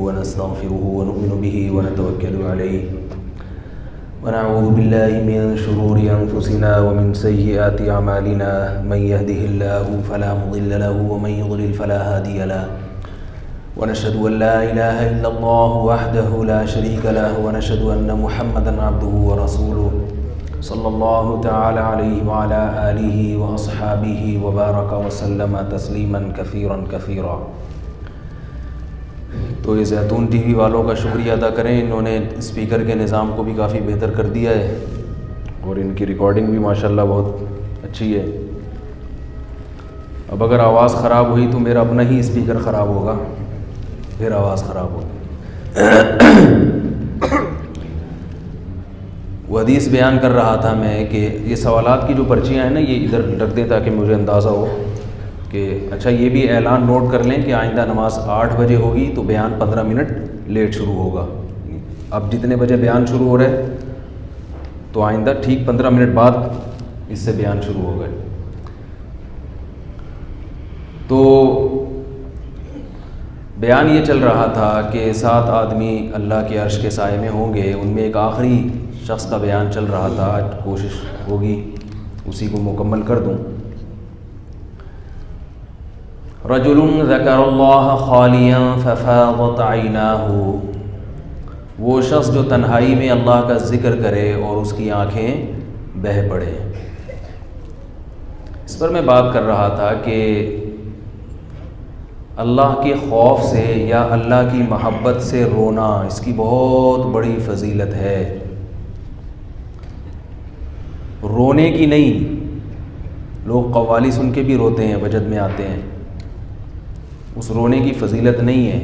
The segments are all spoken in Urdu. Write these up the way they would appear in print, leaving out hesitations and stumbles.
ونستغفره ونؤمن به ونتوكل عليه ونعوذ بالله من شرور أنفسنا ومن سيئات أعمالنا من يهده الله فلا مضل له ومن يضلل فلا هادي له ونشهد أن لا إله إلا الله وحده لا شريك له ونشهد أن محمدا عبده ورسوله صلی اللہ تعالی علیہ وعلى آلہ واصحابہ وبارک وسلم تسلیما کثیرا کثیرا۔ تو یہ زیتون ٹی وی والوں کا شکریہ ادا کریں، انہوں نے اسپیکر کے نظام کو بھی کافی بہتر کر دیا ہے اور ان کی ریکارڈنگ بھی ماشاءاللہ بہت اچھی ہے۔ اب اگر آواز خراب ہوئی تو میرا اپنا ہی اسپیکر خراب ہوگا، پھر آواز خراب ہوگی۔ وہ حدیث بیان کر رہا تھا میں کہ یہ سوالات کی جو پرچیاں ہیں نا، یہ ادھر رکھ دیں تاکہ مجھے اندازہ ہو کہ اچھا یہ بھی اعلان نوٹ کر لیں کہ آئندہ نماز 8 بجے ہوگی تو بیان 15 منٹ لیٹ شروع ہوگا۔ اب جتنے بجے بیان شروع ہو رہا ہے تو آئندہ ٹھیک 15 منٹ بعد اس سے بیان شروع ہوگا۔ تو بیان یہ چل رہا تھا کہ 7 آدمی اللہ کے عرش کے سائے میں ہوں گے، ان میں ایک آخری شخص کا بیان چل رہا تھا، آج کوشش ہوگی اسی کو مکمل کر دوں۔ رجل ذکر اللہ خالیا ففاضت عیناہ، وہ شخص جو تنہائی میں اللہ کا ذکر کرے اور اس کی آنکھیں بہہ پڑے۔ اس پر میں بات کر رہا تھا کہ اللہ کے خوف سے یا اللہ کی محبت سے رونا، اس کی بہت بڑی فضیلت ہے۔ رونے کی نہیں، لوگ قوالی سن کے بھی روتے ہیں، وجد میں آتے ہیں، اس رونے کی فضیلت نہیں ہے۔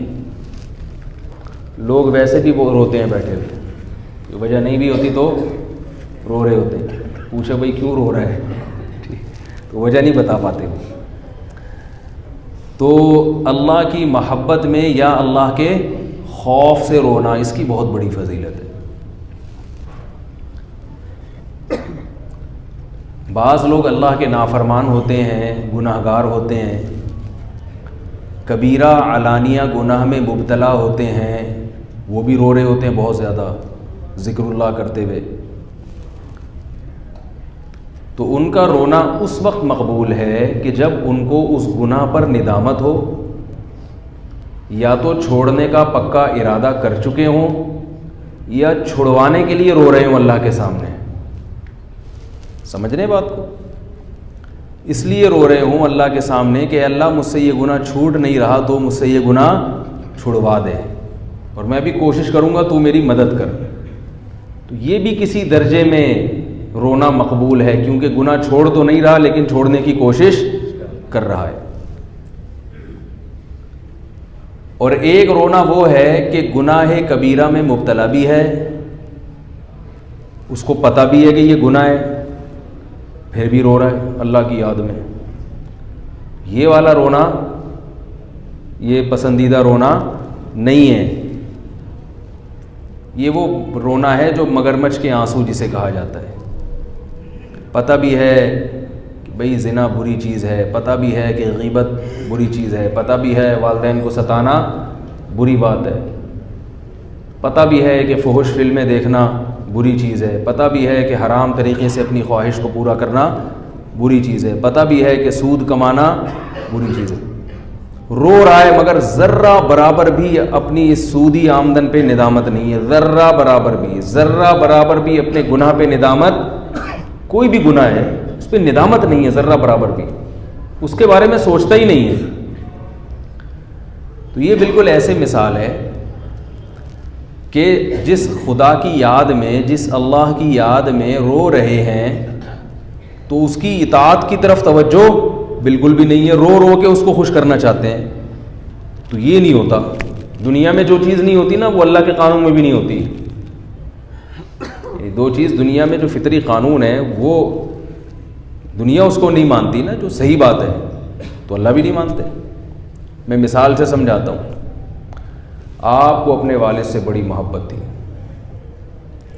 لوگ ویسے بھی وہ روتے ہیں بیٹھے ہوئے، وجہ نہیں بھی ہوتی تو رو رہے ہوتے ہیں، پوچھے بھائی کیوں رو رہا ہے، تو وجہ نہیں بتا پاتے وہ۔ تو اللہ کی محبت میں یا اللہ کے خوف سے رونا، اس کی بہت بڑی فضیلت ہے۔ بعض لوگ اللہ کے نافرمان ہوتے ہیں، گناہ گار ہوتے ہیں، کبیرہ علانیہ گناہ میں مبتلا ہوتے ہیں، وہ بھی رو رہے ہوتے ہیں بہت زیادہ ذکر اللہ کرتے ہوئے، تو ان کا رونا اس وقت مقبول ہے کہ جب ان کو اس گناہ پر ندامت ہو، یا تو چھوڑنے کا پکا ارادہ کر چکے ہوں یا چھڑوانے کے لیے رو رہے ہوں اللہ کے سامنے۔ سمجھ رہے بات کو؟ اس لیے رو رہے ہوں اللہ کے سامنے کہ اللہ مجھ سے یہ گناہ چھوٹ نہیں رہا تو مجھ سے یہ گناہ چھڑوا دے، اور میں بھی کوشش کروں گا تو میری مدد کر۔ تو یہ بھی کسی درجے میں رونا مقبول ہے، کیونکہ گناہ چھوڑ تو نہیں رہا لیکن چھوڑنے کی کوشش کر رہا ہے۔ اور ایک رونا وہ ہے کہ گناہ کبیرہ میں مبتلا بھی ہے، اس کو پتہ بھی ہے کہ یہ گناہ ہے، پھر بھی رو رہا ہے اللہ کی یاد میں۔ یہ والا رونا یہ پسندیدہ رونا نہیں ہے، یہ وہ رونا ہے جو مگرمچھ کے آنسو جسے کہا جاتا ہے۔ پتہ بھی ہے کہ بھئی زنا بری چیز ہے، پتہ بھی ہے کہ غیبت بری چیز ہے، پتہ بھی ہے والدین کو ستانا بری بات ہے، پتہ بھی ہے کہ فحش فلمیں دیکھنا بری چیز ہے، پتہ بھی ہے کہ حرام طریقے سے اپنی خواہش کو پورا کرنا بری چیز ہے، پتہ بھی ہے کہ سود کمانا بری چیز ہے، رو رہا ہے مگر ذرہ برابر بھی اپنی اس سودی آمدن پہ ندامت نہیں ہے، ذرہ برابر بھی اپنے گناہ پہ ندامت، کوئی بھی گناہ ہے اس پہ ندامت نہیں ہے ذرہ برابر بھی، اس کے بارے میں سوچتا ہی نہیں ہے۔ تو یہ بالکل ایسے مثال ہے کہ جس خدا کی یاد میں، جس اللہ کی یاد میں رو رہے ہیں تو اس کی اطاعت کی طرف توجہ بالکل بھی نہیں ہے، رو رو کے اس کو خوش کرنا چاہتے ہیں، تو یہ نہیں ہوتا۔ دنیا میں جو چیز نہیں ہوتی نا وہ اللہ کے قانون میں بھی نہیں ہوتی۔ یہ دو چیز دنیا میں جو فطری قانون ہے وہ دنیا اس کو نہیں مانتی نا، جو صحیح بات ہے تو اللہ بھی نہیں مانتے۔ میں مثال سے سمجھاتا ہوں۔ آپ کو اپنے والد سے بڑی محبت تھی،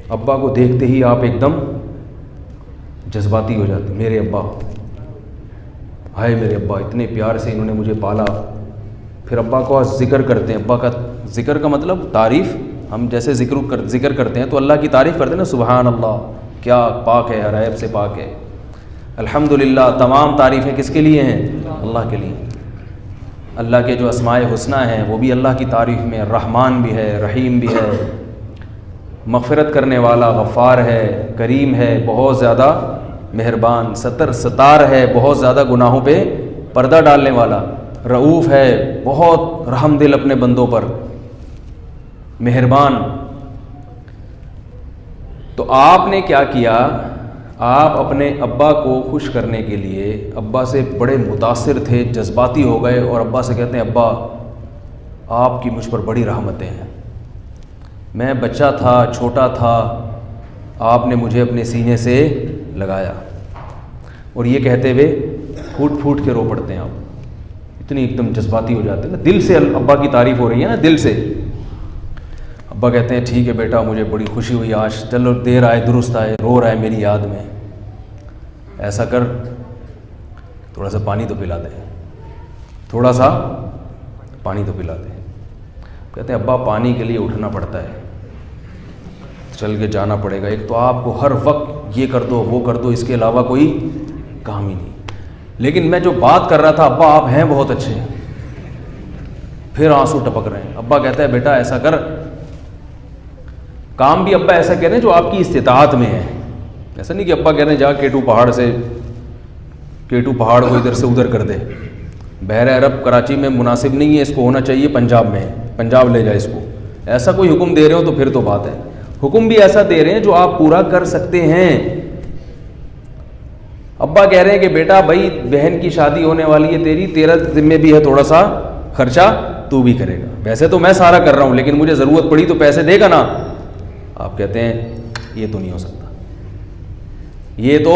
ابا کو دیکھتے ہی آپ ایک دم جذباتی ہو جاتے، میرے ابا، ہائے میرے ابا، اتنے پیار سے انہوں نے مجھے پالا۔ پھر ابا کو ذکر کرتے ہیں، ابا کا ذکر کا مطلب تعریف. ہم جیسے ذکر کرتے ہیں تو اللہ کی تعریف کرتے ہیں نا, سبحان اللہ, کیا پاک ہے, ہر عیب سے پاک ہے. الحمدللہ, تمام تعریفیں کس کے لیے ہیں؟ اللہ کے لیے. اللہ کے جو اسماء حسنی ہیں وہ بھی اللہ کی تعریف میں. رحمان بھی ہے, رحیم بھی ہے, مغفرت کرنے والا, غفار ہے, کریم ہے, بہت زیادہ مہربان, ستار ہے, بہت زیادہ گناہوں پہ پردہ ڈالنے والا, رؤوف ہے, بہت رحم دل اپنے بندوں پر, مہربان. تو آپ نے کیا کیا؟ آپ اپنے ابا کو خوش کرنے کے لیے ابا سے بڑے متاثر تھے, جذباتی ہو گئے, اور ابا سے کہتے ہیں ابا آپ کی مجھ پر بڑی رحمتیں ہیں, میں بچہ تھا, چھوٹا تھا, آپ نے مجھے اپنے سینے سے لگایا. اور یہ کہتے ہوئے پھوٹ کے رو پڑتے ہیں آپ, اتنی ایک دم جذباتی ہو جاتے ہیں نا, دل سے ابا کی تعریف ہو رہی ہے نا, دل سے. ابا کہتے ہیں ٹھیک ہے بیٹا, مجھے بڑی خوشی ہوئی آج, چلو دیر آئے درست آئے, رو رہا ہے میری یاد میں, ایسا کر تھوڑا سا پانی تو پلا دے, تھوڑا سا پانی تو پلا دے. کہتے ہیں ابا پانی کے لیے اٹھنا پڑتا ہے, چل کے جانا پڑے گا, ایک تو آپ کو ہر وقت یہ کر دو وہ کر دو, اس کے علاوہ کوئی کام ہی نہیں. لیکن میں جو بات کر رہا تھا ابا آپ ہیں بہت اچھے. پھر آنسو ٹپک رہے ہیں. ابا کہتا ہے بیٹا ایسا کر, کام بھی ابا ایسا کہہ رہے ہیں جو آپ کی استطاعت میں ہے, ایسا نہیں کہ ابا کہہ رہے ہیں جا کیٹو پہاڑ کو ادھر سے ادھر کر دے. بحر عرب کراچی میں مناسب نہیں ہے, اس کو ہونا چاہیے پنجاب میں, پنجاب لے جائے اس کو. ایسا کوئی حکم دے رہے ہو تو پھر تو بات ہے. حکم بھی ایسا دے رہے ہیں جو آپ پورا کر سکتے ہیں. ابا کہہ رہے ہیں کہ بیٹا بھائی بہن کی شادی ہونے والی ہے تیری, تیرا ذمہ بھی ہے تھوڑا سا خرچہ تو بھی کرے گا. ویسے تو میں سارا کر رہا ہوں لیکن مجھے ضرورت پڑی تو پیسے دے گا نا. آپ کہتے ہیں یہ تو نہیں ہو سکتا, یہ تو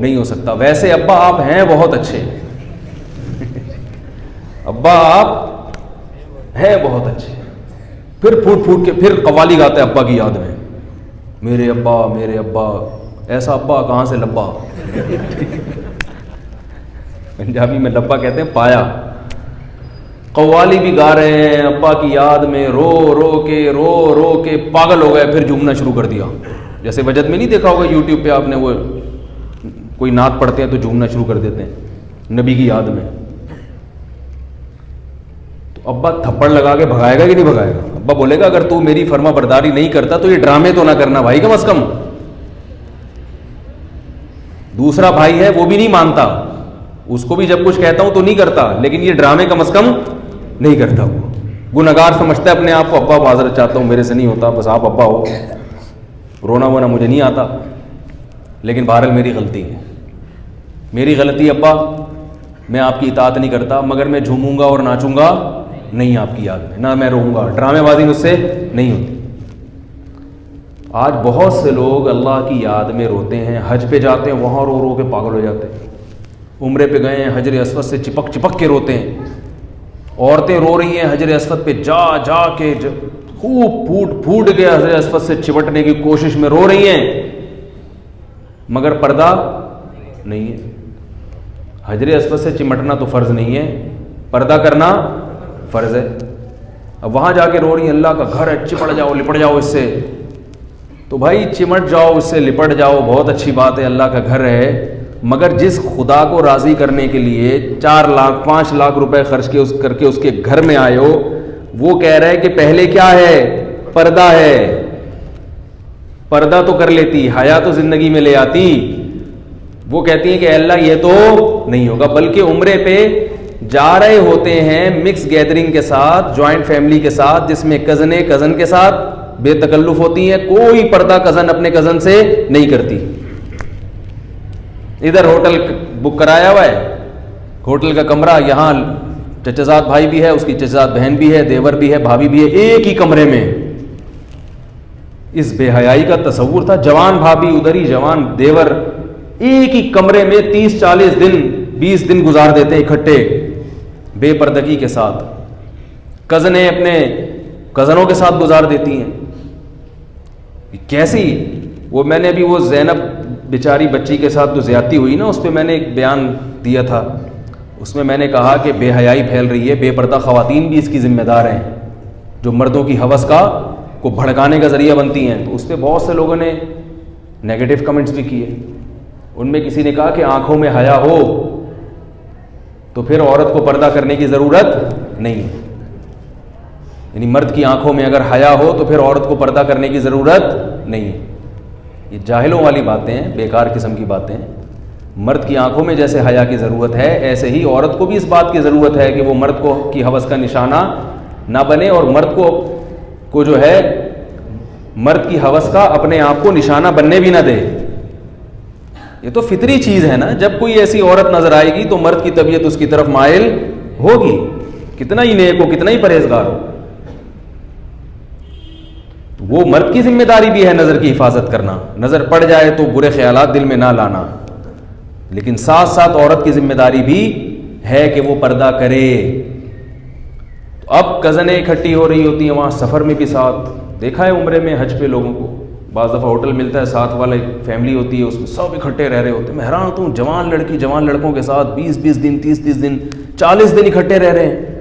نہیں ہو سکتا. ویسے ابا آپ ہیں بہت اچھے, ابا آپ ہیں بہت اچھے. پھر پھوٹ کے پھر قوالی گاتے ابا کی یاد میں, میرے ابا ایسا ابا کہاں سے لبا. پنجابی میں لبا کہتے ہیں پایا. قوالی بھی گا رہے ہیں ابا کی یاد میں, رو کے پاگل ہو گئے. پھر جھومنا شروع کر دیا. جیسے وجد میں نہیں دیکھا ہوگا یوٹیوب پہ آپ نے, وہ کوئی نعت پڑھتے ہیں تو جھومنا شروع کر دیتے ہیں نبی کی یاد میں. تو ابا تھپڑ لگا کے بھگائے گا کہ نہیں بھگائے گا؟ ابا بولے گا اگر تو میری فرما برداری نہیں کرتا تو یہ ڈرامے تو نہ کرنا بھائی, کم از کم. دوسرا بھائی ہے وہ بھی نہیں مانتا, اس کو بھی جب کچھ کہتا ہوں تو نہیں کرتا, لیکن یہ ڈرامے کم از کم نہیں کرتا. وہ گنہگار سمجھتا ہے اپنے آپ کو. ابا معذرت چاہتا ہوں, میرے سے نہیں ہوتا, بس آپ ابا ہو, رونا وونا مجھے نہیں آتا, لیکن بہرحال میری غلطی ہے, میری غلطی ابا, میں آپ کی اطاعت نہیں کرتا, مگر میں جھوموں گا اور ناچوں گا نہیں آپ کی یاد میں, نہ میں روؤں گا. ڈرامے بازی مجھ سے نہیں ہوتی. آج بہت سے لوگ اللہ کی یاد میں روتے ہیں, حج پہ جاتے ہیں وہاں رو کے پاگل ہو جاتے ہیں, عمرے پہ گئے ہیں حجر اسود سے چپک کے روتے ہیں, عورتیں رو رہی ہیں حجر اسود پہ جا کے خوب پھوٹ کے حجر اسود سے چپٹنے کی کوشش میں رو رہی ہیں, مگر پردہ نہیں ہے. حجر اسود سے چمٹنا تو فرض نہیں ہے, پردہ کرنا فرض ہے. اب وہاں جا کے رو رہی ہیں اللہ کا گھر ہے, چپٹ جاؤ لپٹ جاؤ اس سے. تو بھائی چمٹ جاؤ اس سے, لپٹ جاؤ, بہت اچھی بات ہے, اللہ کا گھر ہے, مگر جس خدا کو راضی کرنے کے لیے 4 لاکھ 5 لاکھ روپے خرچ کر کے اس کے گھر میں آئے ہو, وہ کہہ رہا ہے کہ پہلے کیا ہے, پردہ ہے. پردہ تو کر لیتی, حیا تو زندگی میں لے آتی. وہ کہتی ہیں کہ اللہ یہ تو نہیں ہوگا, بلکہ عمرے پہ جا رہے ہوتے ہیں مکس گیدرنگ کے ساتھ, جوائنٹ فیملی کے ساتھ, جس میں کزن کے ساتھ بے تکلف ہوتی ہیں. کوئی پردہ کزن اپنے کزن سے نہیں کرتی. ادھر ہوٹل بک کرایا ہوا ہے, ہوٹل کا کمرہ, یہاں چچزاد بھائی بھی ہے, اس کی چچزاد بہن بھی ہے, دیور بھی ہے, بھابھی بھی ہے, ایک ہی کمرے میں. اس بے حیائی کا تصور تھا. جوان بھابھی ادھر ہی, جوان دیور, ایک ہی کمرے میں 30-40 دن 20 دن گزار دیتے ہیں اکٹھے بے پردگی کے ساتھ. کزنیں اپنے کزنوں کے ساتھ گزار دیتی ہیں. کیسی وہ, میں نے ابھی وہ زینب بیچاری بچی کے ساتھ جو زیادتی ہوئی نا, اس پہ میں نے ایک بیان دیا تھا. اس میں میں نے کہا کہ بے حیائی پھیل رہی ہے, بے پردہ خواتین بھی اس کی ذمہ دار ہیں. جو مردوں کی ہوس کو بھڑکانے کا ذریعہ بنتی ہیں. تو اس پہ بہت سے لوگوں نے نیگیٹو کمنٹس بھی کیے. ان میں کسی نے کہا کہ آنکھوں میں حیا ہو تو پھر عورت کو پردہ کرنے کی ضرورت نہیں ہے. یعنی مرد کی آنکھوں میں اگر حیا ہو تو پھر عورت کو پردہ کرنے کی ضرورت نہیں ہے. یہ جاہلوں والی باتیں ہیں, بیکار قسم کی باتیں ہیں. مرد کی آنکھوں میں جیسے حیا کی ضرورت ہے, ایسے ہی عورت کو بھی اس بات کی ضرورت ہے کہ وہ مرد کو کی ہوس کا نشانہ نہ بنے, اور مرد کو جو ہے مرد کی ہوس کا اپنے آپ کو نشانہ بننے بھی نہ دے. یہ تو فطری چیز ہے نا. جب کوئی ایسی عورت نظر آئے گی تو مرد کی طبیعت اس کی طرف مائل ہوگی, کتنا ہی نیک ہو, کتنا ہی پرہیزگار ہو. وہ مرد کی ذمہ داری بھی ہے نظر کی حفاظت کرنا. نظر پڑ جائے تو برے خیالات دل میں نہ لانا, لیکن ساتھ ساتھ عورت کی ذمہ داری بھی ہے کہ وہ پردہ کرے. تو اب کزنیں اکٹھی ہو رہی ہوتی ہیں وہاں, سفر میں بھی ساتھ. دیکھا ہے عمرے میں حج پہ لوگوں کو بعض دفعہ ہوٹل ملتا ہے, ساتھ والا فیملی ہوتی ہے, اس میں سب اکٹھے رہ رہے ہوتے ہیں. میں حیران ہوتا ہوں, جوان لڑکی جوان لڑکوں کے ساتھ 20 دن 30 دن 40 دن اکٹھے رہ رہے ہیں.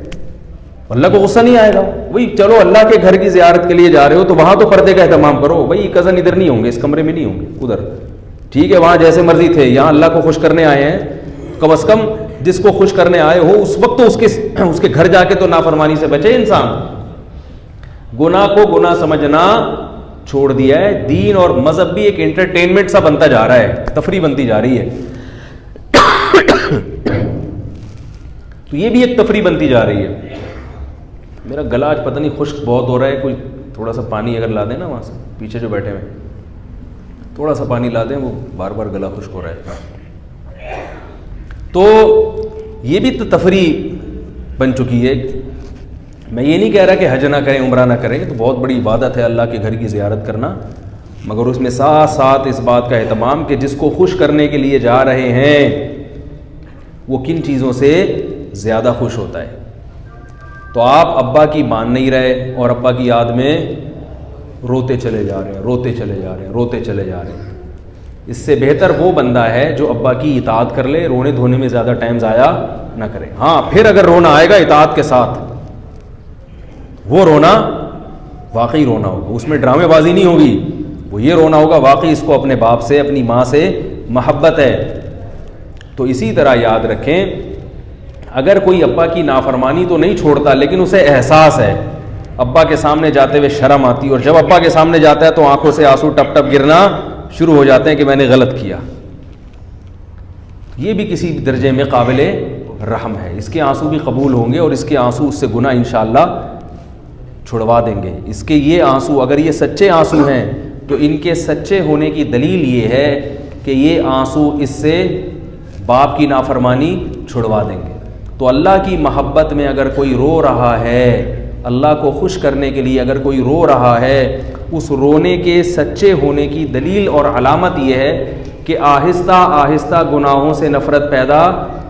اللہ کو غصہ نہیں آئے گا؟ وہی چلو اللہ کے گھر کی زیارت کے لیے جا رہے ہو تو وہاں تو پردے کا اہتمام کرو. بھائی کزن ادھر نہیں ہوں گے, اس کمرے میں نہیں ہوں گے, ادھر ٹھیک ہے, وہاں جیسے مرضی تھے. یہاں اللہ کو خوش کرنے آئے ہیں, کم از کم جس کو خوش کرنے آئے ہو اس وقت تو اس کے گھر جا کے تو نافرمانی سے بچے انسان. گناہ کو گناہ سمجھنا چھوڑ دیا ہے. دین اور مذہب بھی ایک انٹرٹینمنٹ سا بنتا جا رہا ہے, تفریح بنتی جا رہی ہے. تو یہ بھی ایک تفریح بنتی جا رہی ہے. میرا گلا آج پتہ نہیں خشک بہت ہو رہا ہے. کوئی تھوڑا سا پانی اگر لا دیں نا, وہاں سے پیچھے جو بیٹھے ہوئے تھوڑا سا پانی لا دیں, وہ بار بار گلا خشک ہو رہا ہے. تو یہ بھی تو تفریح بن چکی ہے. میں یہ نہیں کہہ رہا کہ حج نہ کریں, عمرہ نہ کریں, تو بہت بڑی عبادت ہے اللہ کے گھر کی زیارت کرنا, مگر اس میں ساتھ ساتھ اس بات کا اہتمام کہ جس کو خوش کرنے کے لیے جا رہے ہیں وہ کن چیزوں سے زیادہ خوش ہوتا ہے. تو آپ ابا کی مان نہیں رہے اور ابا کی یاد میں روتے چلے جا رہے ہیں, روتے چلے جا رہے ہیں, روتے چلے جا رہے ہیں. اس سے بہتر وہ بندہ ہے جو ابا کی اطاعت کر لے, رونے دھونے میں زیادہ ٹائم ضائع نہ کرے. ہاں پھر اگر رونا آئے گا اطاعت کے ساتھ, وہ رونا واقعی رونا ہوگا, اس میں ڈرامے بازی نہیں ہوگی. وہ یہ رونا ہوگا واقعی اس کو اپنے باپ سے, اپنی ماں سے محبت ہے. تو اسی طرح یاد رکھیں, اگر کوئی ابا کی نافرمانی تو نہیں چھوڑتا لیکن اسے احساس ہے, ابا کے سامنے جاتے ہوئے شرم آتی, اور جب ابا کے سامنے جاتا ہے تو آنکھوں سے آنسو ٹپ ٹپ گرنا شروع ہو جاتے ہیں کہ میں نے غلط کیا, یہ بھی کسی درجے میں قابل رحم ہے. اس کے آنسو بھی قبول ہوں گے اور اس کے آنسو اس سے گناہ انشاءاللہ چھڑوا دیں گے. اس کے یہ آنسو اگر یہ سچے آنسو ہیں تو ان کے سچے ہونے کی دلیل یہ ہے کہ یہ آنسو اس سے باپ کی نافرمانی چھڑوا دیں گے. تو اللہ کی محبت میں اگر کوئی رو رہا ہے, اللہ کو خوش کرنے کے لیے اگر کوئی رو رہا ہے, اس رونے کے سچے ہونے کی دلیل اور علامت یہ ہے کہ آہستہ آہستہ گناہوں سے نفرت پیدا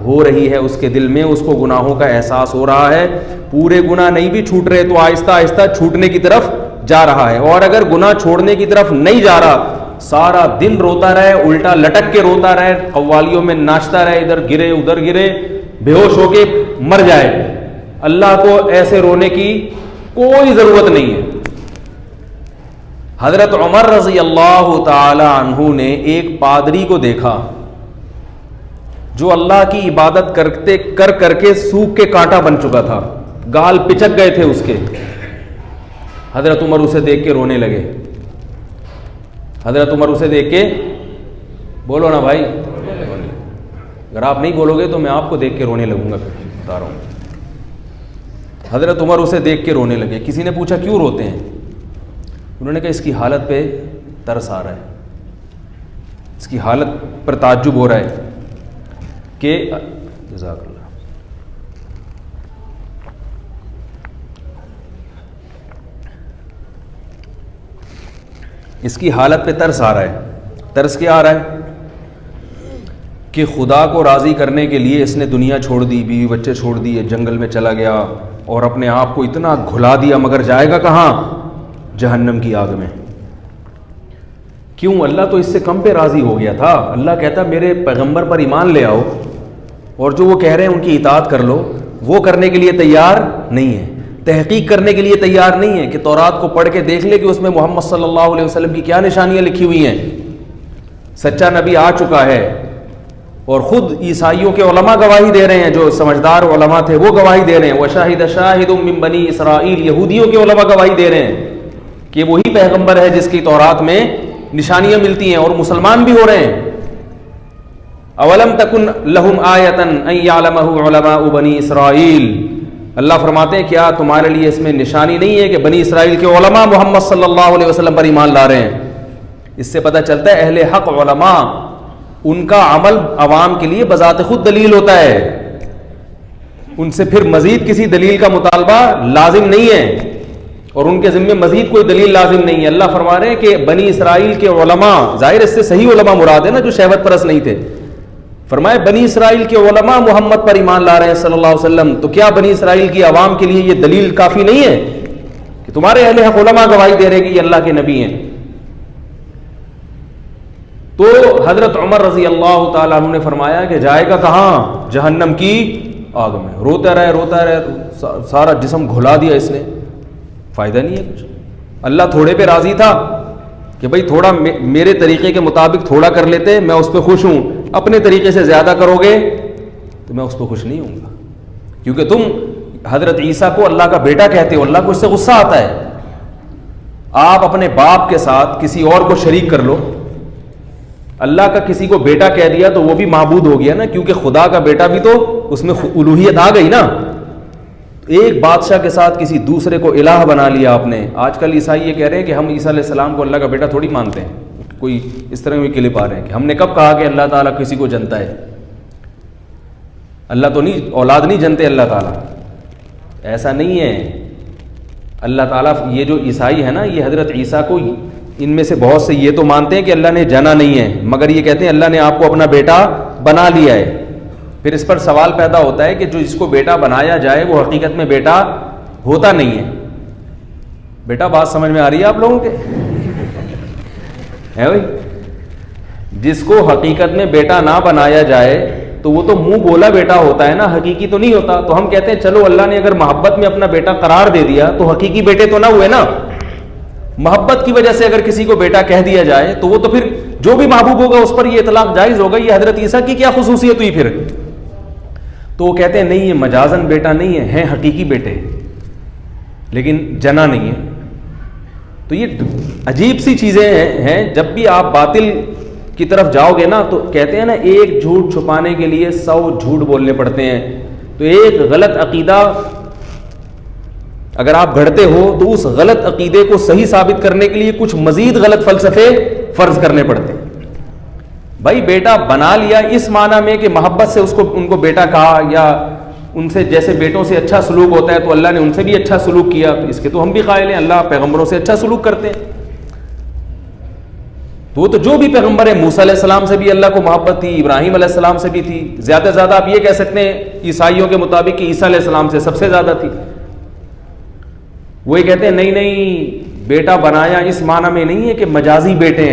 ہو رہی ہے اس کے دل میں, اس کو گناہوں کا احساس ہو رہا ہے. پورے گناہ نہیں بھی چھوٹ رہے تو آہستہ آہستہ چھوٹنے کی طرف جا رہا ہے. اور اگر گناہ چھوڑنے کی طرف نہیں جا رہا, سارا دن روتا رہے, الٹا لٹک کے روتا رہے, قوالیوں میں ناچتا رہے, ادھر گرے ادھر گرے, بے ہوش ہو کے مر جائے, اللہ کو ایسے رونے کی کوئی ضرورت نہیں ہے. حضرت عمر رضی اللہ تعالی عنہ نے ایک پادری کو دیکھا جو اللہ کی عبادت کرتے کر کے سوکھ کے کانٹا بن چکا تھا, گال پچک گئے تھے اس کے. حضرت عمر اسے دیکھ کے رونے لگے. حضرت عمر اسے دیکھ کے, بولو نا بھائی, اگر آپ نہیں بولو گے تو میں آپ کو دیکھ کے رونے لگوں گا. پھر بتا رہا ہوں, حضرت عمر اسے دیکھ کے رونے لگے. کسی نے پوچھا کیوں روتے ہیں؟ انہوں نے کہا اس کی حالت پہ ترس آ رہا ہے, اس کی حالت پر تعجب ہو رہا ہے کہ جزاک اللہ, اس کی حالت پہ ترس آ رہا ہے. ترس کیا آ رہا ہے؟ کہ خدا کو راضی کرنے کے لیے اس نے دنیا چھوڑ دی, بیوی بچے چھوڑ دیے, جنگل میں چلا گیا اور اپنے آپ کو اتنا گھلا دیا, مگر جائے گا کہاں؟ جہنم کی آگ میں. کیوں؟ اللہ تو اس سے کم پہ راضی ہو گیا تھا. اللہ کہتا میرے پیغمبر پر ایمان لے آؤ اور جو وہ کہہ رہے ہیں ان کی اطاعت کر لو, وہ کرنے کے لیے تیار نہیں ہے. تحقیق کرنے کے لیے تیار نہیں ہے کہ تورات کو پڑھ کے دیکھ لے کہ اس میں محمد صلی اللہ علیہ وسلم کی کیا نشانیاں لکھی ہوئی ہیں. سچا نبی آ چکا ہے, اور خود عیسائیوں کے علماء گواہی دے رہے ہیں, جو سمجھدار علماء تھے وہ گواہی دے رہے ہیں. وشاہد شاہد من بنی اسرائیل, یہودیوں کے علماء گواہی دے رہے ہیں کہ وہی پیغمبر ہے جس کی تورات میں نشانیاں ملتی ہیں, اور مسلمان بھی ہو رہے ہیں. اولم تکن لہم آیۃ ان یعلمہ علماء بنی اسرائیل, اللہ فرماتے ہیں کیا تمہارے لیے اس میں نشانی نہیں ہے کہ بنی اسرائیل کے علماء محمد صلی اللہ علیہ وسلم پر ایمان لا رہے ہیں. اس سے پتہ چلتا ہے اہل حق علماء, ان کا عمل عوام کے لیے بذات خود دلیل ہوتا ہے, ان سے پھر مزید کسی دلیل کا مطالبہ لازم نہیں ہے, اور ان کے ذمے مزید کوئی دلیل لازم نہیں ہے. اللہ فرما رہے ہیں کہ بنی اسرائیل کے علماء, ظاہر اس سے صحیح علماء مراد ہے نا, جو شہوت پرست نہیں تھے. فرمائے بنی اسرائیل کے علماء محمد پر ایمان لا رہے ہیں صلی اللہ علیہ وسلم, تو کیا بنی اسرائیل کی عوام کے لیے یہ دلیل کافی نہیں ہے کہ تمہارے اہل حق علماء گواہی دے رہے کہ یہ اللہ کے نبی ہیں؟ تو حضرت عمر رضی اللہ تعالیٰ عنہ نے فرمایا کہ جائے گا کہاں؟ جہنم کی آگ میں. روتا رہے, سارا جسم گھلا دیا اس نے, فائدہ نہیں ہے کچھ. اللہ تھوڑے پہ راضی تھا کہ بھئی تھوڑا میرے طریقے کے مطابق تھوڑا کر لیتے, میں اس پہ خوش ہوں. اپنے طریقے سے زیادہ کرو گے تو میں اس پہ خوش نہیں ہوں گا, کیونکہ تم حضرت عیسیٰ کو اللہ کا بیٹا کہتے ہو, اللہ کو اس سے غصہ آتا ہے. آپ اپنے باپ کے ساتھ کسی اور کو شریک کر لو, اللہ کا کسی کو بیٹا کہہ دیا تو وہ بھی معبود ہو گیا نا, کیونکہ خدا کا بیٹا بھی تو اس میں الوہیت آ گئی نا. ایک بادشاہ کے ساتھ کسی دوسرے کو الہ بنا لیا آپ نے. آج کل عیسائی یہ کہہ رہے ہیں کہ ہم عیسیٰ علیہ السلام کو اللہ کا بیٹا تھوڑی مانتے ہیں, کوئی اس طرح میں کلپ آ رہے ہیں کہ ہم نے کب کہا کہ اللہ تعالیٰ کسی کو جنتا ہے؟ اللہ تو نہیں, اولاد نہیں جنتے اللہ تعالیٰ, ایسا نہیں ہے. اللہ تعالیٰ, یہ جو عیسائی ہے نا, یہ حضرت عیسیٰ کو, ان میں سے بہت سے یہ تو مانتے ہیں کہ اللہ نے جنا نہیں ہے, مگر یہ کہتے ہیں اللہ نے آپ کو اپنا بیٹا بنا لیا ہے. پھر اس پر سوال پیدا ہوتا ہے کہ جو جس کو بیٹا بنایا جائے وہ حقیقت میں بیٹا ہوتا نہیں ہے. بیٹا بات سمجھ میں آ رہی ہے آپ لوگوں کے؟ ہے بھائی, جس کو حقیقت میں بیٹا نہ بنایا جائے تو وہ تو منہ بولا بیٹا ہوتا ہے نا, حقیقی تو نہیں ہوتا. تو ہم کہتے ہیں چلو اللہ نے اگر محبت میں اپنا بیٹا قرار دے دیا تو حقیقی بیٹے تو نہ ہوئے نا. محبت کی وجہ سے اگر کسی کو بیٹا کہہ دیا جائے تو وہ تو پھر جو بھی محبوب ہوگا اس پر یہ اطلاق جائز ہوگا. یہ حضرت عیسیٰ کی کیا خصوصیت ہوئی پھر؟ تو وہ کہتے ہیں نہیں, یہ مجازن بیٹا نہیں ہے, ہیں حقیقی بیٹے لیکن جنا نہیں ہے. تو یہ عجیب سی چیزیں ہیں. جب بھی آپ باطل کی طرف جاؤ گے نا تو کہتے ہیں نا, ایک جھوٹ چھپانے کے لیے 100 جھوٹ بولنے پڑتے ہیں. تو ایک غلط عقیدہ اگر آپ گھڑتے ہو تو اس غلط عقیدے کو صحیح ثابت کرنے کے لیے کچھ مزید غلط فلسفے فرض کرنے پڑتے ہیں. بھائی بیٹا بنا لیا اس معنی میں کہ محبت سے ان کو بیٹا کہا, یا ان سے جیسے بیٹوں سے اچھا سلوک ہوتا ہے تو اللہ نے ان سے بھی اچھا سلوک کیا, تو اس کے تو ہم بھی قائل ہیں, اللہ پیغمبروں سے اچھا سلوک کرتے ہیں. تو وہ تو جو بھی پیغمبر ہے, موسیٰ علیہ السلام سے بھی اللہ کو محبت تھی, ابراہیم علیہ السلام سے بھی تھی, زیادہ سے زیادہ آپ یہ کہہ سکتے ہیں عیسائیوں کے مطابق کہ عیسیٰ علیہ السلام سے سب سے زیادہ تھی. وہ یہ کہتے ہیں نہیں, بیٹا بنایا اس معنی میں نہیں ہے کہ مجازی بیٹے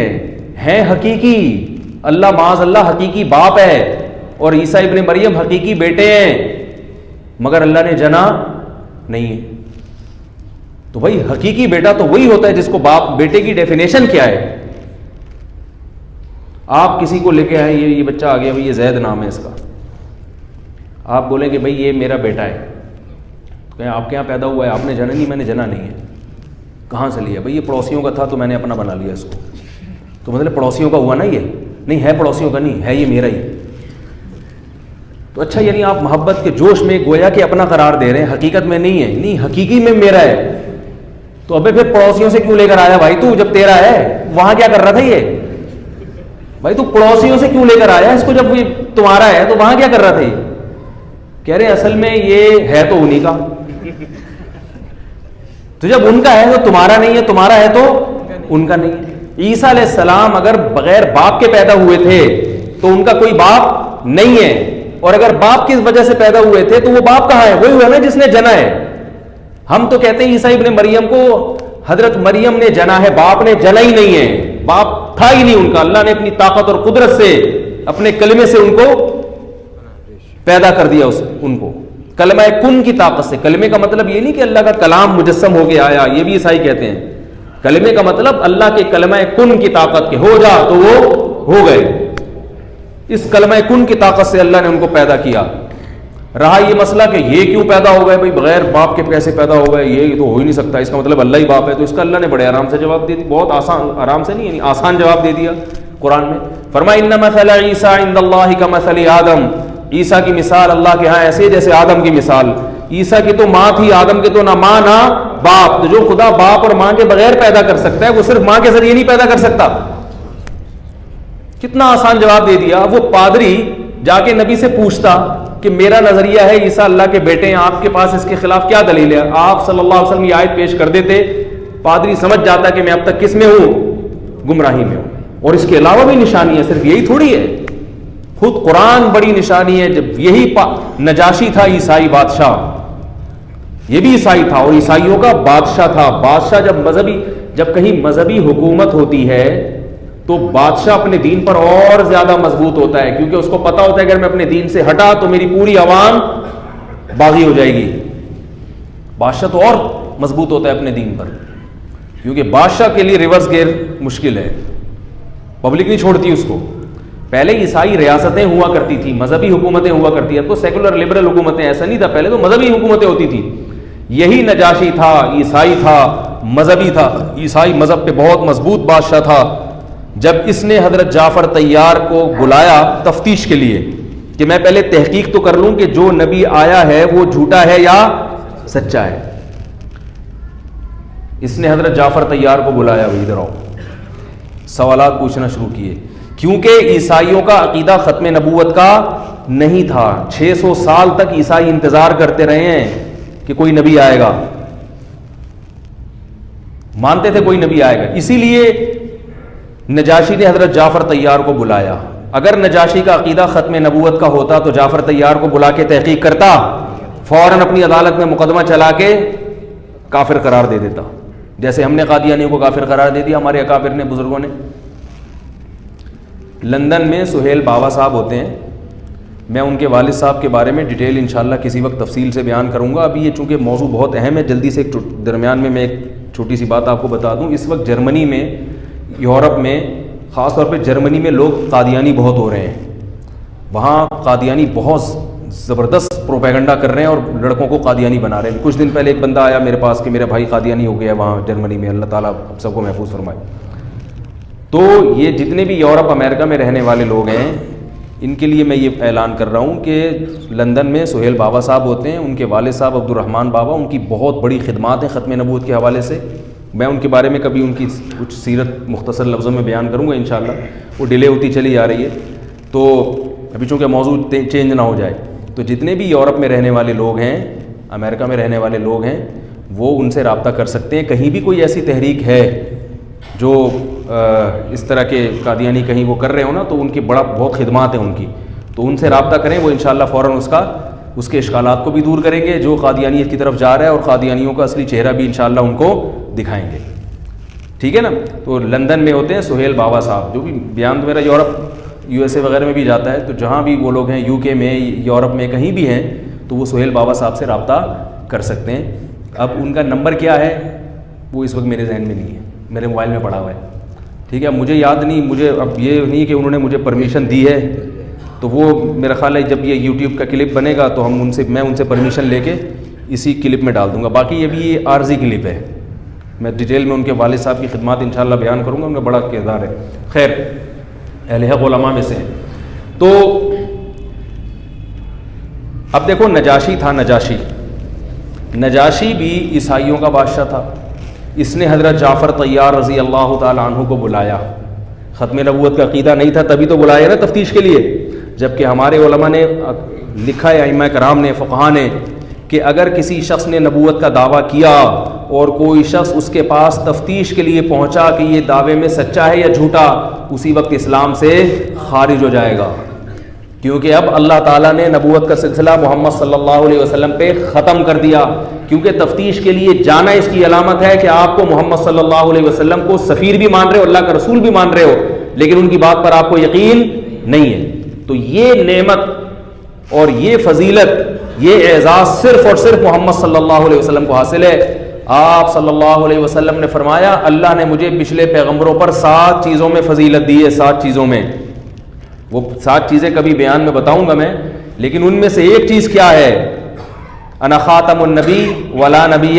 ہیں حقیقی. اللہ معاذ اللہ حقیقی باپ ہے, اور عیسیٰ ابن مریم حقیقی بیٹے ہیں, مگر اللہ نے جنا نہیں ہے. تو بھائی حقیقی بیٹا تو وہی ہوتا ہے جس کو باپ, بیٹے کی ڈیفینیشن کیا ہے؟ آپ کسی کو لے کے آئے, یہ بچہ آ گیا, یہ زید نام ہے اس کا, آپ بولیں کہ بھائی یہ میرا بیٹا ہے, تو کہیں آپ کے یہاں پیدا ہوا ہے, آپ نے جنا نہیں؟ میں نے جنا نہیں ہے. کہاں سے لیا؟ بھائی یہ پڑوسیوں کا تھا تو میں نے اپنا بنا لیا اس کو. تو مطلب پڑوسیوں کا ہوا نا؟ یہ نہیں ہے پڑوسیوں کا, نہیں ہے, یہ میرا ہی. تو اچھا, یعنی آپ محبت کے جوش میں گویا کہ اپنا قرار دے رہے ہیں, حقیقت میں نہیں ہے. نہیں, حقیقی میں میرا ہے. تو ابے پھر پڑوسیوں سے کیوں لے کر آیا بھائی تو؟ جب تیرا ہے وہاں کیا کر رہا تھا یہ بھائی؟ تو پڑوسیوں سے کیوں لے کر آیا اس کو جب یہ تمہارا ہے؟ تو وہاں کیا کر رہا تھا یہ؟ کہہ رہے اصل میں یہ ہے تو انہی کا. تو جب ان کا ہے تو تمہارا نہیں ہے, تمہارا ہے تو ان کا نہیں ہے. عیسیٰ علیہ السلام اگر بغیر باپ کے پیدا ہوئے تھے تو ان کا کوئی باپ نہیں ہے, اور اگر باپ کی وجہ سے پیدا ہوئے تھے تو وہ باپ کہاں ہے؟ وہی ہوا نا جس نے جنا ہے. ہم تو کہتے ہیں عیسیٰ ابن مریم کو حضرت مریم نے جنا ہے, باپ نے جنا ہی نہیں ہے, باپ تھا ہی نہیں ان کا. اللہ نے اپنی طاقت اور قدرت سے, اپنے کلمے سے ان کو پیدا کر دیا, ان کو. کلمہ کن کی طاقت سے. کلمے کا مطلب یہ نہیں کہ اللہ کا کلام مجسم ہو کے آیا, یہ بھی عیسائی کہتے ہیں. کلمے کا مطلب اللہ کے کلمہ کن کی طاقت کے, ہو جا تو وہ ہو گئے. اس کلمہ کن کی طاقت سے اللہ نے ان کو پیدا کیا. رہا یہ مسئلہ کہ یہ کیوں پیدا ہو گئے, بھائی بغیر باپ کے کیسے پیدا ہو گئے, یہ تو ہو ہی نہیں سکتا, اس کا مطلب اللہ ہی باپ ہے. تو اس کا اللہ نے بڑے آرام سے جواب دے دیا, بہت آسان, آرام سے نہیں یعنی آسان جواب دے دیا قرآن میں. فرمایا ان مثل عیسیٰ عند اللہ کمثل آدم, عیسیٰ کی مثال اللہ کے ہاں ایسے جیسے آدم کی مثال. عیسیٰ کی تو ماں تھی, آدم کے تو نہ ماں نہ باپ. تو جو خدا باپ اور ماں کے بغیر پیدا کر سکتا ہے وہ صرف ماں کے ذریعے نہیں پیدا کر سکتا. کتنا آسان جواب دے دیا. وہ پادری جا کے نبی سے پوچھتا کہ میرا نظریہ ہے عیسیٰ اللہ کے بیٹے ہیں, آپ کے پاس اس کے خلاف کیا دلیل ہے. آپ صلی اللہ علیہ وسلم یہ آیت پیش کر دیتے, پادری سمجھ جاتا کہ میں اب تک کس میں ہوں, گمراہی میں ہوں. اور اس کے علاوہ بھی نشانی ہے, صرف یہی تھوڑی ہے, خود قرآن بڑی نشانی ہے. جب یہی نجاشی تھا عیسائی بادشاہ, یہ بھی عیسائی تھا اور عیسائیوں کا بادشاہ تھا. بادشاہ جب کہیں مذہبی حکومت ہوتی ہے تو بادشاہ اپنے دین پر اور زیادہ مضبوط ہوتا ہے, کیونکہ اس کو پتا ہوتا ہے اگر میں اپنے دین سے ہٹا تو میری پوری عوام باغی ہو جائے گی. بادشاہ تو اور مضبوط ہوتا ہے اپنے دین پر, کیونکہ بادشاہ کے لیے ریورس گیئر مشکل ہے, پبلک نہیں چھوڑتی اس کو. پہلے عیسائی ریاستیں ہوا کرتی تھی, مذہبی حکومتیں ہوا کرتی ہیں, تو سیکولر لبرل حکومتیں, ایسا نہیں تھا پہلے, تو مذہبی حکومتیں ہوتی تھی. یہی نجاشی تھا, عیسائی تھا, مذہبی تھا, عیسائی مذہب پہ بہت مضبوط بادشاہ تھا. جب اس نے حضرت جعفر طیار کو بلایا تفتیش کے لیے کہ میں پہلے تحقیق تو کر لوں کہ جو نبی آیا ہے وہ جھوٹا ہے یا سچا ہے, اس نے حضرت جعفر طیار کو بلایا, وہ ادھر آؤ, سوالات پوچھنا شروع کیے. کیونکہ عیسائیوں کا عقیدہ ختم نبوت کا نہیں تھا. 600 سال تک عیسائی انتظار کرتے رہے ہیں کہ کوئی نبی آئے گا, مانتے تھے کوئی نبی آئے گا. اسی لیے نجاشی نے حضرت جعفر طیار کو بلایا. اگر نجاشی کا عقیدہ ختم نبوت کا ہوتا تو جعفر طیار کو بلا کے تحقیق کرتا, فوراً اپنی عدالت میں مقدمہ چلا کے کافر قرار دے دیتا, جیسے ہم نے قادیانیوں کو کافر قرار دے دیا, ہمارے اکابر نے, بزرگوں نے. لندن میں سہیل بابا صاحب ہوتے ہیں, میں ان کے والد صاحب کے بارے میں ڈیٹیل انشاءاللہ کسی وقت تفصیل سے بیان کروں گا. ابھی یہ چونکہ موضوع بہت اہم ہے, جلدی سے درمیان میں ایک چھوٹی سی بات آپ کو بتا دوں. اس وقت جرمنی میں, یورپ میں, خاص طور پہ جرمنی میں لوگ قادیانی بہت ہو رہے ہیں. وہاں قادیانی بہت زبردست پروپیگنڈا کر رہے ہیں اور لڑکوں کو قادیانی بنا رہے ہیں. کچھ دن پہلے ایک بندہ آیا میرے پاس کہ میرا بھائی قادیانی ہو گیا وہاں جرمنی میں, اللہ تعالیٰ سب کو محفوظ فرمائے. تو یہ جتنے بھی یورپ امریکہ میں رہنے والے لوگ ہیں, ان کے لیے میں یہ اعلان کر رہا ہوں کہ لندن میں سہیل بابا صاحب ہوتے ہیں, ان کے والد صاحب عبد الرحمن بابا, ان کی بہت بڑی خدمات ہیں ختم نبوت کے حوالے سے. میں ان کے بارے میں کبھی ان کی کچھ سیرت مختصر لفظوں میں بیان کروں گا انشاءاللہ. وہ ڈیلے ہوتی چلی آ رہی ہے, تو ابھی چونکہ موضوع چینج نہ ہو جائے, تو جتنے بھی یورپ میں رہنے والے لوگ ہیں, امریکہ میں رہنے والے لوگ ہیں, وہ ان سے رابطہ کر سکتے ہیں. کہیں بھی کوئی ایسی تحریک ہے جو اس طرح کے قادیانی کہیں وہ کر رہے ہو نا, تو ان کی بہت خدمات ہیں ان کی, تو ان سے رابطہ کریں. وہ انشاءاللہ فوراً اس کے اشکالات کو بھی دور کریں گے جو قادیانیت کی طرف جا رہا ہے, اور قادیانیوں کا اصلی چہرہ بھی انشاءاللہ ان کو دکھائیں گے. ٹھیک ہے نا. تو لندن میں ہوتے ہیں سہیل بابا صاحب, جو بھی بیان تو میرا یورپ USA وغیرہ میں بھی جاتا ہے, تو جہاں بھی وہ لوگ ہیں, UK میں, یورپ میں, کہیں بھی ہیں, تو وہ سہیل بابا صاحب سے رابطہ کر سکتے ہیں. اب ان کا نمبر کیا ہے وہ اس وقت میرے ذہن میں نہیں ہے, میرے موبائل میں پڑا ہوا ہے. ٹھیک ہے, مجھے یاد نہیں, مجھے اب یہ نہیں کہ انہوں نے مجھے پرمیشن دی ہے, تو وہ میرا خیال ہے جب یہ YouTube کا کلپ بنے گا تو میں ان سے پرمیشن لے کے اسی کلپ میں ڈال دوں گا. باقی یہ عارضی کلپ ہے, میں ڈیٹیل میں ان کے والد صاحب کی خدمات انشاءاللہ بیان کروں گا, ان کا بڑا کردار ہے. خیر, اہل حق علماء میں سے. تو اب دیکھو نجاشی تھا, نجاشی بھی عیسائیوں کا بادشاہ تھا. اس نے حضرت جعفر طیار رضی اللہ تعالیٰ عنہ کو بلایا. ختم نبوت کا عقیدہ نہیں تھا تبھی تو بلایا نا تفتیش کے لیے. جبکہ ہمارے علماء نے لکھا ہے, ائمہ کرام نے, فقہاء نے, کہ اگر کسی شخص نے نبوت کا دعویٰ کیا اور کوئی شخص اس کے پاس تفتیش کے لیے پہنچا کہ یہ دعوے میں سچا ہے یا جھوٹا, اسی وقت اسلام سے خارج ہو جائے گا. کیونکہ اب اللہ تعالیٰ نے نبوت کا سلسلہ محمد صلی اللہ علیہ وسلم پہ ختم کر دیا. کیونکہ تفتیش کے لیے جانا اس کی علامت ہے کہ آپ کو محمد صلی اللہ علیہ وسلم کو سفیر بھی مان رہے ہو, اللہ کا رسول بھی مان رہے ہو, لیکن ان کی بات پر آپ کو یقین نہیں ہے. تو یہ نعمت اور یہ فضیلت، یہ اعزاز صرف اور صرف محمد صلی اللہ علیہ وسلم کو حاصل ہے۔ آپ صلی اللہ علیہ وسلم نے فرمایا اللہ نے مجھے پچھلے پیغمبروں پر 7 چیزوں میں فضیلت دی ہے، 7 چیزوں میں۔ وہ 7 چیزیں کبھی بیان میں بتاؤں گا میں، لیکن ان میں سے ایک چیز کیا ہے؟ انا خاتم النبی ولا نبی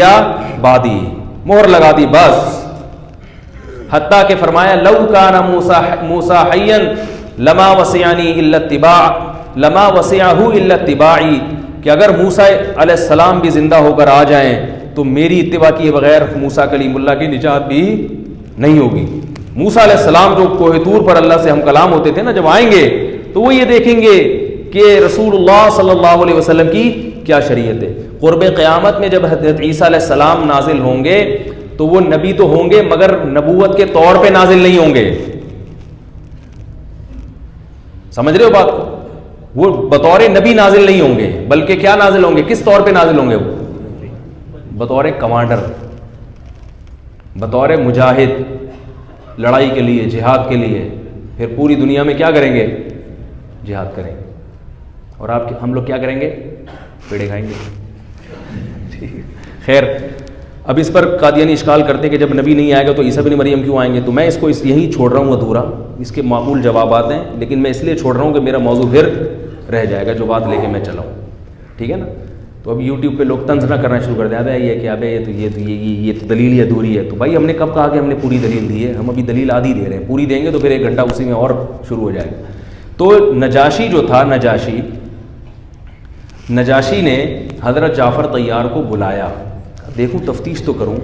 بعدی، مہر لگا دی بس۔ حتیٰ کہ فرمایا لو کان موسیٰ حیا لما وسعنی الا اتباع، لما وسعہ الا اتباعی، کہ اگر موسیٰ علیہ السلام بھی زندہ ہو کر آ جائیں تو میری اتباع کیے بغیر موسیٰ کلیم اللہ کی نجات بھی نہیں ہوگی۔ موسیٰ علیہ السلام جو کوہ طور پر اللہ سے ہم کلام ہوتے تھے نا، جب آئیں گے تو وہ یہ دیکھیں گے کہ رسول اللہ صلی اللہ علیہ وسلم کی کیا شریعت ہے۔ قرب قیامت میں جب حضرت عیسیٰ علیہ السلام نازل ہوں گے تو وہ نبی تو ہوں گے مگر نبوت کے طور پہ نازل نہیں ہوں گے، سمجھ رہے ہو بات کو؟ وہ بطور نبی نازل نہیں ہوں گے، بلکہ کیا نازل ہوں گے؟ کس طور پہ نازل ہوں گے؟ وہ بطور کمانڈر، بطور مجاہد، لڑائی کے لیے، جہاد کے لیے۔ پھر پوری دنیا میں کیا کریں گے؟ جہاد کریں گے۔ اور ہم لوگ کیا کریں گے؟ پیڑے کھائیں گے۔ خیر، اب اس پر قادیانی اشکال کرتے کہ جب نبی نہیں آئے گا تو عیسیٰ بن مریم کیوں آئیں گے؟ تو میں اس کو یہی چھوڑ رہا ہوں ادھورا، اس کے معقول جوابات ہیں، لیکن میں اس لیے چھوڑ رہا ہوں کہ میرا موضوع پھر رہ جائے گا جو بات لے کے میں چلا ہوں، ٹھیک ہے نا؟ تو اب یوٹیوب پہ لوگ طنز نہ کرنا شروع کر دیں، ابے یہ کیا، ابے یہ تو دلیل ہی ادھوری ہے۔ تو بھائی ہم نے کب کہا کہ ہم نے پوری دلیل دی ہے؟ ہم ابھی دلیل آدھی دے رہے ہیں، پوری دیں گے تو پھر 1 گھنٹہ اسی میں اور شروع ہو جائے گا۔ تو نجاشی جو تھا، نجاشی نے حضرت جعفر طیار کو بلایا، دیکھوں تفتیش تو کروں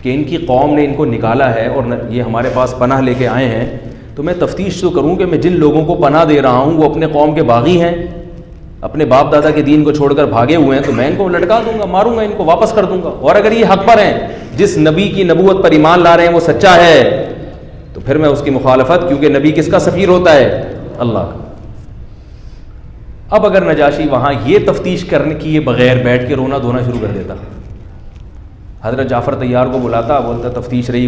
کہ ان کی قوم نے ان کو نکالا ہے اور یہ ہمارے پاس پناہ لے کے آئے ہیں، تو میں تفتیش تو کروں کہ میں جن لوگوں کو پناہ دے رہا ہوں وہ اپنے قوم کے باغی ہیں، اپنے باپ دادا کے دین کو چھوڑ کر بھاگے ہوئے ہیں، تو میں ان کو لٹکا دوں گا، ماروں گا، ان کو واپس کر دوں گا۔ اور اگر یہ حق پر ہیں، جس نبی کی نبوت پر ایمان لا رہے ہیں وہ سچا ہے، تو پھر میں اس کی مخالفت، کیونکہ نبی کس کا سفیر ہوتا ہے؟ اللہ کا۔ اب اگر نجاشی وہاں یہ تفتیش کرنے کیے بغیر بیٹھ کے رونا دھونا شروع کر دیتا، حضرت جعفر طیار کو بلاتا، بولتا تفتیش رہی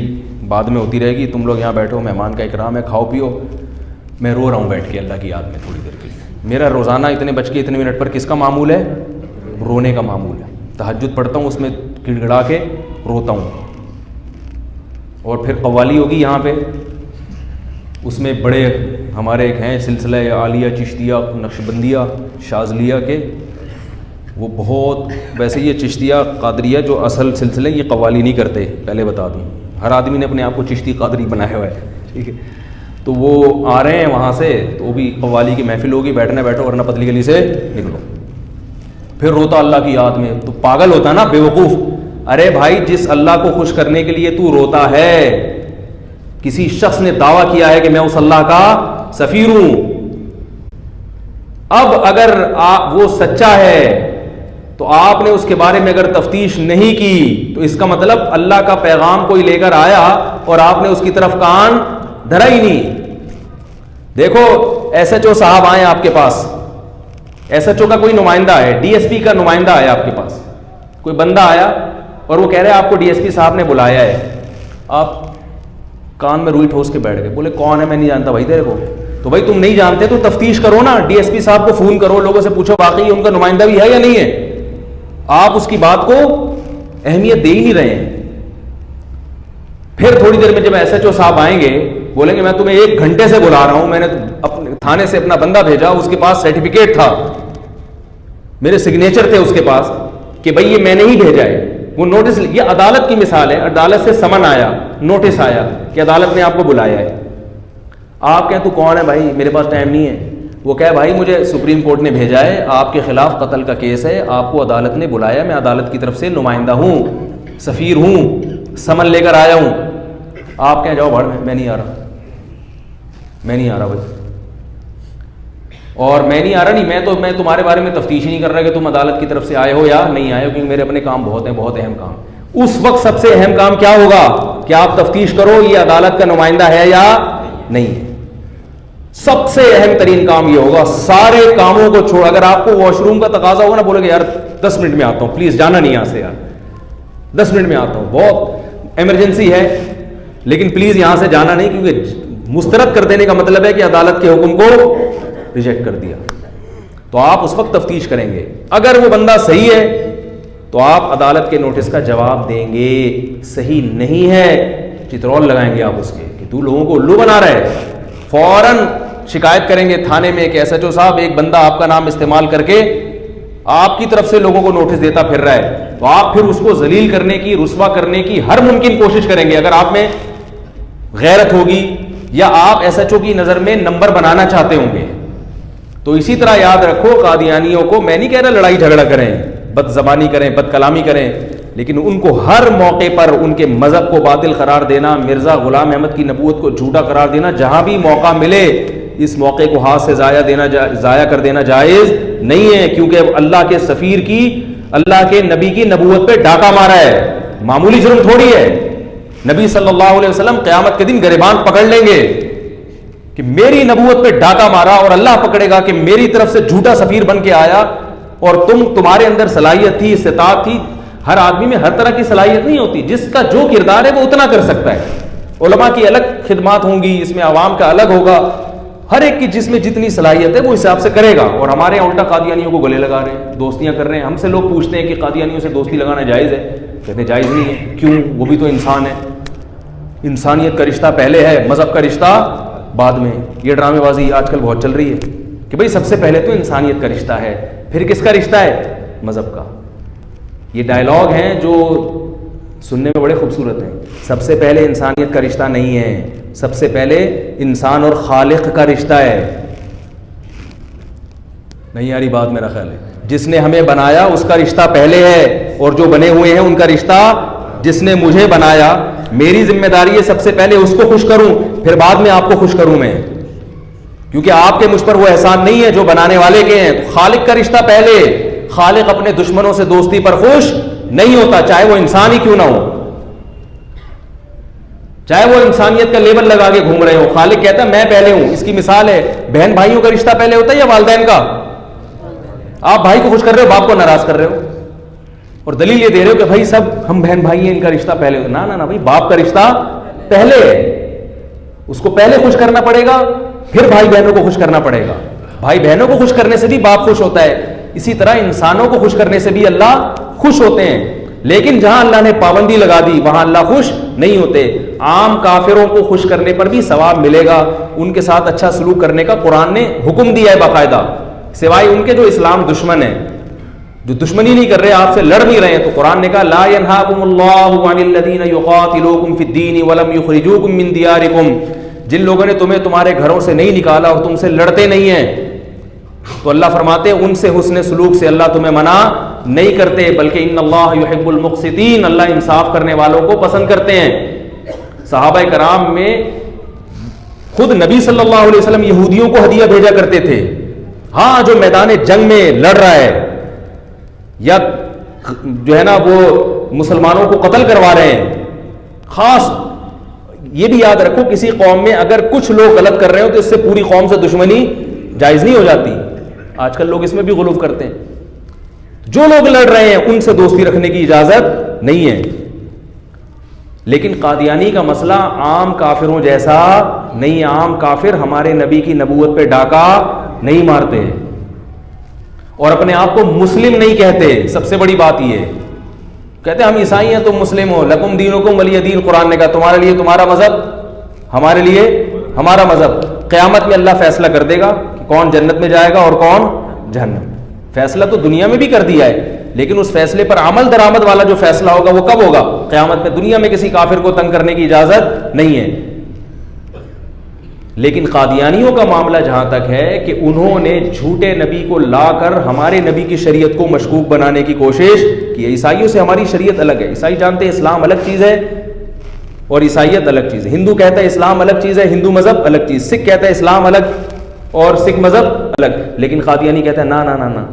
بعد میں ہوتی رہے گی، تم لوگ یہاں بیٹھو، مہمان کا اکرام ہے، کھاؤ پیو، میں رو رہا ہوں بیٹھ کے اللہ کی یاد میں تھوڑی دیر کے لیے۔ میرا روزانہ اتنے بج کے اتنے منٹ پر کس کا معمول ہے؟ رونے کا معمول ہے۔ تہجد پڑھتا ہوں، اس میں گڑ گڑا کے روتا ہوں۔ اور پھر قوالی ہوگی یہاں پہ، اس میں بڑے ہمارے ایک ہیں سلسلہ عالیہ چشتیہ نقشبندیہ شاذلیہ کے، وہ بہت، ویسے یہ چشتیہ قادریہ جو اصل سلسلے یہ قوالی نہیں کرتے، پہلے بتا دوں، ہر آدمی نے اپنے آپ کو چشتی قادری بنایا ہوا ہے، ٹھیک ہے؟ تو وہ آ رہے ہیں وہاں سے، تو وہ بھی قوالی کی محفل ہوگی، بیٹھنا بیٹھو ورنہ پتلی گلی سے نکلو۔ پھر روتا اللہ کی یاد میں، تو پاگل ہوتا نا، بیوقوف۔ ارے بھائی، جس اللہ کو خوش کرنے کے لیے تو روتا ہے، کسی شخص نے دعویٰ کیا ہے کہ میں اس اللہ کا سفیر ہوں، اب اگر وہ سچا ہے تو آپ نے اس کے بارے میں اگر تفتیش نہیں کی تو اس کا مطلب اللہ کا پیغام کوئی لے کر آیا اور آپ نے اس کی طرف کان دھرا ہی نہیں۔ دیکھو ایس ایچ او صاحب آئے آپ کے پاس، ایس ایچ او کا کوئی نمائندہ ہے، ڈی ایس پی کا نمائندہ آیا آپ کے پاس، کوئی بندہ آیا اور وہ کہہ رہے آپ کو ڈی ایس پی صاحب نے بلایا ہے، آپ کان میں روئی ٹھوس کے بیٹھ گئے، بولے کون ہے؟ میں نہیں جانتا بھائی تیرے کو۔ تو بھائی تم نہیں جانتے تو تفتیش کرو نا، ڈی ایس پی صاحب کو فون کرو، لوگوں سے پوچھو واقعی ان کا نمائندہ بھی ہے یا نہیں ہے۔ آپ اس کی بات کو اہمیت دے ہی نہیں رہے ہیں۔ پھر تھوڑی دیر میں جب ایس ایچ او صاحب آئیں گے، بولیں گے میں تمہیں 1 گھنٹے سے بلا رہا ہوں، میں نے اپنے تھانے سے اپنا بندہ بھیجا، اس کے پاس سرٹیفکیٹ تھا، میرے سگنیچر تھے اس کے پاس کہ بھائی یہ میں نے ہی بھیجا ہے، وہ نوٹس، یہ عدالت کی مثال ہے، عدالت سے سمن آیا، نوٹس آیا کہ عدالت نے آپ کو بلایا ہے، آپ کہیں تو کون ہے بھائی میرے پاس ٹائم نہیں ہے، وہ کہے بھائی مجھے سپریم کورٹ نے بھیجا ہے، آپ کے خلاف قتل کا کیس ہے، آپ کو عدالت نے بلایا، میں عدالت کی طرف سے نمائندہ ہوں، سفیر ہوں، سمن لے کر آیا ہوں۔ آپ کہیں جاؤ بھاڑ میں نہیں آ رہا، میں نہیں آ رہا بھائی، اور میں نہیں آ رہا نہیں، میں تمہارے بارے میں تفتیش ہی نہیں کر رہا کہ تم عدالت کی طرف سے آئے ہو یا نہیں آئے ہو، کیونکہ میرے اپنے کام بہت ہیں، بہت اہم کام۔ اس وقت سب سے اہم کام کیا ہوگا کہ آپ تفتیش کرو یہ عدالت کا نمائندہ ہے یا نہیں ہے۔ سب سے اہم ترین کام یہ ہوگا، سارے کاموں کو چھوڑ، اگر آپ کو واش روم کا تقاضا ہوگا نا، بولے گے یار 10 منٹ میں آتا ہوں، پلیز جانا نہیں یہاں سے یار، 10 منٹ میں آتا ہوں، بہت ایمرجنسی ہے، لیکن پلیز یہاں سے جانا نہیں، کیونکہ مسترد کر دینے کا مطلب ہے کہ عدالت کے حکم کو ریجیکٹ کر دیا۔ تو آپ اس وقت تفتیش کریں گے. اگر وہ بندہ صحیح ہے تو آپ عدالت کے نوٹس کا جواب دیں گے. صحیح نہیں ہے چترول لگائیں گے آپ اس کے کہ تو لوگوں کو الو بنا رہا ہے. فوراً شکایت کریں گے تھانے میں کہ SHO صاحب ایک بندہ آپ کا نام استعمال کر کے آپ کی طرف سے لوگوں کو نوٹس دیتا پھر رہا ہے. تو آپ پھر اس کو ذلیل کرنے کی, رسوا کرنے کی ہر ممکن کوشش کریں گے. اگر آپ میں غیرت ہوگی یا آپ SHO کی نظر میں نمبر بنانا چاہتے ہوں گے. تو اسی طرح یاد رکھو قادیانیوں کو, میں نہیں کہہ رہا لڑائی جھگڑا کریں, بد زبانی کریں, بد کلامی کریں, لیکن ان کو ہر موقع پر ان کے مذہب کو باطل قرار دینا, مرزا غلام احمد کی نبوت کو جھوٹا قرار دینا, جہاں بھی موقع ملے اس موقع کو ہاتھ سے ضائع کر دینا جائز نہیں ہے. کیونکہ اللہ کے سفیر کی, اللہ کے نبی کی نبوت پہ ڈاکہ مارا ہے, معمولی جرم تھوڑی ہے. نبی صلی اللہ علیہ وسلم قیامت کے دن گریبان پکڑ لیں گے کہ میری نبوت پہ ڈاکہ مارا, اور اللہ پکڑے گا کہ میری طرف سے جھوٹا سفیر بن کے آیا, اور تمہارے اندر صلاحیت تھی, استطاعت تھی. ہر آدمی میں ہر طرح کی صلاحیت نہیں ہوتی, جس کا جو کردار ہے وہ اتنا کر سکتا ہے. علماء کی الگ خدمات ہوں گی, اس میں عوام کا الگ ہوگا, ہر ایک کی جس میں جتنی صلاحیت ہے وہ حساب سے کرے گا. اور ہمارے یہاں الٹا قادیانیوں کو گلے لگا رہے ہیں, دوستیاں کر رہے ہیں. ہم سے لوگ پوچھتے ہیں کہ قادیانیوں سے دوستی لگانا جائز ہے, کہتے ہیں جائز نہیں ہے. کیوں؟ وہ بھی تو انسان ہے, انسانیت کا رشتہ پہلے ہے, مذہب کا رشتہ بعد میں. یہ ڈرامے بازی آج کل بہت چل رہی ہے کہ بھئی سب سے پہلے تو انسانیت کا رشتہ ہے, پھر کس کا رشتہ ہے؟ مذہب کا. یہ ڈائلاگ ہیں جو سننے میں بڑے خوبصورت ہیں. سب سے پہلے انسانیت کا رشتہ نہیں ہے, سب سے پہلے انسان اور خالق کا رشتہ ہے. نہیں آ رہی بات میرا خیال ہے. جس نے ہمیں بنایا اس کا رشتہ پہلے ہے, اور جو بنے ہوئے ہیں ان کا رشتہ جس نے مجھے بنایا. میری ذمہ داری ہے سب سے پہلے اس کو خوش کروں, پھر بعد میں آپ کو خوش کروں میں, کیونکہ آپ کے مجھ پر وہ احسان نہیں ہے جو بنانے والے کے ہیں. تو خالق کا رشتہ پہلے. خالق اپنے دشمنوں سے دوستی پر خوش نہیں ہوتا, چاہے وہ انسان ہی کیوں نہ ہو, چاہے وہ انسانیت کا لیبل لگا کے گھوم رہے ہو. خالق کہتا ہے میں پہلے ہوں. اس کی مثال ہے بہن بھائیوں کا رشتہ پہلے ہوتا ہے یا والدین کا؟ آپ بھائی کو خوش کر رہے ہو, باپ کو ناراض کر رہے ہو, اور دلیل یہ دے رہے ہو کہ بھائی سب ہم بہن بھائی ہیں, ان کا رشتہ پہلے ہوتا. نہ بھائی, باپ کا رشتہ پہلے ہے, اس کو پہلے خوش کرنا پڑے گا, پھر بھائی بہنوں کو خوش کرنا پڑے گا. بھائی بہنوں کو خوش کرنے سے بھی باپ خوش ہوتا ہے, اسی طرح انسانوں کو خوش کرنے سے بھی اللہ خوش ہوتے ہیں. لیکن جہاں اللہ نے پابندی لگا دی وہاں اللہ خوش نہیں ہوتے. عام کافروں کو خوش کرنے پر بھی ثواب ملے گا, ان کے ساتھ اچھا سلوک کرنے کا قرآن نے حکم دیا ہے باقاعدہ, سوائے ان کے جو اسلام دشمن ہیں, جو دشمنی نہیں کر رہے, آپ سے لڑ نہیں رہے ہیں. تو قرآن نے کہا لا ینہاکم اللہ عن الذین یقاتلوکم فی الدین ولم یخرجوکم من دیارکم, جن لوگوں نے تمہیں تمہارے گھروں سے نہیں نکالا اور تم سے لڑتے نہیں ہیں, تو اللہ فرماتے ہیں ان سے حسن سلوک سے اللہ تمہیں منع نہیں کرتے, بلکہ ان اللہ یحب المقسطین, اللہ انصاف کرنے والوں کو پسند کرتے ہیں. صحابہ کرام میں خود نبی صلی اللہ علیہ وسلم یہودیوں کو ہدیہ بھیجا کرتے تھے. ہاں جو میدان جنگ میں لڑ رہا ہے یا جو ہے نا وہ مسلمانوں کو قتل کروا رہے ہیں, خاص یہ بھی یاد رکھو کسی قوم میں اگر کچھ لوگ غلط کر رہے ہو تو اس سے پوری قوم سے دشمنی جائز نہیں ہو جاتی. آج کل لوگ اس میں بھی غلو کرتے ہیں. جو لوگ لڑ رہے ہیں ان سے دوستی رکھنے کی اجازت نہیں ہے. لیکن قادیانی کا مسئلہ عام کافروں جیسا نہیں. عام کافر ہمارے نبی کی نبوت پہ ڈاکہ نہیں مارتے اور اپنے آپ کو مسلم نہیں کہتے. سب سے بڑی بات یہ کہتے ہم عیسائی ہیں تم مسلم ہو, لکم دینکم ولی دین. قرآن نے کہا تمہارے لیے تمہارا مذہب, ہمارے لیے ہمارا مذہب. قیامت میں اللہ فیصلہ کر دے گا کہ کون جنت میں جائے گا اور کون جہنم. فیصلہ تو دنیا میں بھی کر دیا ہے, لیکن اس فیصلے پر عمل درآمد والا جو فیصلہ ہوگا وہ کب ہوگا؟ قیامت میں. دنیا میں کسی کافر کو تنگ کرنے کی اجازت نہیں ہے. لیکن قادیانیوں کا معاملہ جہاں تک ہے کہ انہوں نے جھوٹے نبی کو لا کر ہمارے نبی کی شریعت کو مشکوک بنانے کی کوشش کی ہے. عیسائیوں سے ہماری شریعت الگ ہے. عیسائی جانتے ہیں اسلام الگ چیز ہے اور عیسائیت الگ چیز ہے. ہندو کہتا ہے اسلام الگ چیز ہے, ہندو مذہب الگ چیز. سکھ کہتا ہے اسلام الگ اور سکھ مذہب الگ. لیکن قادیانی کہتا ہے نا,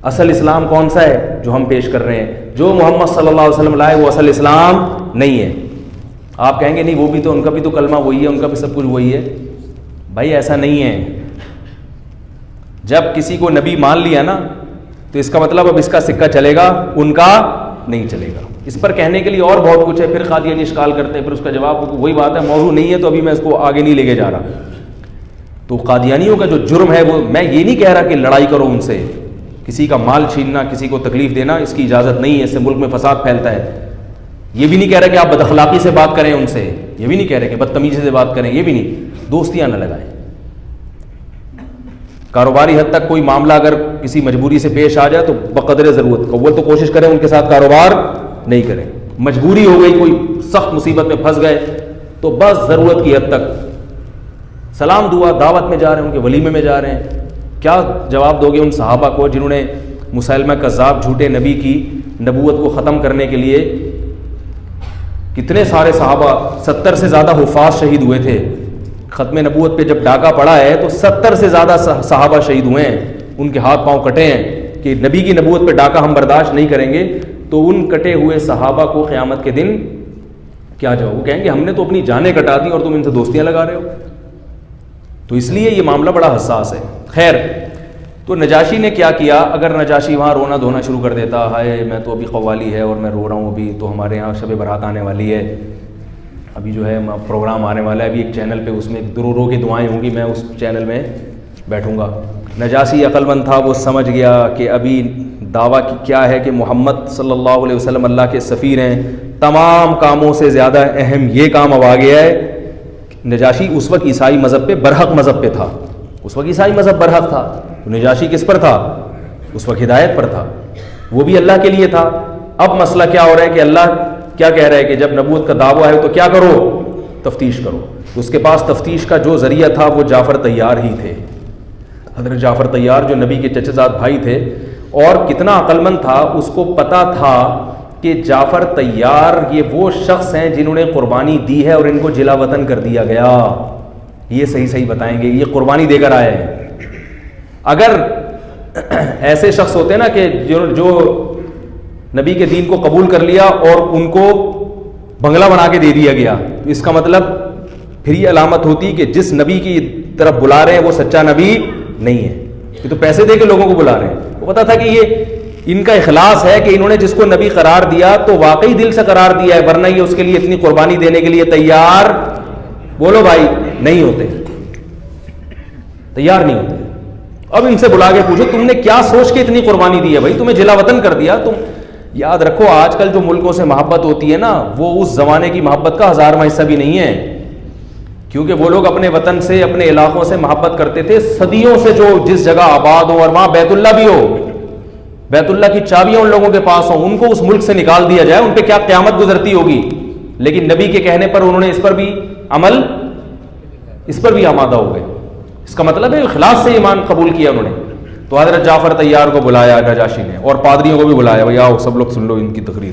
اصل اسلام کون سا ہے جو ہم پیش کر رہے ہیں؟ جو محمد صلی اللہ علیہ وسلم لائے وہ اصل اسلام نہیں ہے. آپ کہیں گے نہیں وہ بھی تو, ان کا بھی تو کلمہ وہی ہے, ان کا بھی سب کچھ وہی ہے. بھائی ایسا نہیں ہے. جب کسی کو نبی مان لیا نا تو اس کا مطلب اب اس کا سکہ چلے گا, ان کا نہیں چلے گا. اس پر کہنے کے لیے اور بہت کچھ ہے, پھر قادیانی اشکال کرتے ہیں, پھر اس کا جواب وہی بات ہے, موضوع نہیں ہے تو ابھی میں اس کو آگے نہیں لے کے جا رہا. تو قادیانیوں کا جو جرم ہے وہ، میں یہ نہیں کہہ رہا کہ لڑائی کرو ان سے، کسی کا مال چھیننا، کسی کو تکلیف دینا، اس کی اجازت نہیں ہے، اس سے ملک میں فساد پھیلتا ہے. یہ بھی نہیں کہہ رہا کہ آپ بد اخلاقی سے بات کریں ان سے، یہ بھی نہیں کہہ رہے کہ بدتمیزی سے بات کریں، یہ بھی نہیں. دوستیاں نہ لگائیں. کاروباری حد تک کوئی معاملہ اگر کسی مجبوری سے پیش آ جائے تو بقدر ضرورت اول تو کوشش کریں ان کے ساتھ کاروبار نہیں کریں. مجبوری ہو گئی، کوئی سخت مصیبت میں پھنس گئے تو بس ضرورت کی حد تک سلام دعا، دعوت میں جا رہے ہیں، ان کے ولیمے میں جا رہے ہیں. کیا جواب دو گے ان صحابہ کو جنہوں نے مسیلمہ کذاب جھوٹے نبی کی نبوت کو ختم کرنے کے لیے، کتنے سارے صحابہ، 70 سے زیادہ حفاظ شہید ہوئے تھے. ختم نبوت پہ جب ڈاکہ پڑا ہے تو 70 سے زیادہ صحابہ شہید ہوئے ہیں، ان کے ہاتھ پاؤں کٹے ہیں کہ نبی کی نبوت پہ ڈاکہ ہم برداشت نہیں کریں گے. تو ان کٹے ہوئے صحابہ کو قیامت کے دن کیا جواب؟ وہ کہیں گے ہم نے تو اپنی جانیں کٹا دی اور تم ان سے دوستیاں لگا رہے ہو. تو اس لیے یہ معاملہ بڑا حساس ہے. خیر، تو نجاشی نے کیا کیا؟ اگر نجاشی وہاں رونا دھونا شروع کر دیتا، ہائے میں تو ابھی قوالی ہے اور میں رو رہا ہوں، ابھی تو ہمارے یہاں شب برات آنے والی ہے، ابھی جو ہے پروگرام آنے والا ہے، ابھی ایک چینل پہ اس میں رو کی دعائیں ہوں گی، میں اس چینل میں بیٹھوں گا. نجاشی عقل مند تھا، وہ سمجھ گیا کہ ابھی دعویٰ کیا ہے کہ محمد صلی اللہ علیہ وسلم اللہ کے سفیر ہیں، تمام کاموں سے زیادہ اہم یہ کام اب آ گیا ہے. نجاشی اس وقت عیسائی مذہب پہ، برحق مذہب پہ تھا، اس وقت عیسائی مذہب برحق تھا. تو نجاشی کس پر تھا؟ اس وقت ہدایت پر تھا، وہ بھی اللہ کے لیے تھا. اب مسئلہ کیا ہو رہا ہے کہ اللہ کیا کہہ رہا ہے کہ جب نبوت کا دعویٰ ہے تو کیا کرو؟ تفتیش کرو. اس کے پاس تفتیش کا جو ذریعہ تھا وہ جعفر طیار ہی تھے. حضرت جعفر طیار جو نبی کے چچا زاد بھائی تھے، اور کتنا عقل مند تھا، اس کو پتا تھا کہ جعفر طیار یہ وہ شخص ہیں جنہوں نے قربانی دی ہے اور ان کو جلا وطن کر دیا گیا. یہ صحیح بتائیں گے، یہ قربانی دے کر آئے ہیں. اگر ایسے شخص ہوتے نا کہ جو نبی کے دین کو قبول کر لیا اور ان کو بنگلہ بنا کے دے دیا گیا، تو اس کا مطلب پھر یہ علامت ہوتی کہ جس نبی کی طرف بلا رہے ہیں وہ سچا نبی نہیں ہے. یہ تو پیسے دے کے لوگوں کو بلا رہے ہیں. وہ پتا تھا کہ یہ ان کا اخلاص ہے کہ انہوں نے جس کو نبی قرار دیا تو واقعی دل سے قرار دیا ہے، ورنہ یہ اس کے لیے اتنی قربانی دینے کے لیے تیار، بولو بھائی، نہیں ہوتے، تیار نہیں ہوتے. اب ان سے بلا کے پوچھو تم نے کیا سوچ کے اتنی قربانی دی ہے؟ بھائی تمہیں جلا وطن کر دیا. تم یاد رکھو آج کل جو ملکوں سے محبت ہوتی ہے نا، وہ اس زمانے کی محبت کا 1000واں حصہ بھی نہیں ہے. کیونکہ وہ لوگ اپنے وطن سے، اپنے علاقوں سے محبت کرتے تھے صدیوں سے. جو جس جگہ آباد ہو اور وہاں بیت اللہ بھی ہو، بیت اللہ کی چابیاں ان لوگوں کے پاس ہوں، ان کو اس ملک سے نکال دیا جائے، ان پہ کیا قیامت گزرتی ہوگی. لیکن نبی کے کہنے پر انہوں نے اس پر بھی عمل، اس پر بھی آمادہ ہو گئے. اس کا مطلب ہے اخلاص سے ایمان قبول کیا انہوں نے. تو حضرت جعفر طیار کو بلایا نجاشی نے، اور پادریوں کو بھی بلایا، بھائی آؤ سب لوگ سن لو ان کی تقریر،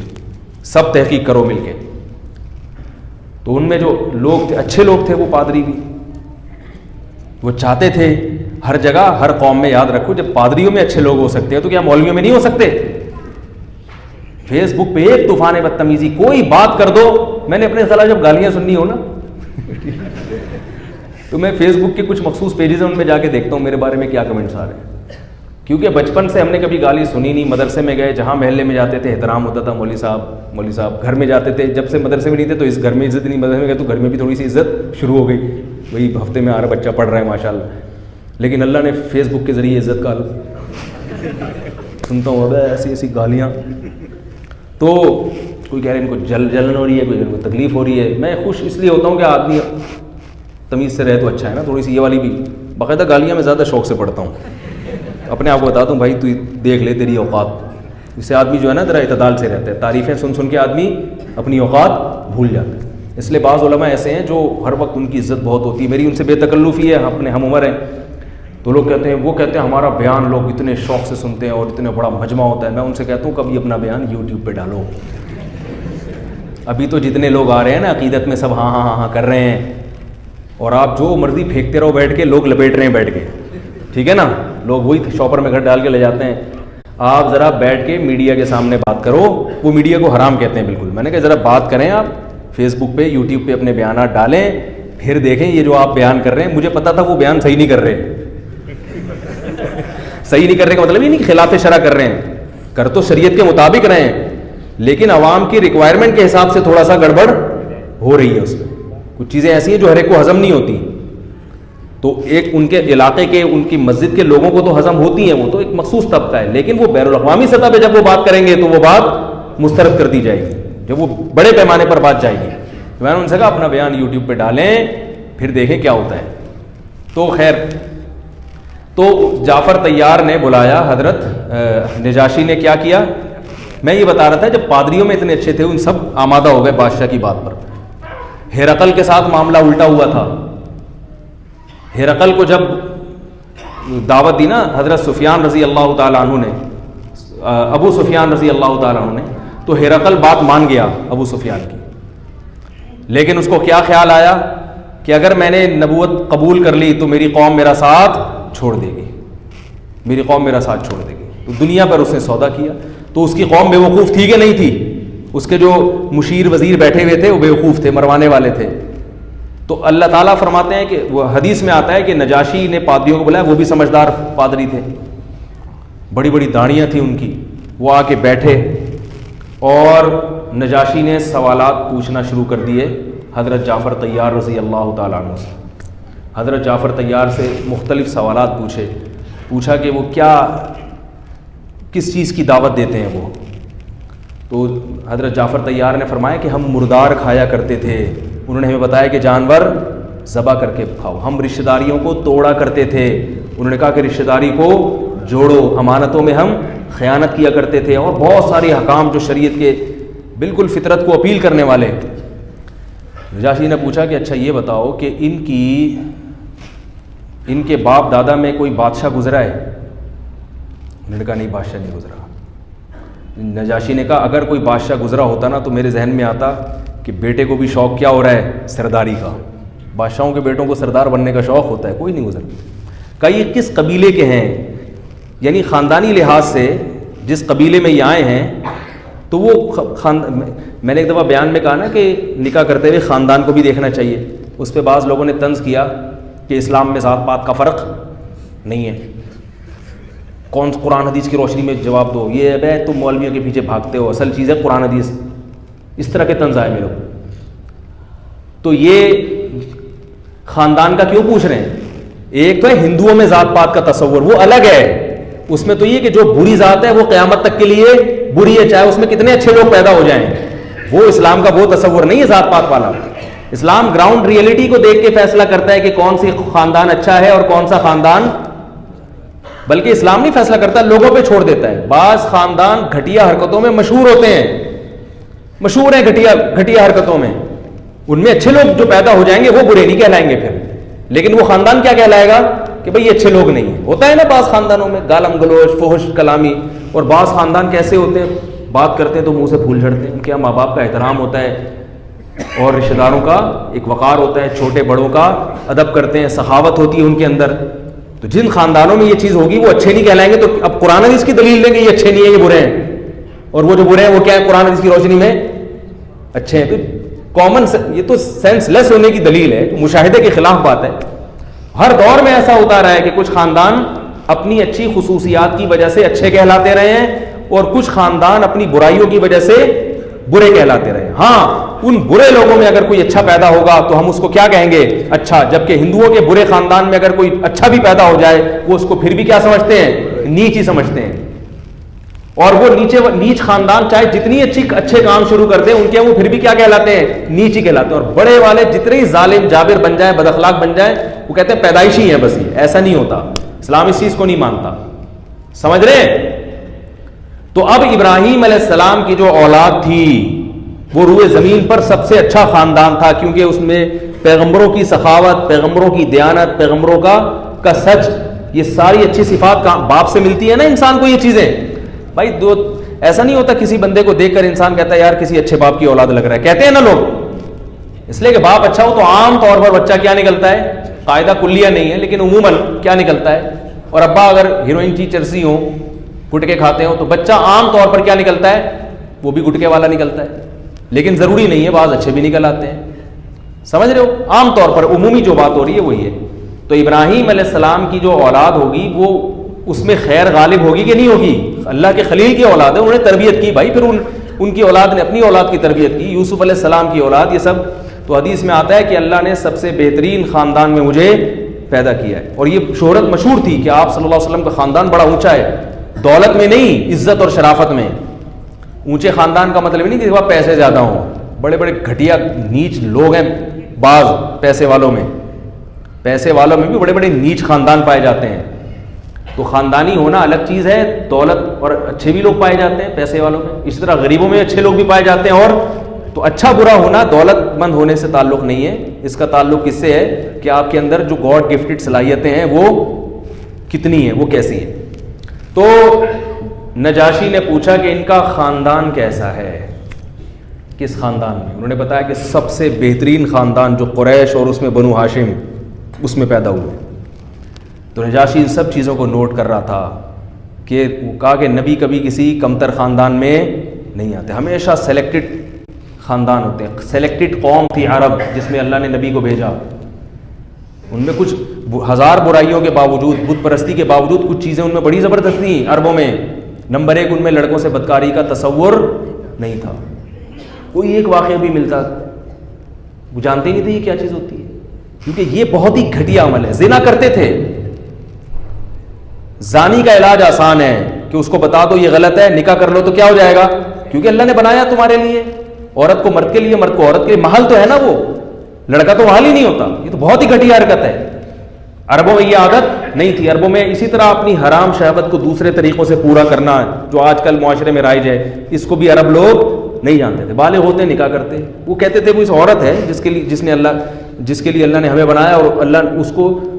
سب تحقیق کرو مل کے. تو ان میں جو لوگ تھے، اچھے لوگ تھے، وہ پادری بھی، وہ چاہتے تھے ہر جگہ ہر قوم میں، یاد رکھو جب پادریوں میں اچھے لوگ ہو سکتے ہیں تو کیا مولویوں میں نہیں ہو سکتے؟ فیس بک پہ ایک طوفان بدتمیزی، کوئی بات کر دو. میں نے اپنے خلاف جب گالیاں سننی ہو نا تو میں فیس بک کے کچھ مخصوص پیجز ہیں، ان میں جا کے دیکھتا ہوں میرے بارے میں کیا کمنٹس آ رہے ہیں. کیونکہ بچپن سے ہم نے کبھی گالی سنی نہیں. مدرسے میں گئے، جہاں محلے میں جاتے تھے احترام ہوتا تھا، مولوی صاحب. گھر میں جاتے تھے، جب سے مدرسے میں نہیں تھے تو اس گھر میں عزت نہیں، مدرسے میں گئے تو گھر میں بھی تھوڑی سی عزت شروع ہو گئی. وہی ہفتے میں آ رہا بچہ پڑھ رہا ہے ماشاء اللہ. لیکن اللہ نے فیس بک کے ذریعے عزت کا سنتا ہوں ایسی گالیاں. تو کوئی کہہ رہے ہیں ان کو جلن ہو رہی ہے، کوئی ان کو تکلیف ہو رہی ہے. میں خوش اس لیے ہوتا ہوں کہ آدمی تمیز سے رہے تو اچھا ہے نا. تھوڑی سی یہ والی بھی باقاعدہ گالیاں میں زیادہ شوق سے پڑھتا ہوں. اپنے آپ کو بتاتا ہوں بھائی تو دیکھ لے تیری اوقات. اس سے آدمی جو ہے نا ذرا اعتدال سے رہتا ہے. تعریفیں سن کے آدمی اپنی اوقات بھول جاتا ہے. اس لیے بعض علماء ایسے ہیں جو ہر وقت ان کی عزت بہت ہوتی ہے. میری ان سے بے تکلفی ہے، اپنے ہم عمر ہیں. تو لوگ کہتے ہیں، وہ کہتے ہیں ہمارا بیان لوگ اتنے شوق سے سنتے ہیں اور اتنے بڑا مجمع ہوتا ہے. میں ان سے کہتا ہوں کبھی اپنا بیان یوٹیوب پہ ڈالو. ابھی تو جتنے لوگ آ رہے ہیں نا عقیدت میں سب ہاں کر رہے ہیں، اور آپ جو مرضی پھینکتے رہو بیٹھ کے، لوگ لپیٹ رہے ہیں بیٹھ کے. ٹھیک ہے نا، لوگ وہی شاپر میں گھر ڈال کے لے جاتے ہیں. آپ ذرا بیٹھ کے میڈیا کے سامنے بات کرو. وہ میڈیا کو حرام کہتے ہیں بالکل. میں نے کہا ذرا بات کریں، آپ فیس بک پہ یوٹیوب پہ اپنے بیانات ڈالیں، پھر دیکھیں یہ جو آپ بیان کر رہے ہیں. مجھے پتا تھا وہ بیان صحیح نہیں کر رہے. صحیح نہیں کرنے کا مطلب یہ نہیں کہ خلاف شرع کر رہے ہیں، کر تو شریعت کے مطابق رہے ہیں، لیکن عوام کی ریکوائرمنٹ کے حساب سے تھوڑا سا گڑبڑ ہو رہی ہے. اس میں کچھ چیزیں ایسی ہیں جو ہر ایک کو ہضم نہیں ہوتی. تو ایک ان کے علاقے کے ان کی مسجد کے لوگوں کو تو ہضم ہوتی ہیں, وہ تو ایک مخصوص طبقہ ہے, لیکن وہ بین الاقوامی سطح پہ جب وہ بات کریں گے تو وہ بات مسترد کر دی جائے گی, جب وہ بڑے پیمانے پر بات جائے گی. تو میں نے ان سے کہا اپنا بیان یوٹیوب پہ ڈالیں پھر دیکھیں کیا ہوتا ہے. تو خیر, تو جعفر طیار نے بلایا, حضرت نجاشی نے کیا کیا, میں یہ بتا رہا تھا جب پادریوں میں اتنے اچھے تھے ان سب آمادہ ہو گئے بادشاہ کی بات پر. ہرقل کے ساتھ معاملہ الٹا ہوا تھا. ہرقل کو جب دعوت دی نا حضرت سفیان رضی اللہ تعالیٰ عنہ نے, ابو سفیان رضی اللہ تعالیٰ عنہ نے, تو ہرقل بات مان گیا ابو سفیان کی, لیکن اس کو کیا خیال آیا کہ اگر میں نے نبوت قبول کر لی تو میری قوم میرا ساتھ چھوڑ دے گی, میری قوم میرا ساتھ چھوڑ دے گی. تو دنیا پر اس نے سودا کیا. تو اس کی قوم بے وقوف تھی کہ نہیں تھی؟ اس کے جو مشیر وزیر بیٹھے ہوئے تھے وہ بے وقوف تھے, مروانے والے تھے. تو اللہ تعالیٰ فرماتے ہیں کہ وہ حدیث میں آتا ہے کہ نجاشی نے پادریوں کو بلایا, وہ بھی سمجھدار پادری تھے, بڑی بڑی داڑیاں تھیں ان کی. وہ آ کے بیٹھے اور نجاشی نے سوالات پوچھنا شروع کر دیے حضرت جعفر طیار رضی اللہ تعالیٰ عنہ سے. حضرت جعفر طیار سے مختلف سوالات پوچھا کہ وہ کیا کس چیز کی دعوت دیتے ہیں وہ. تو حضرت جعفر طیار نے فرمایا کہ ہم مردار کھایا کرتے تھے. انہوں نے ہمیں بتایا کہ جانور ذبح کر کے کھاؤ. ہم رشتہ داریوں کو توڑا کرتے تھے. انہوں نے کہا کہ رشتہ داری کو جوڑو. امانتوں میں ہم خیانت کیا کرتے تھے, اور بہت سارے حکام جو شریعت کے بالکل فطرت کو اپیل کرنے والے. نجاشی نے پوچھا کہ اچھا یہ بتاؤ کہ ان کے باپ دادا میں کوئی بادشاہ گزرا ہے؟ انہوں نے کہا نہیں, بادشاہ نہیں گزرا. نجاشی نے کہا اگر کوئی بادشاہ گزرا ہوتا نا تو میرے ذہن میں آتا کہ بیٹے کو بھی شوق کیا ہو رہا ہے, سرداری کا. بادشاہوں کے بیٹوں کو سردار بننے کا شوق ہوتا ہے, کوئی نہیں گزرا. کہا یہ کس قبیلے کے ہیں, یعنی خاندانی لحاظ سے جس قبیلے میں یہ آئے ہیں تو وہ میں نے ایک دفعہ بیان میں کہا نا کہ نکاح کرتے ہوئے خاندان کو بھی دیکھنا چاہیے. اس پہ بعض لوگوں نے طنز کیا کہ اسلام میں ذات پات کا فرق نہیں ہے, کون قرآن حدیث کی روشنی میں جواب دو, یہ بے تم مولویوں کے پیچھے بھاگتے ہو, اصل چیز ہے قرآن حدیث. اس طرح کے طنز آئے میرے کو. تو یہ خاندان کا کیوں پوچھ رہے ہیں؟ ایک تو ہے ہندوؤں میں ذات پات کا تصور, وہ الگ ہے. اس میں تو یہ کہ جو بری ذات ہے وہ قیامت تک کے لیے بری ہے, چاہے اس میں کتنے اچھے لوگ پیدا ہو جائیں. وہ اسلام کا وہ تصور نہیں ہے ذات پات والا. اسلام گراؤنڈ ریئلٹی کو دیکھ کے فیصلہ کرتا ہے کہ کون سی خاندان اچھا ہے اور کون سا خاندان, بلکہ اسلام نہیں فیصلہ کرتا, لوگوں پہ چھوڑ دیتا ہے. بعض خاندان گھٹیا حرکتوں میں مشہور ہوتے ہیں, مشہور ہیں گھٹیا حرکتوں میں. ان میں اچھے لوگ جو پیدا ہو جائیں گے وہ برے نہیں کہلائیں گے پھر, لیکن وہ خاندان کیا کہلائے گا کہ بھئی یہ اچھے لوگ نہیں ہیں. ہوتا ہے نا بعض خاندانوں میں گالم گلوچ, فحش کلامی. اور بعض خاندان کیسے ہوتے ہیں, بات کرتے ہیں تو منہ سے پھول جھڑتے ہیں. ان کے یہاں ماں باپ کا احترام ہوتا ہے اور رشتہ داروں کا ایک وقار ہوتا ہے, چھوٹے بڑوں کا ادب کرتے ہیں, سخاوت ہوتی ہے ان کے اندر. تو جن خاندانوں میں یہ چیز ہوگی وہ اچھے نہیں کہلائیں گے. تو اب قرآن حدیث کی دلیل دیں گے یہ اچھے نہیں ہیں, یہ برے ہیں, اور وہ جو برے ہیں وہ کیا ہے, قرآن حدیث کی روشنی میں اچھے ہیں. تو کامن, یہ تو سینس لیس ہونے کی دلیل ہے, مشاہدے کے خلاف بات ہے. ہر دور میں ایسا ہوتا رہا ہے کہ کچھ خاندان اپنی اچھی خصوصیات کی وجہ سے اچھے کہلاتے رہے ہیں اور کچھ خاندان اپنی برائیوں کی وجہ سے برے کہلاتے رہے. ہاں, ان برے لوگوں میں اگر کوئی اچھا پیدا ہوگا تو ہم اس کو کیا کہیں گے, اچھا. جبکہ ہندوؤں کے برے خاندان میں اگر کوئی اچھا بھی پیدا ہو جائے وہ اس کو پھر بھی کیا سمجھتے ہیں, نیچ ہی سمجھتے ہیں. اور وہ نیچ خاندان چاہے جتنی اچھے کام شروع کرتے ہیں ان کے وہ پھر بھی کیا کہلاتے ہیں, نیچ ہی کہلاتے ہیں. اور بڑے والے جتنے ہی ظالم جابر بن جائیں, بد اخلاق بن جائیں, وہ کہتے ہیں پیدائشی ہیں بس. یہ ایسا نہیں ہوتا, اسلام اس چیز کو نہیں مانتا. سمجھ رہے ہیں؟ تو اب ابراہیم علیہ السلام کی جو اولاد تھی وہ روئے زمین پر سب سے اچھا خاندان تھا, کیونکہ اس میں پیغمبروں کی سخاوت, پیغمبروں کی دیانت, پیغمبروں کا سچ, یہ ساری اچھی صفات باپ سے ملتی ہے نا انسان کو. یہ چیزیں بھائی ایسا نہیں ہوتا کسی بندے کو دیکھ کر انسان کہتا ہے یار کسی اچھے باپ کی اولاد لگ رہا ہے. کہتے ہیں نا لوگ, اس لیے کہ باپ اچھا ہو تو عام طور پر بچہ کیا نکلتا ہے, قاعدہ کلیہ نہیں ہے لیکن عموماً کیا نکلتا ہے. اور ابا اگر ہیروئن کی چرسی ہو, گٹکے کھاتے ہو, تو بچہ عام طور پر کیا نکلتا ہے, وہ بھی گٹکے والا نکلتا ہے. لیکن ضروری نہیں ہے, بعض اچھے بھی نکل آتے ہیں. سمجھ رہے ہو؟ عام طور پر عمومی جو بات ہو رہی ہے وہی ہے. تو ابراہیم علیہ السلام کی جو اولاد ہوگی وہ اس میں خیر غالب ہوگی کہ نہیں ہوگی؟ اللہ کے خلیل کی اولاد ہے, انہوں نے تربیت کی بھائی, پھر ان کی اولاد نے اپنی اولاد کی تربیت کی. یوسف علیہ السلام کی اولاد, یہ سب تو حدیث میں آتا ہے کہ اللہ نے سب سے بہترین خاندان میں مجھے پیدا کیا ہے. اور یہ شہرت مشہور تھی کہ آپ صلی اللہ علیہ وسلم کا خاندان بڑا اونچا ہے, دولت میں نہیں, عزت اور شرافت میں. اونچے خاندان کا مطلب نہیں کہ وہاں پیسے زیادہ ہوں, بڑے بڑے گھٹیا نیچ لوگ ہیں بعض پیسے والوں میں بھی بڑے بڑے نیچ خاندان پائے جاتے ہیں. تو خاندانی ہونا الگ چیز ہے, دولت اور اچھے بھی لوگ پائے جاتے ہیں پیسے والوں میں, اسی طرح غریبوں میں اچھے لوگ بھی پائے جاتے ہیں. اور تو اچھا برا ہونا دولت مند ہونے سے تعلق نہیں ہے, اس کا تعلق کس سے ہے کہ آپ کے اندر جو گاڈ گفٹڈ صلاحیتیں ہیں وہ کتنی ہیں, وہ کیسی ہیں. تو نجاشی نے پوچھا کہ ان کا خاندان کیسا ہے, کس خاندان میں. انہوں نے بتایا کہ سب سے بہترین خاندان جو قریش اور اس میں بنو ہاشم, اس میں پیدا ہوئے. تو نجاشی ان سب چیزوں کو نوٹ کر رہا تھا کہ وہ کہا کہ نبی کبھی کسی کمتر خاندان میں نہیں آتے, ہمیشہ سلیکٹڈ خاندان ہوتے ہیں. سلیکٹڈ قوم تھی عرب جس میں اللہ نے نبی کو بھیجا. ان میں کچھ ہزار برائیوں کے باوجود, بت پرستی کے باوجود, کچھ چیزیں ان میں بڑی زبردست تھیں عربوں میں. نمبر 1 ان میں لڑکوں سے بدکاری کا تصور نہیں تھا. کوئی ایک واقعہ بھی ملتا وہ جانتے ہی نہیں تھے یہ کیا چیز ہوتی ہے, کیونکہ یہ بہت ہی گھٹیا عمل ہے. زنا کرتے تھے. زانی کا علاج آسان ہے کہ اس کو بتا دو یہ غلط ہے, نکاح کر لو تو کیا ہو جائے گا, کیونکہ اللہ نے بنایا تمہارے لیے. عورت کو مرد کے لیے, مرد کو عورت کے لیے. محل تو ہے نا وہ, لڑکا تو محل ہی نہیں ہوتا. یہ تو بہت ہی گھٹیا حرکت ہے. عربوں میں یہ عادت نہیں تھی. عربوں میں اسی طرح اپنی حرام شہوت کو دوسرے طریقوں سے پورا کرنا جو آج کل معاشرے میں رائج ہے, اس کو بھی عرب لوگ نہیں جانتے تھے. بالغ ہوتے نکاح کرتے, وہ کہتے تھے وہ اس عورت ہے جس کے لیے اللہ نے ہمیں بنایا اور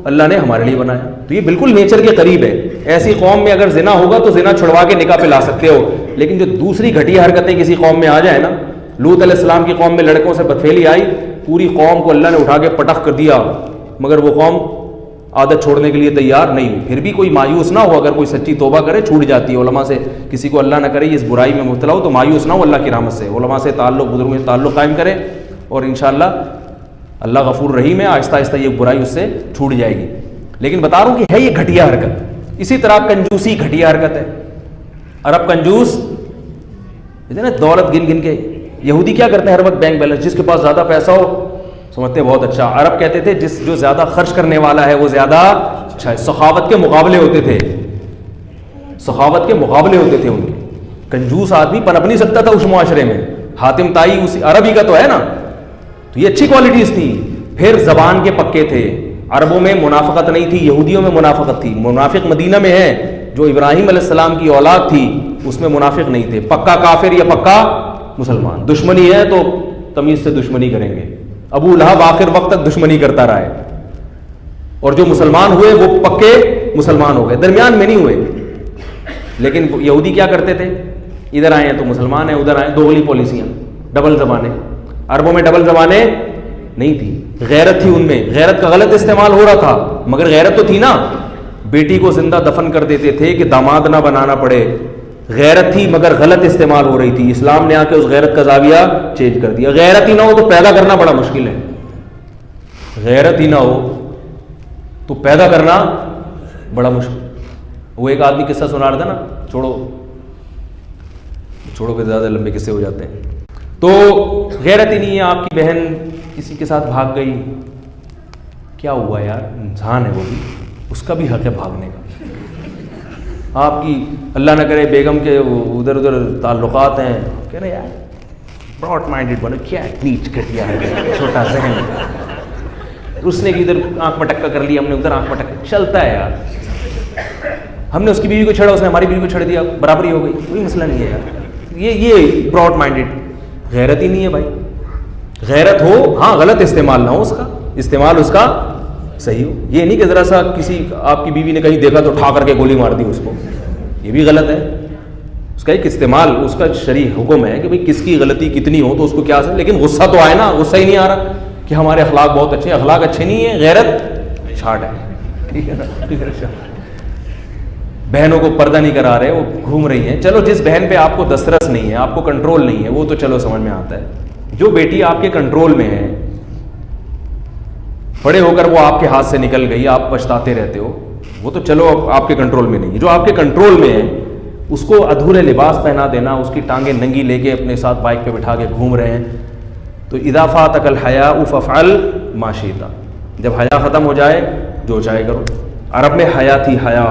اللہ نے ہمارے لیے بنایا. تو یہ بالکل نیچر کے قریب ہے. ایسی قوم میں اگر زنا ہوگا تو زنا چھڑوا کے نکاح پہ لا سکتے ہو, لیکن جو دوسری گھٹیا حرکتیں کسی قوم میں آ جائیں نا, لوط علیہ السلام کی قوم میں لڑکوں سے بدفعلی آئی, پوری قوم کو اللہ نے اٹھا کے پٹخ کر دیا, مگر وہ قوم عادت چھوڑنے کے لیے تیار نہیں ہوئی. پھر بھی کوئی مایوس نہ ہو, اگر کوئی سچی توبہ کرے چھوٹ جاتی ہے. علماء سے کسی کو اللہ نہ کرے یہ اس برائی میں مبتلا ہو تو مایوس نہ ہو, اللہ کی رحمت سے علماء سے تعلق, بزرگوں سے تعلق قائم کرے, اور انشاءاللہ اللہ غفور رحیم ہے, آہستہ آہستہ یہ برائی اس سے چھوٹ جائے گی. لیکن بتا رہا ہوں کہ ہے یہ گھٹیا حرکت. اسی طرح کنجوسی گھٹیا حرکت ہے. عرب کنجوس نا, دولت گن گن کے. یہودی کیا کرتے ہیں ہر وقت بینک بیلنس, جس کے پاس زیادہ پیسہ ہو سمجھتے ہیں بہت اچھا. عرب کہتے تھے جو زیادہ خرچ کرنے والا ہے وہ زیادہ اچھا ہے. سخاوت کے مقابلے ہوتے تھے, سخاوت کے مقابلے ہوتے تھے ان کے. کنجوس آدمی پنپ نہیں سکتا تھا اس معاشرے میں. حاتم طائی اسی عربی کا تو ہے نا, تو یہ اچھی کوالٹیز تھی. پھر زبان کے پکے تھے. عربوں میں منافقت نہیں تھی, یہودیوں میں منافقت تھی. منافق مدینہ میں ہے, جو ابراہیم علیہ السلام کی اولاد تھی اس میں منافق نہیں تھے. پکا کافر یا پکا مسلمان. دشمنی ہے تو تمیز سے دشمنی کریں گے. ابو لہب آخر وقت تک دشمنی کرتا رہا ہے, اور جو مسلمان ہوئے وہ پکے مسلمان ہو گئے, درمیان میں نہیں ہوئے. لیکن یہودی کیا کرتے تھے, ادھر آئے ہیں تو مسلمان ہیں, ادھر آئے, دوغلی پالیسیاں, ڈبل زبانیں. عربوں میں ڈبل زبانیں نہیں تھی. غیرت تھی ان میں, غیرت کا غلط استعمال ہو رہا تھا, مگر غیرت تو تھی نا. بیٹی کو زندہ دفن کر دیتے تھے کہ داماد نہ بنانا پڑے. غیرت تھی مگر غلط استعمال ہو رہی تھی. اسلام نے آ کے اس غیرت کا زاویہ چینج کر دیا. غیرت ہی نہ ہو تو پیدا کرنا بڑا مشکل ہے. غیرت ہی نہ ہو تو پیدا کرنا بڑا مشکل. وہ ایک آدمی قصہ سنا رہا تھا نا, چھوڑو کہ زیادہ لمبے قصے ہو جاتے ہیں. تو غیرت ہی نہیں ہے. آپ کی بہن کسی کے ساتھ بھاگ گئی, کیا ہوا یار, انسان ہے وہ بھی, اس کا بھی حق ہے بھاگنے کا. آپ کی اللہ نہ کرے بیگم کے ادھر ادھر تعلقات ہیں, کہہ رہے یار براڈ مائنڈیڈ بنو, کیا نیچ گھٹیا ہے, چھوٹا ذہن. اس نے ادھر آنکھ مٹکا کر لیا, ہم نے ادھر آنکھ مٹکا, چلتا ہے یار. ہم نے اس کی بیوی کو چھڑا, اس نے ہماری بیوی کو چھڑ دیا, برابری ہو گئی, کوئی مسئلہ نہیں ہے یار. یہ براڈ مائنڈیڈ غیرت ہی نہیں ہے بھائی. غیرت ہو ہاں, غلط استعمال نہ ہو, اس کا استعمال اس کا صحیح ہو. یہ نہیں کہ ذرا سا کسی آپ کی بیوی نے کہیں دیکھا تو ٹھا کر کے گولی مار دی اس کو, یہ بھی غلط ہے. اس کا ایک استعمال, اس کا شرعی حکم ہے کہ بھئی کس کی غلطی کتنی ہو تو اس کو کیا سے, لیکن غصہ تو آئے نا. غصہ ہی نہیں آ رہا کہ ہمارے اخلاق بہت اچھے ہیں. اخلاق اچھے نہیں ہیں, غیرت چھاٹ ہے. ٹھیک ہے نا. بہنوں کو پردہ نہیں کرا رہے, وہ گھوم رہی ہیں. چلو جس بہن پہ آپ کو دسترس نہیں ہے, آپ کو کنٹرول نہیں ہے, وہ تو چلو سمجھ میں آتا ہے. جو بیٹی آپ کے کنٹرول میں ہے, بڑے ہو کر وہ آپ کے ہاتھ سے نکل گئی, آپ پچھتاتے رہتے ہو, وہ تو چلو آپ کے کنٹرول میں نہیں. جو آپ کے کنٹرول میں ہے اس کو ادھورے لباس پہنا دینا, اس کی ٹانگیں ننگی لے کے اپنے ساتھ بائک پہ بٹھا کے گھوم رہے ہیں, تو اذا فاتک الحیاء فافعل ما شئت. جب حیا ختم ہو جائے جو چاہے کرو. عرب میں حیا تھی, حیا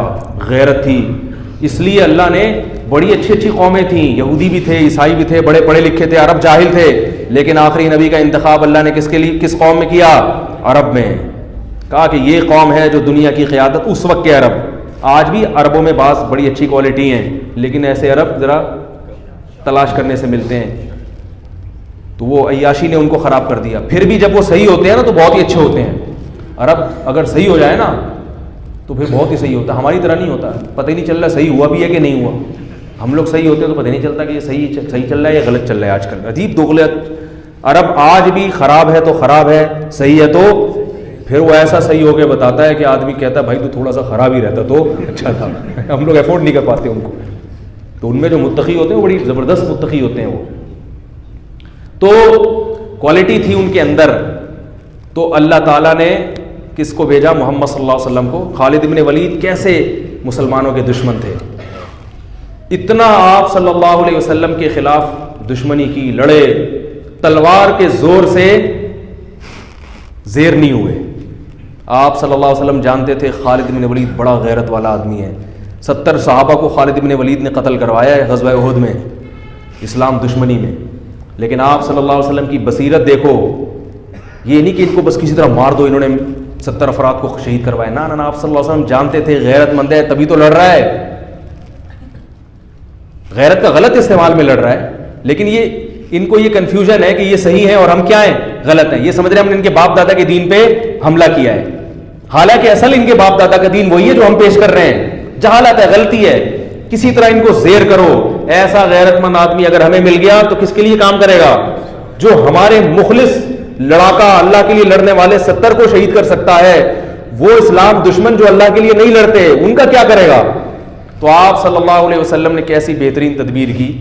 غیرت تھی, اس لیے اللہ نے بڑی اچھی اچھی قومیں تھیں, یہودی بھی تھے, عیسائی بھی تھے, بڑے پڑھے لکھے تھے, عرب جاہل تھے, لیکن آخری نبی کا انتخاب اللہ نے کس کے لیے, کس قوم میں کیا, عرب میں. کہا کہ یہ قوم ہے جو دنیا کی قیادت, اس وقت کے عرب. آج بھی عربوں میں بعض بڑی اچھی کوالٹی ہیں, لیکن ایسے عرب ذرا تلاش کرنے سے ملتے ہیں. تو وہ عیاشی نے ان کو خراب کر دیا. پھر بھی جب وہ صحیح ہوتے ہیں نا تو بہت ہی اچھے ہوتے ہیں. عرب اگر صحیح ہو جائے نا تو پھر بہت ہی صحیح ہوتا ہے. ہماری طرح نہیں ہوتا, پتہ ہی نہیں چل رہا صحیح ہوا بھی ہے کہ نہیں ہوا. ہم لوگ صحیح ہوتے ہیں تو پتہ نہیں چلتا کہ یہ صحیح چل رہا ہے یا غلط چل رہا ہے. آج کل عجیب دوغلت. عرب آج بھی خراب ہے تو خراب ہے, صحیح ہے تو پھر وہ ایسا صحیح ہو کے بتاتا ہے کہ آدمی کہتا ہے بھائی تو تھوڑا سا خراب ہی رہتا تو اچھا تھا. ہم لوگ افورڈ نہیں کر پاتے ان کو. تو ان میں جو متقی ہوتے ہیں وہ بڑی زبردست متقی ہوتے ہیں. وہ تو کوالٹی تھی ان کے اندر. تو اللہ تعالیٰ نے کس کو بھیجا, محمد صلی اللہ علیہ وسلم کو. خالد ابن ولید کیسے مسلمانوں کے دشمن تھے, اتنا آپ صلی اللہ علیہ وسلم کے خلاف دشمنی کی, لڑے, تلوار کے زور سے زیر نہیں ہوئے. آپ صلی اللہ علیہ وسلم جانتے تھے خالد ابن ولید بڑا غیرت والا آدمی ہے. 70 صحابہ کو خالد ابن ولید نے قتل کروایا ہے غزوہ احد میں, اسلام دشمنی میں. لیکن آپ صلی اللہ علیہ وسلم کی بصیرت دیکھو, یہ نہیں کہ ان کو بس کسی طرح مار دو, انہوں نے 70 افراد کو شہید کروایا. نہ آپ صلی اللہ علیہ وسلم جانتے تھے غیرت مند ہے تبھی تو لڑ رہا ہے. غیرت کا غلط استعمال میں لڑ رہا ہے, لیکن یہ ان کو یہ کنفیوژن ہے کہ یہ صحیح ہے اور ہم کیا ہیں, غلط ہیں. یہ سمجھ رہے ہیں ہم نے ان کے باپ دادا کے دین پہ حملہ کیا ہے, حالانکہ اصل ان کے باپ دادا کا دین وہی ہے جو ہم پیش کر رہے ہیں. جہالت ہے, غلطی ہے. کسی طرح ان کو زیر کرو. ایسا غیرت مند آدمی اگر ہمیں مل گیا تو کس کے لیے کام کرے گا, جو ہمارے مخلص لڑاکا اللہ کے لیے لڑنے والے 70 کو شہید کر سکتا ہے. وہ اسلام دشمن جو اللہ کے لیے نہیں لڑتے ان کا کیا کرے گا. تو آپ صلی اللہ علیہ وسلم نے کیسی بہترین تدبیر کی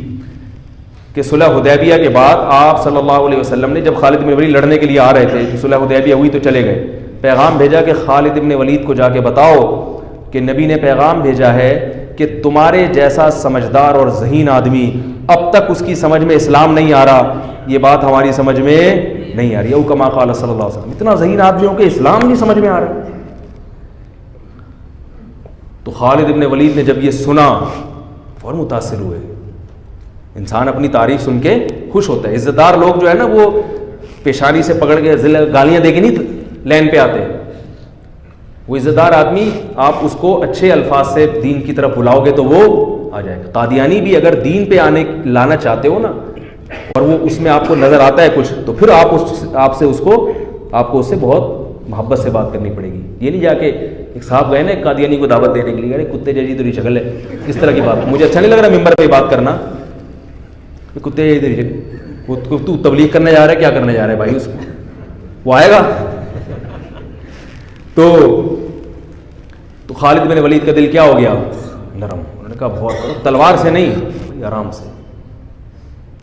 کہ صلح حدیبیہ کے بعد آپ صلی اللہ علیہ وسلم نے جب خالد بن ولید لڑنے کے لیے آ رہے تھے, صلح حدیبیہ ہوئی تو چلے گئے, پیغام بھیجا کہ خالد بن ولید کو جا کے بتاؤ کہ نبی نے پیغام بھیجا ہے کہ تمہارے جیسا سمجھدار اور ذہین آدمی اب تک اس کی سمجھ میں اسلام نہیں آ رہا, یہ بات ہماری سمجھ میں نہیں آ رہی. او کما قال صلی اللہ علیہ وسلم, اتنا ذہین آدمیوں کے اسلام نہیں سمجھ میں آ رہا. تو خالد ابن ولید نے جب یہ سنا فوراً متاثر ہوئے. انسان اپنی تعریف سن کے خوش ہوتا ہے. عزت دار لوگ جو ہے نا وہ پیشانی سے پکڑ کے گالیاں دے کے نہیں لین پہ آتے. وہ عزت دار آدمی آپ اس کو اچھے الفاظ سے دین کی طرف بلاؤ گے تو وہ آ جائے گا. قادیانی بھی اگر دین پہ لانا چاہتے ہو نا اور وہ اس میں آپ کو نظر آتا ہے کچھ, تو پھر آپ کو اس سے بہت محبت سے بات کرنی پڑے گی. یہ نہیں جا کے ایک صاحب گئے نا ایک قادیانی کو دعوت دینے کے لیے, کتے جیسی تیری شکل ہے, اس طرح کی بات مجھے اچھا نہیں لگ رہا ممبر پہ بات کرنا. کتے جیسی تیری شکل, تو تبلیغ کرنے جا رہا ہے, کیا کرنے جا رہا ہے بھائی, اس کو وہ آئے گا. تو خالد بن ولید کا دل کیا ہو گیا, نرم. انہوں نے کہا بہت تلوار سے نہیں, آرام سے,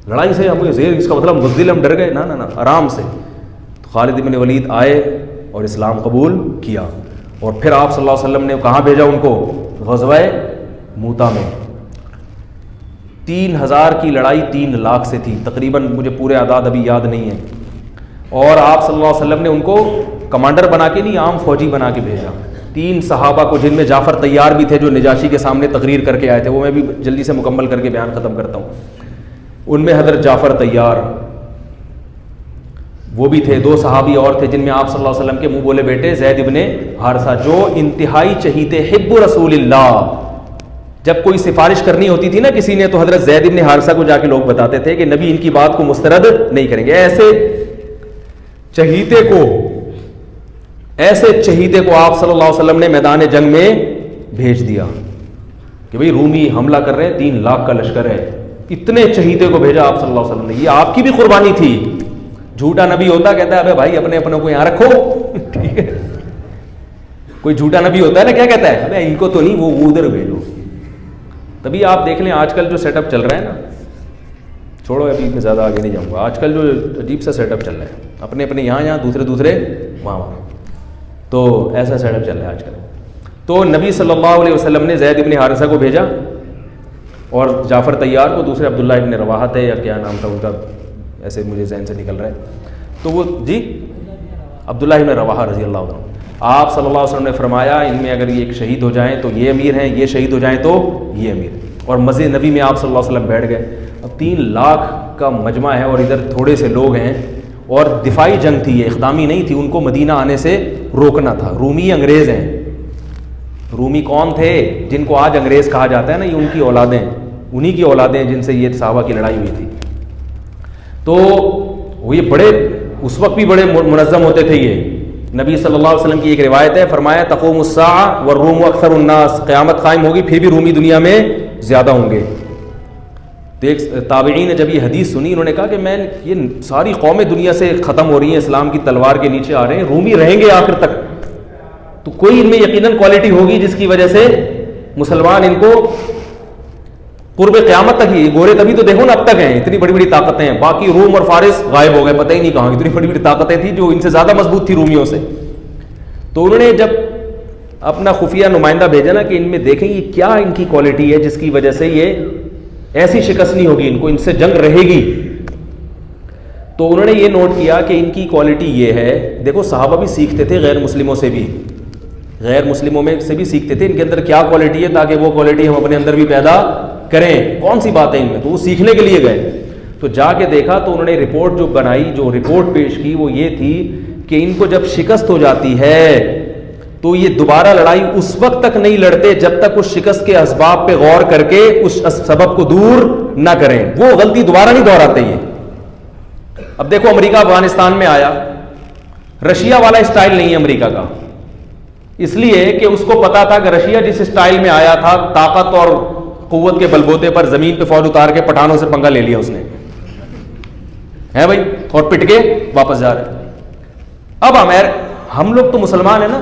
لڑائی سے ہم زیر, اس کا مطلب بزدل ہم ڈر گئے, نہ آرام سے. تو خالد بن ولید آئے اور اسلام قبول کیا. اور پھر آپ صلی اللہ علیہ وسلم نے کہاں بھیجا ان کو, غزوہ موتا میں. 3000 کی لڑائی 3 لاکھ سے تھی تقریباً, مجھے پورے اعداد ابھی یاد نہیں ہیں. اور آپ صلی اللہ علیہ وسلم نے ان کو کمانڈر بنا کے نہیں, عام فوجی بنا کے بھیجا. 3 صحابہ کو, جن میں جعفر طیار بھی تھے جو نجاشی کے سامنے تقریر کر کے آئے تھے, وہ میں بھی جلدی سے مکمل کر کے بیان ختم کرتا ہوں. ان میں حضرت جعفر طیار وہ بھی تھے. 2 صحابی اور تھے جن میں آپ صلی اللہ علیہ وسلم کے منہ بولے بیٹے زید ابن حارثہ, جو انتہائی چہیتے حب رسول اللہ. جب کوئی سفارش کرنی ہوتی تھی نا کسی نے, تو حضرت زید ابن حارثہ کو جا کے لوگ بتاتے تھے کہ نبی ان کی بات کو مسترد نہیں کریں گے. ایسے چہیتے کو آپ صلی اللہ علیہ وسلم نے میدان جنگ میں بھیج دیا کہ بھئی رومی حملہ کر رہے ہیں, 3 لاکھ کا لشکر ہے. اتنے چہیتے کو بھیجا آپ صلی اللہ علیہ وسلم نے. یہ آپ کی بھی قربانی تھی. جھوٹا نبی ہوتا کہتا ہے ابے بھائی اپنے کو یہاں رکھو, ٹھیک ہے. کوئی جھوٹا نبی ہوتا ہے نا, کیا کہتا ہے ابے ان کو تو نہیں, وہ ادھر بھیجو. تبھی آپ دیکھ لیں آج کل جو سیٹ اپ چل رہا ہے نا, چھوڑو ابھی میں زیادہ آگے نہیں جاؤں گا. آج کل جو عجیب سا سیٹ اپ چل رہا ہے, اپنے یہاں دوسرے وہاں, تو ایسا سیٹ اپ چل رہا ہے آج کل. تو نبی صلی اللہ علیہ وسلم نے زید ابن حارثہ کو بھیجا اور جعفر طیار کو, دوسرے عبداللہ ابن رواحہ تھے یا کیا نام تھا ان کا, ایسے مجھے ذہن سے نکل رہا ہے. تو وہ جی عبداللہ ابن رواحہ رضی اللہ عنہ. آپ صلی اللہ علیہ وسلم نے فرمایا ان میں اگر یہ ایک شہید ہو جائیں تو یہ امیر ہیں, یہ شہید ہو جائیں تو یہ امیر. اور مسجد نبی میں آپ صلی اللہ علیہ وسلم بیٹھ گئے. اب 3 لاکھ کا مجمع ہے اور ادھر تھوڑے سے لوگ ہیں, اور دفاعی جنگ تھی, یہ اقدامی نہیں تھی. ان کو مدینہ آنے سے روکنا تھا. رومی انگریز ہیں. رومی کون تھے؟ جن کو آج انگریز کہا جاتا ہے نا, یہ ان کی اولادیں, انہی کی اولادیں جن سے یہ صحابہ کی لڑائی ہوئی تھی. تو وہ یہ بڑے اس وقت بھی بڑے منظم ہوتے تھے. یہ نبی صلی اللہ علیہ وسلم کی ایک روایت ہے, فرمایا تقوم الساعہ والروم اکثر الناس, قیامت قائم ہوگی پھر بھی رومی دنیا میں زیادہ ہوں گے. تو ایک تابعین نے جب یہ حدیث سنی, انہوں نے کہا کہ میں یہ ساری قومیں دنیا سے ختم ہو رہی ہیں, اسلام کی تلوار کے نیچے آ رہے ہیں, رومی رہیں گے آخر تک. تو کوئی ان میں یقیناً کوالٹی ہوگی جس کی وجہ سے مسلمان ان کو قرب قیامت تک ہی, گورے تبھی تو دیکھو نا اب تک ہیں, اتنی بڑی بڑی طاقتیں ہیں. باقی روم اور فارس غائب ہو گئے, پتہ ہی نہیں کہاں. اتنی بڑی بڑی طاقتیں تھیں جو ان سے زیادہ مضبوط تھی رومیوں سے. تو انہوں نے جب اپنا خفیہ نمائندہ بھیجا نا کہ ان میں دیکھیں یہ کیا ان کی کوالٹی ہے جس کی وجہ سے یہ ایسی شکست نہیں ہوگی, ان کو ان سے جنگ رہے گی. تو انہوں نے یہ نوٹ کیا کہ ان کی کوالٹی یہ ہے. دیکھو صحابہ بھی سیکھتے تھے غیر مسلموں سے بھی, غیر مسلموں میں سے بھی سیکھتے تھے ان کے اندر کیا کوالٹی ہے, تاکہ وہ کوالٹی ہم اپنے اندر بھی پیدا کریں. کون سی بات ہے ان میں؟ تو وہ سیکھنے کے لیے گئے. تو جا کے دیکھا تو انہوں نے رپورٹ جو بنائی, جو رپورٹ پیش کی وہ یہ تھی کہ ان کو جب شکست ہو جاتی ہے تو یہ دوبارہ لڑائی اس وقت تک نہیں لڑتے جب تک اس شکست کے اسباب پہ غور کر کے اس سبب کو دور نہ کریں. وہ غلطی دوبارہ نہیں دہراتے یہ. اب دیکھو امریکہ افغانستان میں آیا, رشیا والا اسٹائل نہیں ہے امریکہ کا, اس لیے کہ اس کو پتا تھا کہ رشیا جس اسٹائل میں آیا تھا, طاقت اور قوت کے بلبوتے پر زمین پہ فوج اتار کے پٹھانوں سے پنگا لے لیا اس نے, ہے بھائی, اور پٹ کے واپس جا رہے. اب ہم لوگ تو مسلمان ہیں نا,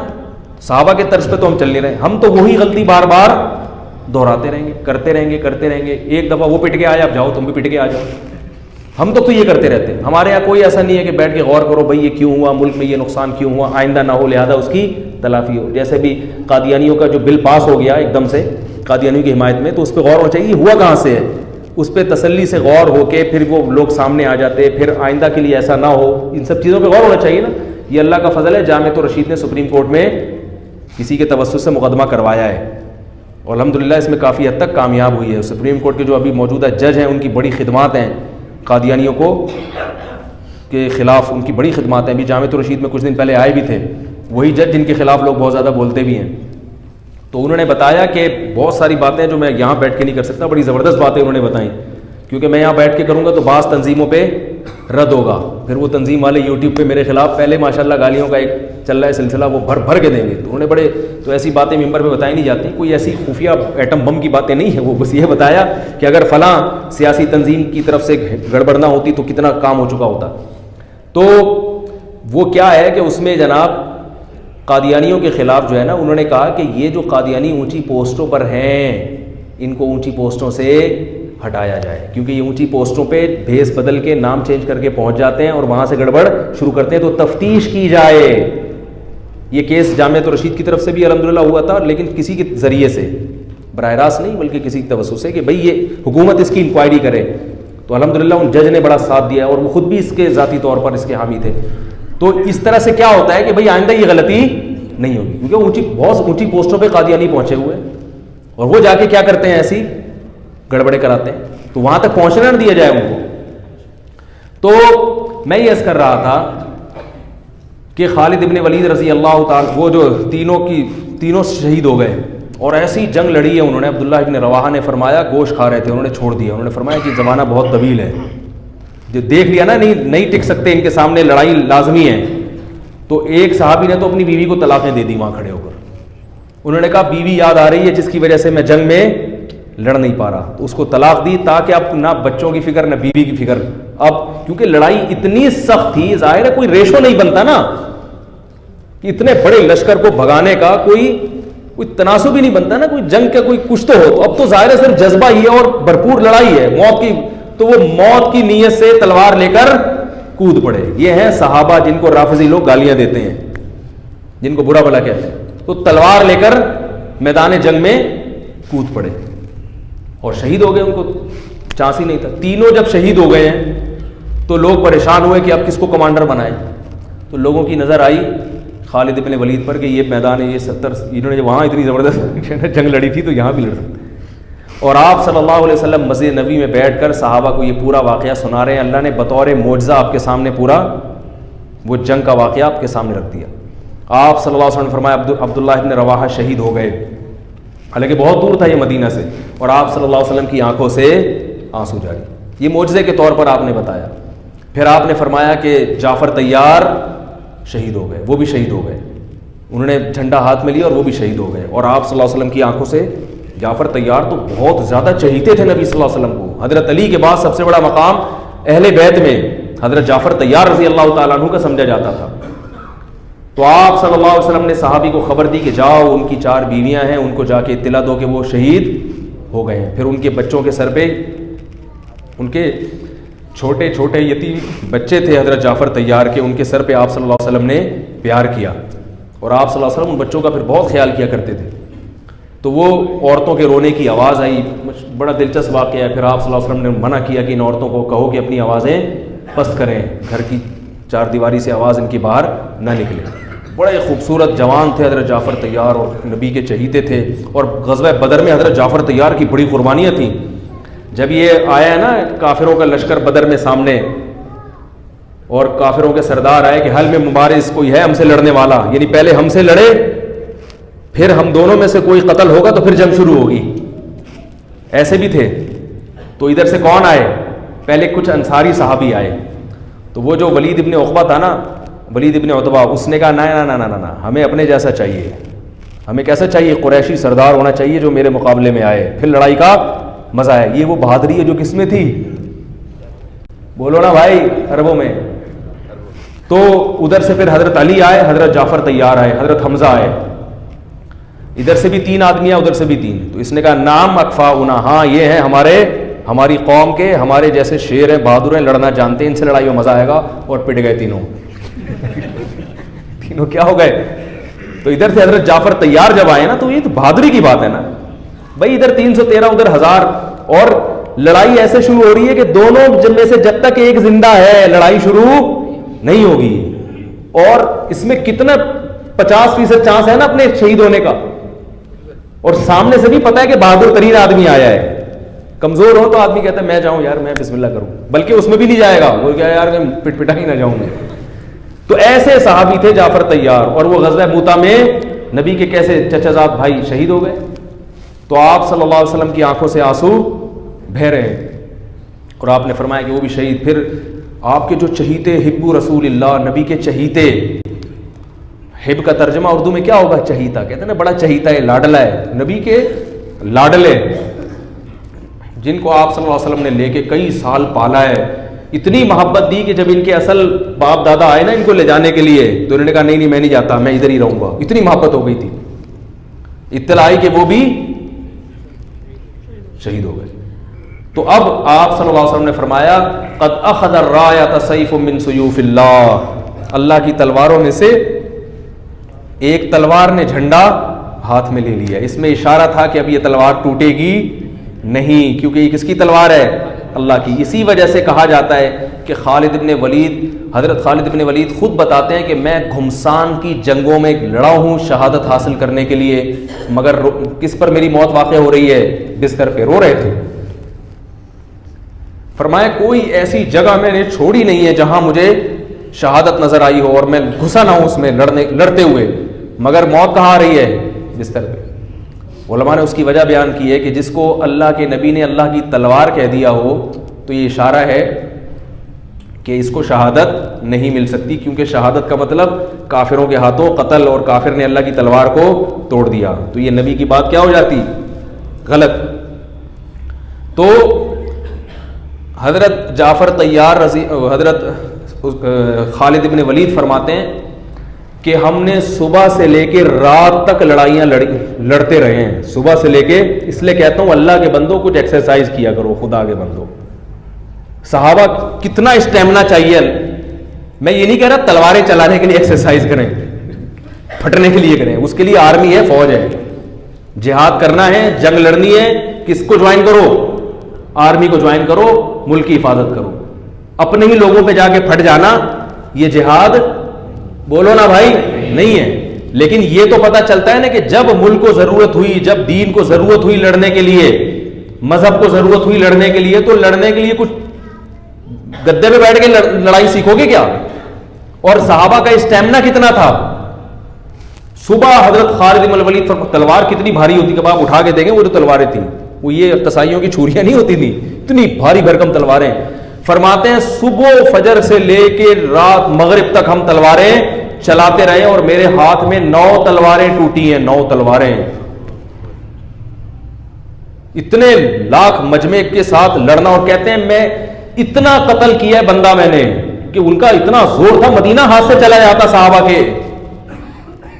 صحابہ کے طرز پہ تو ہم چل نہیں رہے. ہم تو وہی غلطی بار بار دہراتے رہیں گے, کرتے رہیں گے. ایک دفعہ وہ پٹ کے آیا, اب جاؤ تم بھی پٹ کے آ جاؤ. ہم تو یہ کرتے رہتے ہیں. ہمارے یہاں کوئی ایسا نہیں ہے کہ بیٹھ کے غور کرو بھائی یہ کیوں ہوا, ملک میں یہ نقصان کیوں ہوا, آئندہ نہ ہو لہذا اس کی تلافی ہو. جیسے بھی قادیانیوں کا جو بل پاس ہو گیا ایک دم سے قادیانیوں کی حمایت میں, تو اس پہ غور ہونا چاہیے ہوا کہاں سے ہے, اس پہ تسلی سے غور ہو کے پھر وہ لوگ سامنے آ جاتے, پھر آئندہ کے لیے ایسا نہ ہو. ان سب چیزوں پہ غور ہونا چاہیے نا. یہ اللہ کا فضل ہے, جامعۃ الرشید نے سپریم کورٹ میں کسی کے توسط سے مقدمہ کروایا ہے, اور الحمدللہ اس میں کافی حد تک کامیاب ہوئی ہے. سپریم کورٹ کے جو ابھی موجودہ جج ہیں ان کی بڑی خدمات ہیں قادیانیوں کو کے خلاف, ان کی بڑی خدمات ہیں. ابھی جامعۃ الرشید میں کچھ دن پہلے آئے بھی تھے وہی جج جن کے خلاف لوگ بہت زیادہ بولتے بھی ہیں. تو انہوں نے بتایا کہ بہت ساری باتیں جو میں یہاں بیٹھ کے نہیں کر سکتا, بڑی زبردست باتیں انہوں نے بتائیں, کیونکہ میں یہاں بیٹھ کے کروں گا تو بعض تنظیموں پہ رد ہوگا, پھر وہ تنظیم والے یوٹیوب پہ میرے خلاف پہلے ماشاءاللہ گالیوں کا ایک چل رہا ہے سلسلہ, وہ بھر کے دیں گے. تو انہوں نے بڑے تو ایسی باتیں ممبر پہ بتائی نہیں جاتی, کوئی ایسی خفیہ ایٹم بم کی باتیں نہیں ہیں. وہ بس یہ بتایا کہ اگر فلاں سیاسی تنظیم کی طرف سے گڑبڑ نہ ہوتی تو کتنا کام ہو چکا ہوتا. تو وہ کیا ہے کہ اس میں جناب قادیانیوں کے خلاف جو ہے نا, انہوں نے کہا کہ یہ جو قادیانی اونچی پوسٹوں پر ہیں ان کو اونچی پوسٹوں سے ہٹایا جائے, کیونکہ یہ اونچی پوسٹوں پہ بھیس بدل کے نام چینج کر کے پہنچ جاتے ہیں اور وہاں سے گڑبڑ شروع کرتے ہیں. تو تفتیش کی جائے. یہ کیس جامعۃ الرشید کی طرف سے بھی الحمدللہ ہوا تھا, لیکن کسی کے ذریعے سے, براہ راست نہیں بلکہ کسی توسط سے, کہ بھئی یہ حکومت اس کی انکوائری کرے. تو الحمدللہ ان جج نے بڑا ساتھ دیا اور وہ خود بھی اس کے ذاتی طور پر اس کے حامی تھے. تو اس طرح سے کیا ہوتا ہے کہ بھئی آئندہ یہ غلطی نہیں ہوگی, کیونکہ بہت اونچی پوسٹوں پہ قادیانی پہنچے ہوئے ہیں اور وہ جا کے کیا کرتے ہیں, ایسی گڑبڑے کراتے ہیں. تو وہاں تک پہنچنا نہ دیا جائے ان کو. تو میں یہ عرض کر رہا تھا کہ خالد ابن ولید رضی اللہ تعالی, وہ جو تینوں شہید ہو گئے اور ایسی جنگ لڑی ہے انہوں نے. عبداللہ ابن رواحہ نے فرمایا, گوشت کھا رہے تھے, انہوں نے چھوڑ دیا. انہوں نے فرمایا کہ زمانہ بہت طویل ہے, جو دیکھ لیا نا نہیں ٹک سکتے, ان کے سامنے لڑائی لازمی ہے. تو ایک صحابی نے تو اپنی بیوی کو طلاقیں دے دی وہاں کھڑے ہو کر. انہوں نے کہا بیوی یاد آ رہی ہے جس کی وجہ سے میں جنگ میں لڑ نہیں پا رہا, تو اس کو طلاق دی تاکہ اب نہ بچوں کی فکر نہ بیوی کی فکر. اب کیونکہ لڑائی اتنی سخت تھی, ظاہر ہے کوئی ریشو نہیں بنتا نا, کہ اتنے بڑے لشکر کو بھگانے کا کوئی تناسب ہی نہیں بنتا نا, کوئی جنگ کا کوئی کچھ تو ہو. تو اب تو ظاہر ہے صرف جذبہ ہی ہے اور بھرپور لڑائی ہے موت کی. تو وہ موت کی نیت سے تلوار لے کر کود پڑے. یہ ہیں صحابہ جن کو رافضی لوگ گالیاں دیتے ہیں, جن کو برا بھلا کہتے ہیں. تو تلوار لے کر میدان جنگ میں کود پڑے اور شہید ہو گئے. ان کو چانس ہی نہیں تھا. تینوں جب شہید ہو گئے ہیں تو لوگ پریشان ہوئے کہ اب کس کو کمانڈر بنائیں. تو تو لوگوں کی نظر آئی خالد ابن ولید پر کہ یہ میدان ہے، یہ 70 انہوں نے وہاں اتنی زبردست جنگ لڑی تھی تو یہاں بھی لڑ سکتے. اور آپ صلی اللہ علیہ وسلم مسجد نبی میں بیٹھ کر صحابہ کو یہ پورا واقعہ سنا رہے ہیں. اللہ نے بطور معجزہ آپ کے سامنے پورا وہ جنگ کا واقعہ آپ کے سامنے رکھ دیا. آپ صلی اللہ علیہ وسلم نے فرمایا عبداللہ ابن رواحہ شہید ہو گئے، حالانکہ بہت دور تھا یہ مدینہ سے، اور آپ صلی اللہ علیہ وسلم کی آنکھوں سے آنسو جاری. یہ معجزے کے طور پر آپ نے بتایا. پھر آپ نے فرمایا کہ جعفر طیار شہید ہو گئے، وہ بھی شہید ہو گئے. انہوں نے جھنڈا ہاتھ میں لیا اور وہ بھی شہید ہو گئے. اور آپ صلی اللہ علیہ وسلم کی آنکھوں سے جعفر طیار تو بہت زیادہ چہیتے تھے نبی صلی اللہ علیہ وسلم کو. حضرت علی کے بعد سب سے بڑا مقام اہل بیت میں حضرت جعفر طیار رضی اللہ تعالیٰ عنہ کا سمجھا جاتا تھا. تو آپ صلی اللہ علیہ وسلم نے صحابی کو خبر دی کہ جاؤ ان کی 4 بیویاں ہیں، ان کو جا کے اطلاع دو کہ وہ شہید ہو گئے ہیں. پھر ان کے بچوں کے سر پہ، ان کے چھوٹے چھوٹے یتیم بچے تھے حضرت جعفر طیار کے، ان کے سر پہ آپ صلی اللہ علیہ وسلم نے پیار کیا. اور آپ صلی اللہ علیہ وسلم ان بچوں کا پھر بہت خیال کیا کرتے تھے. تو وہ عورتوں کے رونے کی آواز آئی، بڑا دلچسپ واقعہ ہے. پھر آپ صلی اللہ علیہ وسلم نے منع کیا کہ ان عورتوں کو کہو کہ اپنی آوازیں پست کریں، گھر کی 4 دیواری سے آواز ان کی باہر نہ نکلے. بڑے خوبصورت جوان تھے حضرت جعفر طیار اور نبی کے چہیتے تھے. اور غزوہ بدر میں حضرت جعفر طیار کی بڑی قربانیاں تھیں. جب یہ آیا ہے نا کافروں کا لشکر بدر میں سامنے، اور کافروں کے سردار آئے کہ حل میں مبارز کوئی ہے ہم سے لڑنے والا، یعنی پہلے ہم سے لڑے پھر ہم دونوں میں سے کوئی قتل ہوگا تو پھر جنگ شروع ہوگی. ایسے بھی تھے. تو ادھر سے کون آئے؟ پہلے کچھ انصاری صحابی آئے. تو وہ جو ولید ابن عقبہ تھا نا، ولید ابن عتبہ، اس نے کہا نہ ہمیں اپنے جیسا چاہیے. ہمیں کیسا چاہیے؟ قریشی سردار ہونا چاہیے جو میرے مقابلے میں آئے، پھر لڑائی کا مزہ ہے. یہ وہ بہادری ہے جو کس میں تھی؟ بولو نا بھائی، عربوں میں. تو ادھر سے پھر حضرت علی آئے، حضرت جعفر طیار آئے، حضرت حمزہ آئے. ادھر سے بھی 3 آدمی ہیں، ادھر سے بھی 3. تو اس نے کہا نام اکفاؤنا، ہاں یہ ہیں ہماری قوم کے، ہمارے جیسے شیر ہیں، بہادر ہیں، لڑنا جانتے ہیں، ان سے لڑائی میں مزہ آئے گا. اور پٹ گئے تینوں. تینوں کیا ہو گئے؟ تو ادھر سے حضرت جعفر طیار جب آئے نا تو یہ تو بہادری کی بات ہے نا بھائی. ادھر 313 ادھر 1000، اور لڑائی ایسے شروع ہو رہی ہے کہ دونوں میں سے جب تک ایک زندہ ہے لڑائی شروع نہیں ہوگی. اور اس میں کتنا 50% چانس ہے نا اپنے شہید ہونے کا. اور سامنے سے بھی پتا ہے کہ بہادر ترین آدمی آیا ہے. کمزور ہو تو آدمی کہتا ہے میں جاؤں یار، میں بسم اللہ کروں، بلکہ اس میں بھی نہیں جائے گا، وہ کیا یار میں پٹ پٹا ہی نہ جاؤں میں. تو ایسے صحابی تھے جعفر طیار. اور وہ غزوہ موتا میں نبی کے کیسے چچا زاد بھائی شہید ہو گئے. تو آپ صلی اللہ علیہ وسلم کی آنکھوں سے آنسو بہہ رہے ہیں. اور آپ نے فرمایا کہ وہ بھی شہید. پھر آپ کے جو چہیتے، حب رسول اللہ، نبی کے چہیتے. حب کا ترجمہ اردو میں کیا ہوگا؟ چہیتا. کہتے ہیں نا بڑا چہیتا ہے، لاڈلا ہے. نبی کے لاڈلے جن کو آپ صلی اللہ علیہ وسلم نے لے کے کئی سال پالا ہے، اتنی محبت دی کہ جب ان کے اصل باپ دادا آئے نا ان کو لے جانے کے لیے تو انہوں نے کہا نہیں میں نہیں جاتا، میں ادھر ہی رہوں گا. اتنی محبت ہو گئی تھی. اطلاع آئی کہ وہ بھی شہید ہو گئے. تو اب آپ صلی اللہ علیہ وسلم نے فرمایا قد اخذ الرایۃ سیف من سیوف اللہ، اللہ کی تلواروں میں سے ایک تلوار نے جھنڈا ہاتھ میں لے لیا. اس میں اشارہ تھا کہ اب یہ تلوار ٹوٹے گی نہیں، کیونکہ یہ کس کی تلوار ہے؟ اللہ کی. اسی وجہ سے کہا جاتا ہے کہ حضرت خالد ابن ولید خود بتاتے ہیں کہ میں گھمسان کی جنگوں میں لڑا ہوں شہادت حاصل کرنے کے لیے، مگر کس پر میری موت واقع ہو رہی ہے؟ بستر پہ رو رہے تھے. فرمایا کوئی ایسی جگہ میں نے چھوڑی نہیں ہے جہاں مجھے شہادت نظر آئی ہو اور میں گھسا نہ ہوں اس میں لڑتے ہوئے، مگر موت کہاں آ رہی ہے؟ بستر پہ. علماء نے اس کی وجہ بیان کی ہے کہ جس کو اللہ کے نبی نے اللہ کی تلوار کہہ دیا ہو تو یہ اشارہ ہے کہ اس کو شہادت نہیں مل سکتی، کیونکہ شہادت کا مطلب کافروں کے ہاتھوں قتل، اور کافر نے اللہ کی تلوار کو توڑ دیا تو یہ نبی کی بات کیا ہو جاتی؟ غلط. تو حضرت جعفر طیار حضرت خالد ابن ولید فرماتے ہیں کہ ہم نے صبح سے لے کے رات تک لڑائیاں لڑتے رہے ہیں. صبح سے لے کے، اس لیے کہتا ہوں اللہ کے بندوں کچھ ایکسرسائز کیا کرو. خدا کے بندوں، صحابہ کتنا اسٹیمنا چاہیے. میں یہ نہیں کہہ رہا تلواریں چلانے کے لیے ایکسرسائز کریں، پھٹنے کے لیے کریں، اس کے لیے آرمی ہے، فوج ہے. جہاد کرنا ہے، جنگ لڑنی ہے، کس کو جوائن کرو؟ آرمی کو جوائن کرو، ملک کی حفاظت کرو. اپنے ہی لوگوں پہ جا کے پھٹ جانا یہ جہاد بولو نا بھائی, نہیں ہے. لیکن یہ تو پتا چلتا ہے نا کہ جب ملک کو ضرورت ہوئی, جب دین کو ضرورت ہوئی لڑنے کے لیے, مذہب کو ضرورت ہوئی لڑنے کے لیے, تو لڑنے کے لیے کچھ گدے پہ بیٹھ کے لڑائی سیکھو گے کیا؟ اور صحابہ کا اسٹیمنا کتنا تھا. صبح حضرت خالد بن الولید تلوار کتنی بھاری ہوتی, کہ آپ اٹھا کے دیکھیں وہ جو تلواریں تھیں, وہ یہ قصائیوں کی چھریاں نہیں ہوتی تھیں, اتنی بھاری بھرکم تلواریں. فرماتے ہیں صبح فجر سے لے کے رات مغرب تک ہم تلواریں چلاتے رہے, اور میرے ہاتھ میں 9 تلواریں ٹوٹی ہیں, 9 تلواریں. اتنے لاکھ مجمع کے ساتھ لڑنا, اور کہتے ہیں میں اتنا قتل کیا ہے بندہ میں نے کہ ان کا اتنا زور تھا, مدینہ ہاتھ سے چلا جاتا صحابہ کے,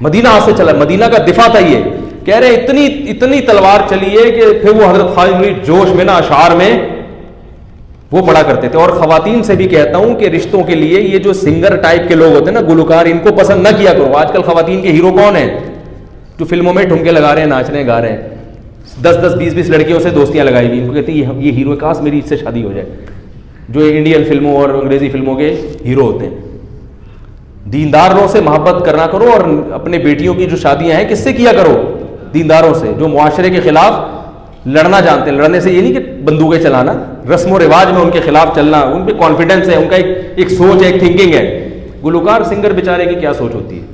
مدینہ ہاتھ سے چلا, مدینہ کا دفاع تھا. یہ کہہ رہے اتنی تلوار چلی ہے کہ پھر وہ حضرت خالد بن جوش میں نا اشعار میں وہ پڑھا کرتے تھے. اور خواتین سے بھی کہتا ہوں کہ رشتوں کے لیے یہ جو سنگر ٹائپ کے لوگ ہوتے ہیں نا, گلوکار, ان کو پسند نہ کیا کرو. آج کل خواتین کے ہیرو کون ہیں؟ جو فلموں میں ٹھمکے لگا رہے ہیں, ناچ رہے ہیں, گا رہے ہیں, 10-10 20-20 لڑکیوں سے دوستیاں لگائی ہوئی. ان کو کہتے ہیں یہ ہیرو, کاش میری اس سے شادی ہو جائے, جو انڈین فلموں اور انگریزی فلموں کے ہیرو ہوتے ہیں. دینداروں سے محبت کرنا کرو, اور اپنے بیٹیوں کی جو شادیاں ہیں کس سے کیا کرو؟ دینداروں سے, جو معاشرے کے خلاف لڑنا جانتے ہیں. لڑنے سے یہ نہیں کہ بندوقیں چلانا, رسم و رواج میں ان کے خلاف چلنا, ان پہ کانفیڈنس ہے, ان کا ایک سوچ ہے, ایک تھنکنگ ہے. گلوکار سنگر بیچارے کی کیا سوچ ہوتی ہے؟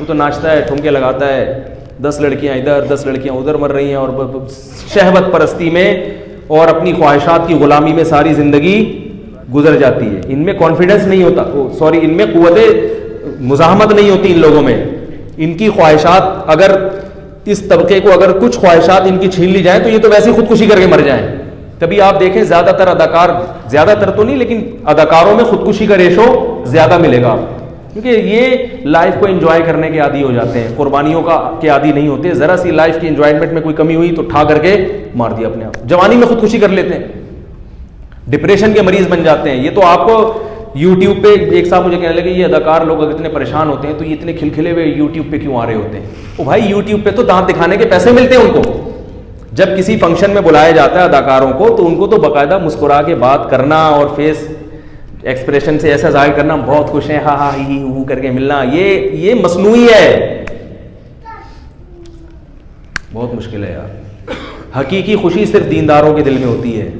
وہ تو ناچتا ہے, ٹھمکے لگاتا ہے, 10 لڑکیاں ادھر 10 لڑکیاں ادھر مر رہی ہیں, اور شہوت پرستی میں اور اپنی خواہشات کی غلامی میں ساری زندگی گزر جاتی ہے. ان میں کانفیڈنس نہیں ہوتا, ان میں قوت مزاحمت نہیں ہوتی ان لوگوں میں. ان کی خواہشات, اگر اس طبقے کو اگر کچھ خواہشات ان کی چھین لی جائیں تو یہ تو ویسے ہی خودکشی کر کے مر جائیں. کبھی آپ دیکھیں زیادہ تر اداکار, زیادہ تر تو نہیں لیکن اداکاروں میں خودکشی کا ریشو زیادہ ملے گا, کیونکہ یہ لائف کو انجوائے کرنے کے عادی ہو جاتے ہیں, قربانیوں کے عادی نہیں ہوتے. ذرا سی لائف کی انجوائمنٹ میں کوئی کمی ہوئی تو ٹھا کر کے مار دیا اپنے آپ. جوانی میں خودکشی کر لیتے ہیں, ڈپریشن کے مریض بن جاتے ہیں. یہ تو آپ کو یوٹیوب پہ ایک صاحب مجھے کہنے لگے یہ اداکار لوگ اگر اتنے پریشان ہوتے ہیں تو یہ اتنے کھلکھلے ہوئے یوٹیوب پہ کیوں آ رہے ہوتے ہیں؟ او بھائی, یوٹیوب پہ تو دانت دکھانے کے پیسے ملتے ہیں ان کو. جب کسی فنکشن میں بلایا جاتا ہے اداکاروں کو تو ان کو تو باقاعدہ مسکرا کے بات کرنا اور فیس ایکسپریشن سے ایسا ظاہر کرنا, بہت خوش ہیں, ہاں ہاں ہی ہو کر کے ملنا, یہ مصنوعی ہے, بہت مشکل ہے یار. حقیقی خوشی صرف دینداروں کے دل میں ہوتی ہے.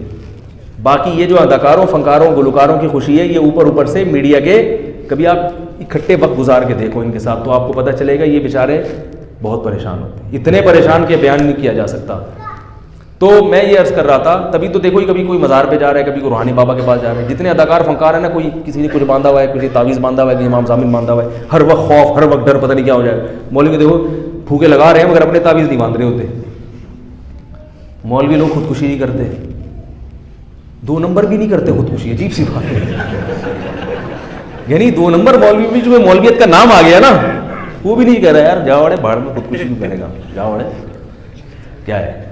باقی یہ جو اداکاروں, فنکاروں, گلوکاروں کی خوشی ہے یہ اوپر سے میڈیا کے. کبھی آپ اکٹھے وقت گزار کے دیکھو ان کے ساتھ تو آپ کو پتہ چلے گا یہ بیچارے بہت پریشان ہوتے ہیں, اتنے پریشان کہ بیان نہیں کیا جا سکتا. تو میں یہ عرض کر رہا تھا, تبھی تو دیکھو کبھی کوئی مزار پہ جا رہا ہے, کبھی کوئی روحانی بابا کے پاس جا رہا ہے. جتنے اداکار فنکار ہیں نا, کوئی کسی نے کچھ باندھا ہوا ہے, کسی تعویذ باندھا ہوا ہے, کسی امام ضامن باندھا ہوا ہے, ہر وقت خوف, ہر وقت ڈر, پتہ نہیں کیا ہو جائے. مولوی دیکھو پھوکے لگا رہے ہیں مگر اپنے تعویذ نہیں باندھ رہے ہوتے. مولوی لوگ خودکشی نہیں کرتے, 2 نمبر بھی نہیں کرتے خودکشی, عجیب سی بات ہے. یعنی 2 نمبر مولوی بھی جو مولویت کا نام آ گیا نا, وہ بھی نہیں کہہ رہا یار جاؤ اڑے بھاڑ میں, خودکشی بھی کرے گا, جاؤ اڑے. کیا ہے,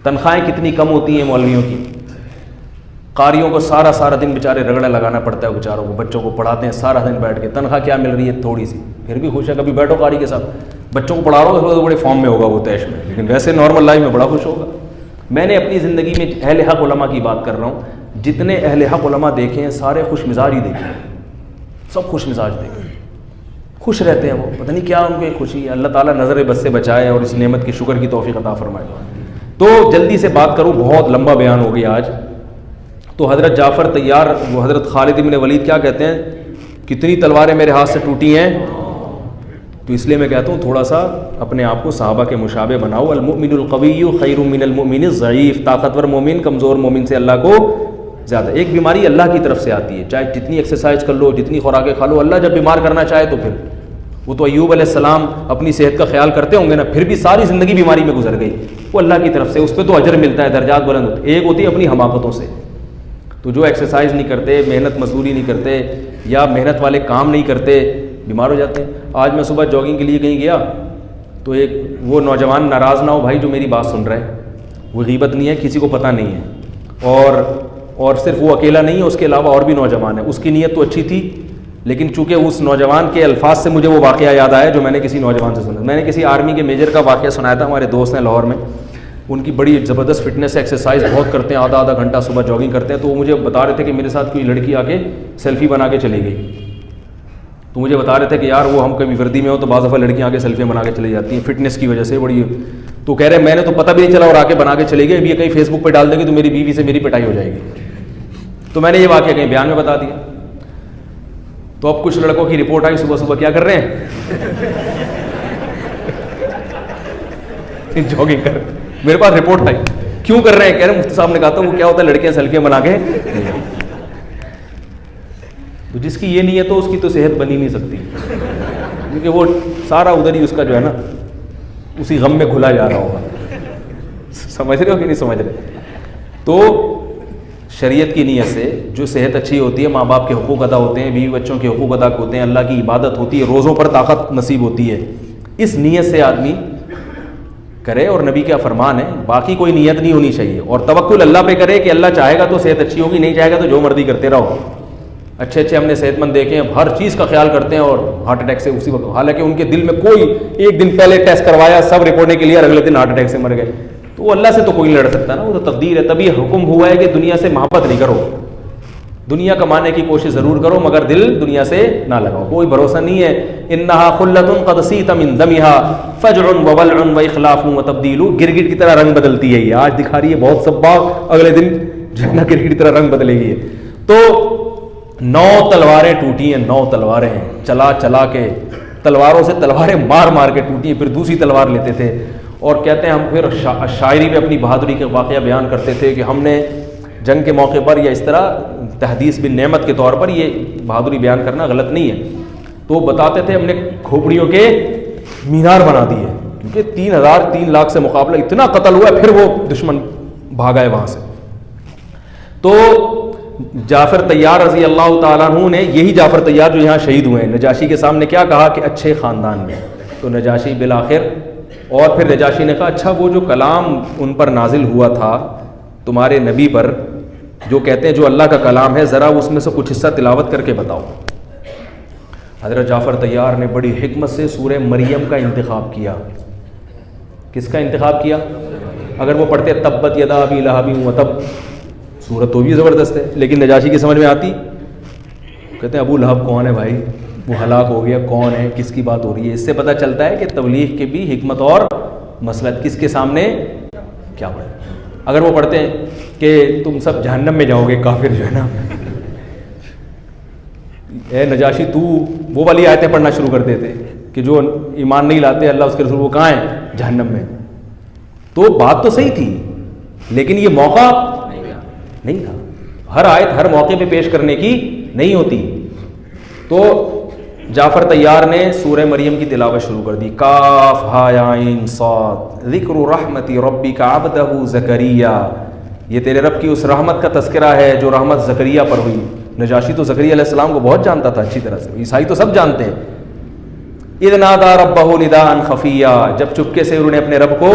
تنخواہیں کتنی کم ہوتی ہیں مولویوں کی. قاریوں کو سارا دن بیچارے رگڑا لگانا پڑتا ہے بیچاروں کو, بچوں کو پڑھاتے ہیں سارا دن بیٹھ کے, تنخواہ کیا مل رہی ہے تھوڑی سی, پھر بھی خوش ہے. کبھی بیٹھو قاری کے ساتھ, بچوں کو پڑھا رہا ہو تو بڑے فارم میں ہوگا وہ تیش میں, لیکن ویسے نارمل لائف میں بڑا خوش ہوگا. میں نے اپنی زندگی میں اہل حق علماء کی بات کر رہا ہوں, جتنے اہل حق علماء دیکھے ہیں سارے خوش مزاج ہی دیکھے ہیں, سب خوش مزاج دیکھے, خوش رہتے ہیں وہ. پتہ نہیں کیا ان کو ایک خوشی ہے. اللہ تعالیٰ نظر بد سے بچائے اور اس نعمت کی شکر کی توفیق عطا فرمائے. تو جلدی سے بات کروں, بہت لمبا بیان ہو گیا آج. تو حضرت جعفر طیار, وہ حضرت خالد بن ولید کیا کہتے ہیں, کتنی تلواریں میرے ہاتھ سے ٹوٹی ہیں. تو اس لیے میں کہتا ہوں تھوڑا سا اپنے آپ کو صحابہ کے مشابہ بناؤ. المؤمن القوی خیر من المؤمن الضعیف, طاقتور مومن کمزور مومن سے اللہ کو زیادہ. ایک بیماری اللہ کی طرف سے آتی ہے, چاہے جتنی ایکسرسائز کر لو, جتنی خوراکیں کھا لو, اللہ جب بیمار کرنا چاہے تو پھر. وہ تو ایوب علیہ السلام اپنی صحت کا خیال کرتے ہوں گے نا, پھر بھی ساری زندگی بیماری میں گزر گئی. وہ اللہ کی طرف سے, اس پہ تو اجر ملتا ہے, درجات بلند ہوتے. ایک ہوتی ہے اپنی حماقتوں سے. تو جو ایکسرسائز نہیں کرتے, محنت مزدوری نہیں کرتے, یا محنت والے کام نہیں کرتے, بیمار ہو جاتے ہیں. آج میں صبح جاگنگ کے لیے کہیں گیا تو ایک وہ نوجوان, ناراض نہ ہو بھائی جو میری بات سن رہا ہے, وہ غیبت نہیں ہے, کسی کو پتہ نہیں ہے, اور صرف وہ اکیلا نہیں ہے, اس کے علاوہ اور بھی نوجوان ہیں. اس کی نیت تو اچھی تھی, لیکن چونکہ اس نوجوان کے الفاظ سے مجھے وہ واقعہ یاد آیا جو میں نے کسی نوجوان سے سنا. میں نے کسی آرمی کے میجر کا واقعہ سنایا تھا, ہمارے دوست ہیں لاہور میں, ان کی بڑی زبردست فٹنس ایکسرسائز بہت کرتے ہیں, آدھا گھنٹہ صبح جاگنگ کرتے ہیں. تو وہ مجھے بتا رہے تھے کہ میرے ساتھ کوئی لڑکی آ کے سیلفی بنا کے چلی گئی. تو مجھے بتا رہے تھے کہ یار وہ ہم کبھی وردی میں ہو تو بعض دفعہ لڑکیاں آ کے سیلفیاں بنا کے چلی جاتی ہیں فٹنس کی وجہ سے بڑی. تو کہہ رہے میں نے تو پتہ بھی نہیں چلا اور آ کے بنا کے چلی گئی, اب یہ کہیں فیس بک پہ ڈال دے گی تو میری بیوی سے میری پٹائی ہو جائے گی. تو میں نے یہ واقعہ کہیں بیان میں بتا دیا. تو اب کچھ لڑکوں کی رپورٹ آئی صبح صبح کیا کر رہے ہیں جاگنگ کر. میرے پاس رپورٹ آئی کیوں کر رہے ہیں, کہہ رہے مفتی صاحب نے کہا تھا وہ کیا ہوتا ہے لڑکیاں سیلفیاں بنا کے. تو جس کی یہ نہیں ہے تو اس کی تو صحت بنی نہیں سکتی, کیونکہ وہ سارا ادھر ہی اس کا جو ہے نا اسی غم میں گھلا جا رہا ہوگا. سمجھ رہے ہو کہ نہیں سمجھ رہے؟ تو شریعت کی نیت سے جو صحت اچھی ہوتی ہے, ماں باپ کے حقوق ادا ہوتے ہیں, بیوی بچوں کے حقوق ادا ہوتے ہیں, اللہ کی عبادت ہوتی ہے, روزوں پر طاقت نصیب ہوتی ہے, اس نیت سے آدمی کرے اور نبی کا فرمان ہے, باقی کوئی نیت نہیں ہونی چاہیے. اور توکل اللہ پہ کرے کہ اللہ چاہے گا تو صحت اچھی ہوگی, نہیں چاہے گا تو جو مرضی کرتے رہو. اچھے اچھے ہم نے صحت مند دیکھے ہیں, ہر چیز کا خیال کرتے ہیں اور ہارٹ اٹیک سے اسی وقت, حالانکہ ان کے دل میں کوئی ایک دن پہلے ٹیسٹ کروایا سب رپورٹیں کلیئر, اگلے دن ہارٹ اٹیک سے مر گئے. تو وہ اللہ سے تو کوئی نہیں لڑ سکتا نا, وہ تو تقدیر ہے. تبھی حکم ہوا ہے کہ دنیا سے محبت نہیں کرو, دنیا کمانے کی کوشش ضرور کرو مگر دل دنیا سے نہ لگاؤ, کوئی بھروسہ نہیں ہے. انہا خلۃ قد سیت من دمہا فجع وولع واخلاف وتبدیل, گرگٹ کی طرح رنگ بدلتی ہے یہ, آج دکھا رہی ہے بہت سباق, اگلے دن جتنا گرگٹ کی طرح رنگ بدلے گی. تو 9 تلواریں ٹوٹی ہیں, 9 تلواریں ہیں, چلا چلا کے تلواروں سے تلواریں مار مار کے ٹوٹی ہیں, پھر دوسری تلوار لیتے تھے. اور کہتے ہیں ہم پھر شاعری میں اپنی بہادری کے واقعہ بیان کرتے تھے کہ ہم نے جنگ کے موقع پر یا اس طرح تحدیث بن نعمت کے طور پر یہ بہادری بیان کرنا غلط نہیں ہے. تو بتاتے تھے ہم نے کھوپڑیوں کے مینار بنا دیے, کیونکہ 3 لاکھ سے مقابلہ اتنا قتل ہوا, پھر وہ دشمن بھاگا ہے وہاں سے. تو جعفر طیار رضی اللہ تعالیٰ عنہ نے, یہی جعفر طیار جو یہاں شہید ہوئے ہیں, نجاشی کے سامنے کیا کہا کہ اچھے خاندان میں. تو نجاشی بالآخر, اور پھر نجاشی نے کہا اچھا وہ جو کلام ان پر نازل ہوا تھا تمہارے نبی پر, جو کہتے ہیں جو اللہ کا کلام ہے, ذرا اس میں سے کچھ حصہ تلاوت کر کے بتاؤ. حضرت جعفر طیار نے بڑی حکمت سے سورہ مریم کا انتخاب کیا. کس کا انتخاب کیا؟ اگر وہ پڑھتے تبت یدا ابی لہب وتب, سورت تو بھی زبردست ہے, لیکن نجاشی کی سمجھ میں آتی, کہتے ہیں ابو لہب کون ہے بھائی, وہ ہلاک ہو گیا, کون ہے, کس کی بات ہو رہی ہے. اس سے پتہ چلتا ہے کہ تبلیغ کے بھی حکمت اور مسلحت کس کے سامنے کیا پڑھے. اگر وہ پڑھتے ہیں کہ تم سب جہنم میں جاؤ گے, کافر جو ہے نا, اے نجاشی تو وہ والی آیتیں پڑھنا شروع کر دیتے کہ جو ایمان نہیں لاتے اللہ اس کے رسول وہ کہاں ہیں, جہنم میں. تو بات تو صحیح تھی, لیکن یہ موقع نہیں تھا. ہر آیت ہر موقع پہ پیش کرنے کی نہیں ہوتی. تو جعفر طیار نے سورہ مریم کی تلاوت شروع کر دی. کاف ہا یا عین صاد ذکر رحمت ربک عبدہ زکریا, یہ تیرے رب کی اس رحمت کا تذکرہ ہے جو رحمت زکریا پر ہوئی. نجاشی تو زکریا علیہ السلام کو بہت جانتا تھا اچھی طرح سے, عیسائی تو سب جانتے ہیں. اذ نادى ربه نداء خفیا, جب چپکے سے انہوں نے اپنے رب کو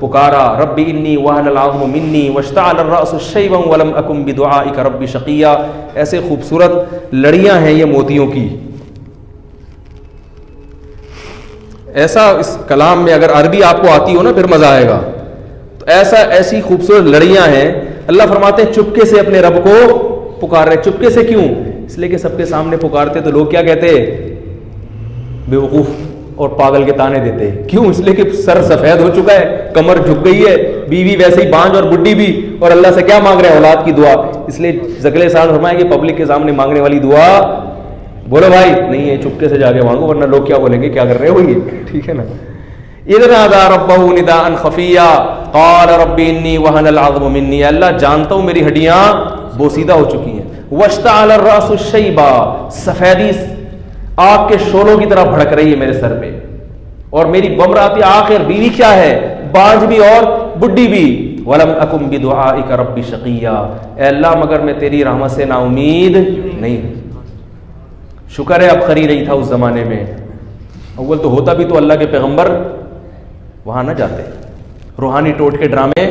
پکارا. رب انی وهن العظم منی واشتعل الراس شیبا ولم اکن بدعائک رب شقیا. ایسے خوبصورت لڑیاں ہیں یہ موتیوں کی. ایسا اس کلام میں اگر عربی آپ کو آتی ہو نا پھر مزہ آئے گا. تو ایسی خوبصورت لڑیاں ہیں. اللہ فرماتے ہیں چپکے سے اپنے رب کو پکار رہے. چپکے سے کیوں؟ اس لیے کہ سب کے سامنے پکارتے تو لوگ کیا کہتے, بے وقوف اور پاگل کے تانے دیتے. کیوں؟ اس لیے کہ سر سفید ہو چکا ہے, کمر جھک گئی ہے, بیوی ویسے ہی بانج اور بڈھی بھی, اور اللہ سے کیا مانگ رہے ہیں؟ اولاد کی دعا. اس لیے زکریا صاحب فرمائیں کہ پبلک کے سامنے مانگنے والی دعا بولو بھائی نہیں ہے, چپکے سے جا کے مانگو ورنہ لوگ کیا بولیں گے, کیا کر رہے ہو یہ, ٹھیک ہے نا. اذ نادى ربه نداء خفیا قال رب انی وهن العظم منی, اللہ جانتا ہوں میری ہڈیاں بوسیدہ ہو چکی ہیں. واشتعل الراس شیبا, سفیدی آگ کے شعلوں کی طرح بھڑک رہی ہے میرے سر پہ, اور میری بمراتی آخر بیوی کیا ہے, بانج بھی اور بڈھی بھی. ولم اکن بدعائک رب شقیا, اے اللہ مگر میں تیری رحمت سے نا امید نہیں. شکر ہے اب خری رہی تھا اس زمانے میں. اول تو ہوتا بھی تو اللہ کے پیغمبر وہاں نہ جاتے, روحانی ٹوٹ کے ڈرامے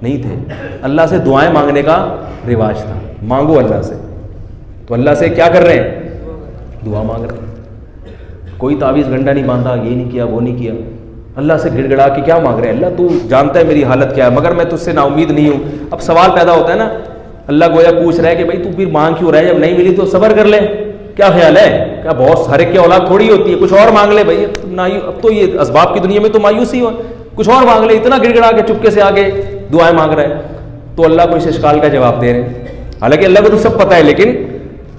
نہیں تھے. اللہ سے دعائیں مانگنے کا رواج تھا, مانگو اللہ سے. تو اللہ سے کیا کر رہے ہیں؟ دعا مانگ رہے ہیں. کوئی تعویذ گنڈا نہیں باندھا, یہ نہیں کیا وہ نہیں کیا. اللہ سے گڑ گڑا کے کیا مانگ رہے ہیں؟ اللہ تو جانتا ہے میری حالت کیا ہے, مگر میں تجھ سے نا امید نہیں ہوں. اب سوال پیدا ہوتا ہے نا, اللہ گویا پوچھ رہا ہے کہ بھائی تو پھر مانگ کیوں رہا ہے, جب نہیں ملی تو صبر کر لے, کیا خیال ہے؟ کیا بہت ہر ایک کی اولاد تھوڑی ہوتی ہے, کچھ اور مانگ لے بھائی, اب تو یہ اسباب کی دنیا میں تو مایوسی ہو, کچھ اور مانگ لے, اتنا گڑ گڑا کے چپکے سے آگے دعائیں مانگ رہا ہے. تو اللہ کو اس اشکال کا جواب دے رہے ہیں, حالانکہ اللہ کو تو سب پتہ ہے, لیکن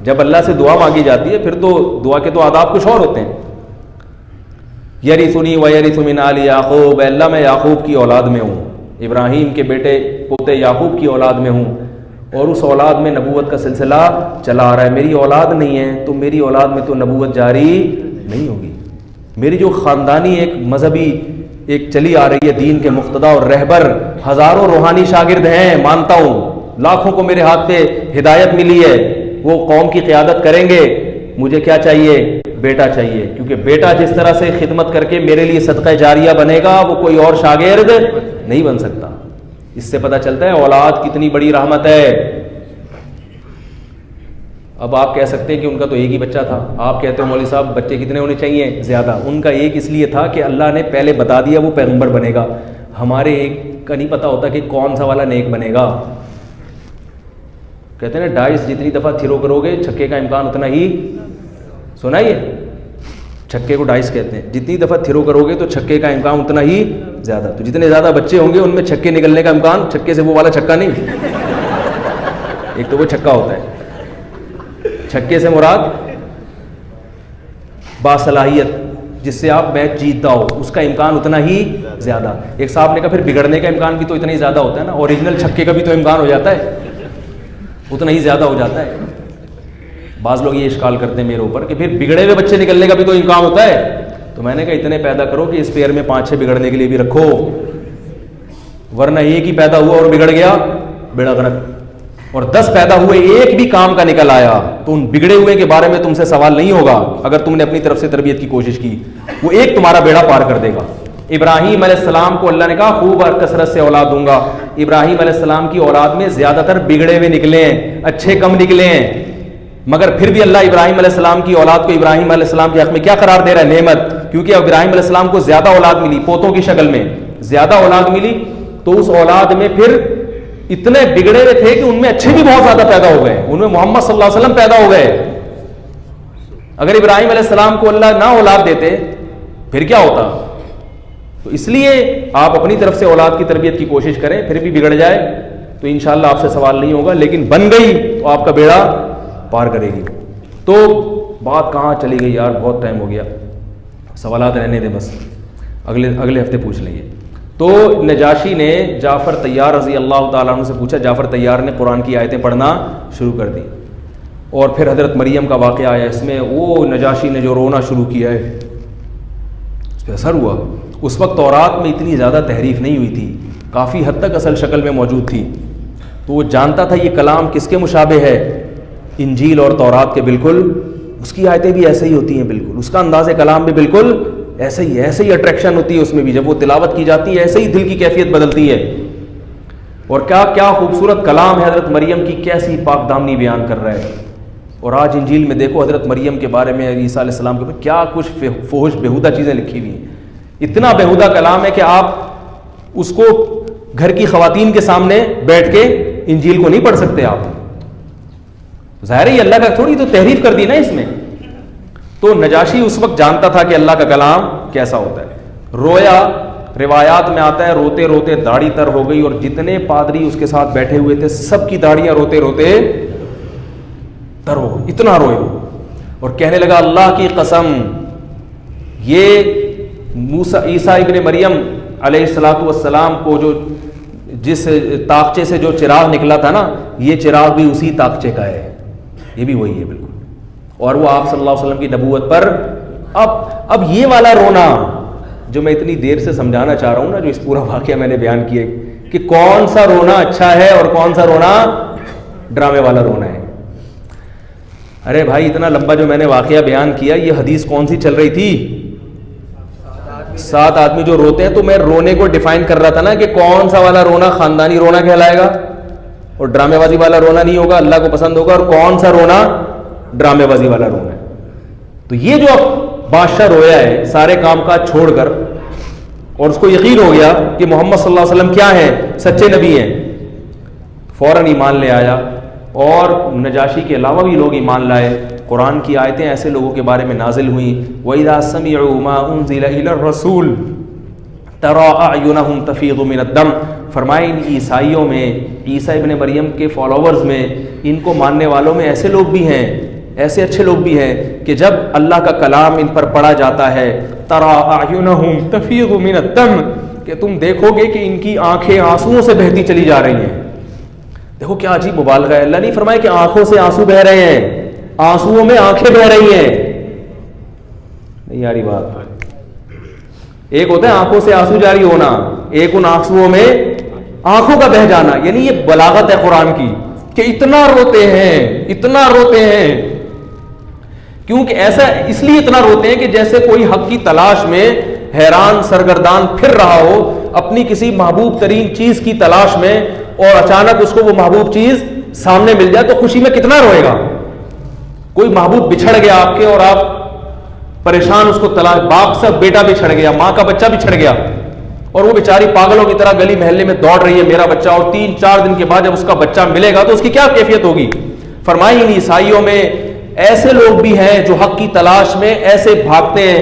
جب اللہ سے دعا مانگی جاتی ہے پھر تو دعا کے تو آداب کچھ اور ہوتے ہیں. یرثنی ویرث من آل یعقوب, اے اللہ میں یعقوب کی اولاد میں ہوں, ابراہیم کے بیٹے پوتے یعقوب کی اولاد میں ہوں, اور اس اولاد میں نبوت کا سلسلہ چلا آ رہا ہے. میری اولاد نہیں ہے تو میری اولاد میں تو نبوت جاری نہیں ہوگی. میری جو خاندانی ایک مذہبی ایک چلی آ رہی ہے دین کے مقتدا اور رہبر, ہزاروں روحانی شاگرد ہیں, مانتا ہوں, لاکھوں کو میرے ہاتھ پہ ہدایت ملی ہے, وہ قوم کی قیادت کریں گے. مجھے کیا چاہیے؟ بیٹا چاہیے, کیونکہ بیٹا جس طرح سے خدمت کر کے میرے لیے صدقہ جاریہ بنے گا وہ کوئی اور شاگرد نہیں بن سکتا. اس سے پتہ چلتا ہے اولاد کتنی بڑی رحمت ہے. اب آپ کہہ سکتے ہیں کہ ان کا تو ایک ہی بچہ تھا, آپ کہتے ہیں مولوی صاحب بچے کتنے ہونے چاہیے؟ زیادہ. ان کا ایک اس لیے تھا کہ اللہ نے پہلے بتا دیا وہ پیغمبر بنے گا. ہمارے ایک کا نہیں پتا ہوتا کہ کون سا والا نیک بنے گا. کہتے ہیں نا ڈائس جتنی دفعہ تھرو کرو گے چھکے کا امکان اتنا ہی, سنا یہ چھکے کو ڈائس کہتے ہیں, جتنی دفعہ تھرو کرو گے تو چھکے کا امکان اتنا ہی زیادہ. تو جتنے زیادہ بچے ہوں گے ان میں چھکے نکلنے کا امکان, چھکے سے وہ والا چھکا نہیں, ایک تو وہ چھکا ہوتا ہے, چھکے سے مراد باصلاحیت جس سے آپ میچ جیتتا ہو, اس کا امکان اتنا ہی زیادہ. ایک صاحب نے کہا پھر بگڑنے کا امکان بھی تو اتنا ہی زیادہ ہوتا ہے نا, اوریجنل چھکے کا بھی تو امکان ہو جاتا ہے, اتنا ہی زیادہ ہو جاتا ہے. بعض لوگ یہ اشکال کرتے ہیں میرے اوپر کہ پھر بگڑے ہوئے بچے نکلنے کا بھی تو امکان ہوتا ہے. تو میں نے کہا اتنے پیدا کرو کہ اس پیئر میں 5-6 بگڑنے کے لیے بھی رکھو, ورنہ ایک ہی پیدا ہوا اور بگڑ گیا بیڑا غرق, اور 10 پیدا ہوئے ایک بھی کام کا نکل آیا تو ان بگڑے ہوئے کے بارے میں تم سے سوال نہیں ہوگا. اگر تم نے اپنی طرف سے تربیت کی کوشش کی, وہ ایک تمہارا بیڑا پار کر دے گا. ابراہیم علیہ السلام کو اللہ نے کہا خوب اور کثرت سے اولاد دوں گا. ابراہیم علیہ السلام کی اولاد میں زیادہ تر بگڑے ہوئے نکلے ہیں, اچھے کم نکلے ہیں, مگر پھر بھی اللہ ابراہیم علیہ السلام کی اولاد کو ابراہیم علیہ السلام کے حق میں کیا قرار دے رہا ہے؟ نعمت. کیونکہ ابراہیم علیہ السلام کو زیادہ اولاد ملی, پوتوں کی شکل میں زیادہ اولاد ملی, تو اس اولاد میں پھر اتنے بگڑے ہوئے تھے کہ ان میں اچھے بھی بہت زیادہ پیدا ہو گئے, ان میں محمد صلی اللہ علیہ وسلم پیدا ہو گئے. اگر ابراہیم علیہ السلام کو اللہ نہ اولاد دیتے پھر کیا ہوتا؟ تو اس لیے آپ اپنی طرف سے اولاد کی تربیت کی کوشش کریں, پھر بھی بگڑ جائے تو انشاءاللہ آپ سے سوال نہیں ہوگا, لیکن بن گئی تو آپ کا بیڑا پار کرے گی. تو بات کہاں چلی گئی یار, بہت ٹائم ہو گیا, سوالات رہنے دیں بس, اگلے ہفتے پوچھ لیں گے. تو نجاشی نے جعفر طیار رضی اللہ تعالیٰ عنہ سے پوچھا, جعفر طیار نے قرآن کی آیتیں پڑھنا شروع کر دی, اور پھر حضرت مریم کا واقعہ آیا اس میں, وہ نجاشی نے جو رونا شروع کیا ہے اس پہ اثر ہوا. اس وقت تورات میں اتنی زیادہ تحریف نہیں ہوئی تھی, کافی حد تک اصل شکل میں موجود تھی, تو وہ جانتا تھا یہ کلام کس کے مشابہ ہے, انجیل اور تورات کے بالکل. اس کی آیتیں بھی ایسے ہی ہوتی ہیں بالکل, اس کا انداز کلام بھی بالکل ایسے ہی اٹریکشن ہوتی ہے اس میں بھی, جب وہ تلاوت کی جاتی ہے ایسے ہی دل کی کیفیت بدلتی ہے. اور کیا خوبصورت کلام ہے حضرت مریم کی, کیسی پاک دامنی بیان کر رہا ہے. اور آج انجیل میں دیکھو حضرت مریم کے بارے میں, عیسیٰ علیہ السلام کے بارے میں کیا کچھ فحش بےہودہ چیزیں لکھی ہوئی ہیں. اتنا بےہودہ کلام ہے کہ آپ اس کو گھر کی خواتین کے سامنے بیٹھ کے انجیل کو نہیں پڑھ سکتے آپ. ظاہر ہے اللہ کا تھوڑی تو تحریف کر دی نا اس میں. تو نجاشی اس وقت جانتا تھا کہ اللہ کا کلام کیسا ہوتا ہے. رویا, روایات میں آتا ہے روتے روتے داڑھی تر ہو گئی, اور جتنے پادری اس کے ساتھ بیٹھے ہوئے تھے سب کی داڑیاں روتے روتے تر ہو گئی, اتنا روئے وہ. اور کہنے لگا اللہ کی قسم, یہ عیسیٰ ابن مریم علیہ السلام کو جو جس طاقچے سے جو چراغ نکلا تھا نا, یہ چراغ بھی اسی طاقچے کا ہے, یہ بھی وہی ہے بالکل. اور وہ آپ صلی اللہ علیہ وسلم کی نبوت پر اب یہ والا رونا جو میں اتنی دیر سے سمجھانا چاہ رہا ہوں نا, جو اس پورا واقعہ میں نے بیان کیا کہ کون سا رونا اچھا ہے اور کون سا رونا ڈرامے والا رونا ہے. ارے بھائی اتنا لمبا جو میں نے واقعہ بیان کیا, یہ حدیث کون سی چل رہی تھی؟ 7 آدمی جو روتے ہیں. تو میں رونے کو ڈیفائن کر رہا تھا نا کہ کون سا والا رونا خاندانی رونا کہلائے گا اور ڈرامے بازی والا رونا نہیں ہوگا, اللہ کو پسند ہوگا, اور کون سا رونا ڈرامے بازی والا رونا ہے. تو یہ جو اب بادشاہ رویا ہے سارے کام کاج چھوڑ کر, اور اس کو یقین ہو گیا کہ محمد صلی اللہ علیہ وسلم کیا ہیں, سچے نبی ہیں, فوراً ایمان لے آیا. اور نجاشی کے علاوہ بھی لوگ ایمان لائے. قرآن کی آیتیں ایسے لوگوں کے بارے میں نازل ہوئیں وَإِذَا سَمِعُوا مَا أُنزِلَ إِلَى الرَّسُولِ تَرَىٰ أَعْيُنَهُمْ تَفِيضُ مِنَ الدَّمْعِ، فرمائے ان عیسائیوں میں، عیسیٰ ابن مریم کے فالوورز میں، ان کو ماننے والوں میں ایسے لوگ بھی ہیں، ایسے اچھے لوگ بھی ہیں کہ جب اللہ کا کلام ان پر پڑھا جاتا ہے تَرَىٰ أَعْيُنَهُمْ تَفِيضُ مِنَ الدَّمْعِ، کہ تم دیکھو گے کہ ان کی آنکھیں آنسوؤں سے بہتی چلی جا رہی ہیں. دیکھو کیا عجیب مبالغہ ہے. اللہ نہیں فرمایا کہ آنکھوں سے آنسو بہ رہے ہیں، آنسوؤں میں آنکھیں بہ رہی ہیں. نہیں یاری بات. ایک ہوتا ہے آنکھوں سے آنسو جاری ہونا، ایک ان آنسوؤں میں آنکھوں کا بہ جانا. یعنی یہ بلاغت ہے قرآن کی کہ اتنا روتے ہیں، اتنا روتے ہیں. کیونکہ ایسا اس لیے اتنا روتے ہیں کہ جیسے کوئی حق کی تلاش میں حیران سرگردان پھر رہا ہو اپنی کسی محبوب ترین چیز کی تلاش میں، اور اچانک اس کو وہ محبوب چیز سامنے مل جائے تو خوشی میں کتنا روئے گا. کوئی محبوب بچھڑ گیا آپ کے اور آپ پریشان اس کو تلاش، باپ سے بیٹا بچھڑ گیا، ماں کا بچہ بچھڑ گیا، اور وہ بیچاری پاگلوں کی طرح گلی محلے میں دوڑ رہی ہے میرا بچہ، اور 3-4 دن کے بعد جب اس کا بچہ ملے گا تو اس کی کیا کیفیت ہوگی. فرمائی ان عیسائیوں میں ایسے لوگ بھی ہیں جو حق کی تلاش میں ایسے بھاگتے ہیں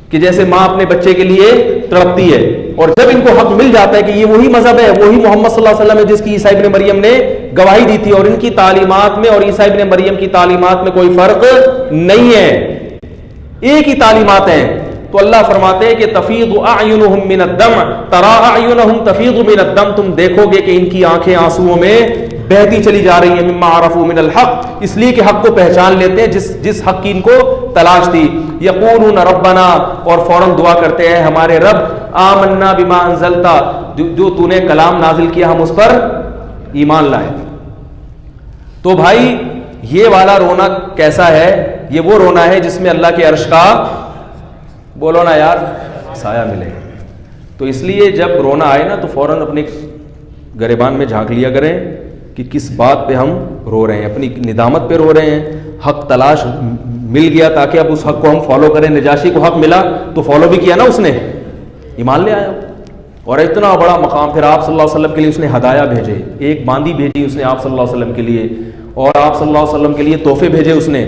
کہ جیسے ماں اپنے بچے کے لیے تڑپتی ہے، اور جب ان کو حق مل جاتا ہے کہ یہ وہی مذہب ہے، وہی محمد صلی اللہ علیہ وسلم ہے جس کی عیسیٰ ابن مریم نے گواہی دی تھی، اور ان کی تعلیمات میں اور عیسیٰ ابن مریم کی تعلیمات میں کوئی فرق نہیں ہے، ایک ہی تعلیمات ہیں. تو اللہ فرماتے ہیں کہ تفیض اعینہم من الدمع ترى اعینہم تفیض من الدم، تم دیکھو گے کہ ان کی آنکھیں آنسوؤں میں بہتی چلی جا رہی ہیں. مما عرفوا من الحق، اس لیے کہ حق کو پہچان لیتے ہیں جس حق کی ان کو تلاش تھی. یقولون ربنا، اور فوراً دعا کرتے ہیں ہمارے رب، آمنا بما انزلت، جو تو نے کلام نازل کیا ہم اس پر ایمان لائے. تو بھائی یہ والا رونا کیسا ہے؟ یہ وہ رونا ہے جس میں اللہ کے عرش کا، بولو نا یار، سایہ ملے. تو اس لیے جب رونا آئے نا تو فوراً اپنے گریبان میں جھانک لیا کریں کہ کس بات پہ ہم رو رہے ہیں. اپنی ندامت پہ رو رہے ہیں. حق تلاش مل گیا تاکہ اب اس حق کو ہم فالو کریں. نجاشی کو حق ملا تو فالو بھی کیا نا اس نے، ایمان لے آیا، اور اتنا بڑا مقام. پھر آپ صلی اللہ علیہ وسلم کے لیے اس نے ہدایہ بھیجے، ایک باندی بھیجی اس نے آپ صلی اللہ علیہ وسلم کے لیے، اور آپ صلی اللہ علیہ وسلم کے لیے تحفے بھیجے اس نے،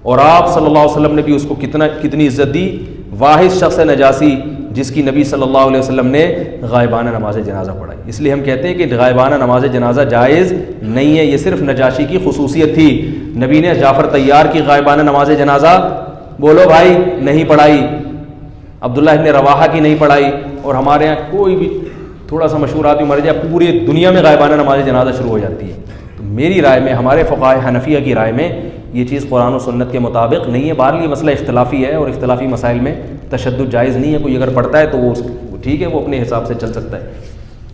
اور آپ صلی اللہ علیہ وسلم نے بھی اس کو کتنی عزت دی. واحد شخص نجاشی جس کی نبی صلی اللہ علیہ وسلم نے غائبانہ نماز جنازہ پڑھائی. اس لیے ہم کہتے ہیں کہ غائبانہ نماز جنازہ جائز نہیں ہے، یہ صرف نجاشی کی خصوصیت تھی. نبی نے جعفر طیار کی غائبانہ نماز جنازہ، بولو بھائی، نہیں پڑھائی. عبداللہ ابن رواحہ کی نہیں پڑھائی. اور ہمارے یہاں کوئی بھی تھوڑا سا مشہور آدمی مر جائے پوری دنیا میں غائبانہ نماز جنازہ شروع ہو جاتی ہے. تو میری رائے میں، ہمارے فقہائے حنفیہ کی رائے میں، یہ چیز قرآن و سنت کے مطابق نہیں ہے. بہرحال یہ مسئلہ اختلافی ہے، اور اختلافی مسائل میں تشدد جائز نہیں ہے. کوئی اگر پڑھتا ہے تو وہ ٹھیک ہے، وہ اپنے حساب سے چل سکتا ہے.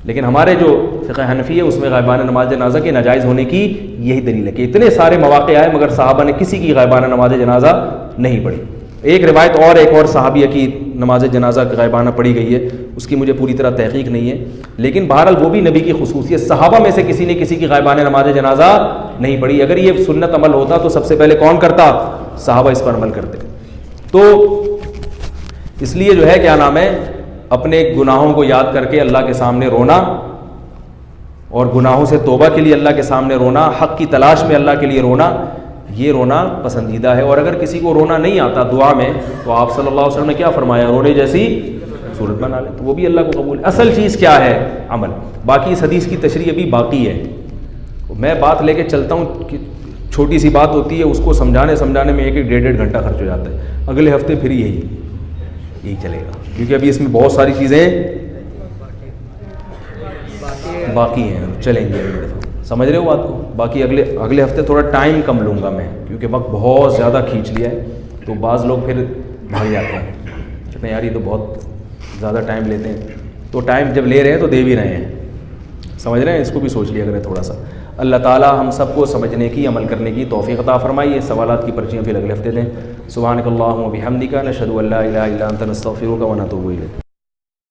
لیکن ہمارے جو فقہ حنفی ہے اس میں غائبانہ نماز جنازہ کے ناجائز ہونے کی یہی دلیل ہے کہ اتنے سارے مواقع آئے مگر صحابہ نے کسی کی غائبانہ نماز جنازہ نہیں پڑھی. ایک روایت اور، ایک اور صحابیہ کی نماز جنازہ غائبانہ پڑھی گئی ہے، اس کی مجھے پوری طرح تحقیق نہیں ہے، لیکن بہرحال وہ بھی نبی کی خصوصیت. صحابہ میں سے کسی نے کسی کی غائبانہ نماز جنازہ نہیں پڑھی. اگر یہ سنت عمل ہوتا تو سب سے پہلے کون کرتا؟ صحابہ اس پر عمل کرتے. تو اس لیے جو ہے کیا نام ہے، اپنے گناہوں کو یاد کر کے اللہ کے سامنے رونا، اور گناہوں سے توبہ کے لیے اللہ کے سامنے رونا، حق کی تلاش میں اللہ کے لیے رونا، یہ رونا پسندیدہ ہے. اور اگر کسی کو رونا نہیں آتا دعا میں تو آپ صلی اللہ علیہ وسلم نے کیا فرمایا؟ رونے جیسی صورت بنا لے، تو وہ بھی اللہ کو قبول. اصل چیز کیا ہے؟ عمل. باقی اس حدیث کی تشریح ابھی باقی ہے. میں بات لے کے چلتا ہوں کہ چھوٹی سی بات ہوتی ہے، اس کو سمجھانے میں 1-1 ڈیڑھ گھنٹہ خرچ ہو جاتا ہے. اگلے ہفتے پھر یہی چلے گا، کیونکہ ابھی اس میں بہت ساری چیزیں باقی ہیں، چلیں گے اگلی دفعہ. سمجھ رہے ہو بات کو؟ باقی اگلے ہفتے تھوڑا ٹائم کم لوں گا میں، کیونکہ وقت بہت زیادہ کھینچ لیا ہے. تو بعض لوگ پھر بھاگ جاتے ہیں، کہتے ہیں یار یہ تو بہت زیادہ ٹائم لیتے ہیں. تو ٹائم جب لے رہے ہیں تو دے بھی رہے ہیں، سمجھ رہے ہیں؟ اس کو بھی سوچ لیا کریں تھوڑا سا. اللہ تعالیٰ ہم سب کو سمجھنے کی، عمل کرنے کی توفیق عطا فرمائیے. سوالات کی پرچیاں پھر اگلے ہفتے دیں. سبحانک اللہم و بحمدک، نشہد ان لا الہ الا انت، نستغفرک و نتوب الیک.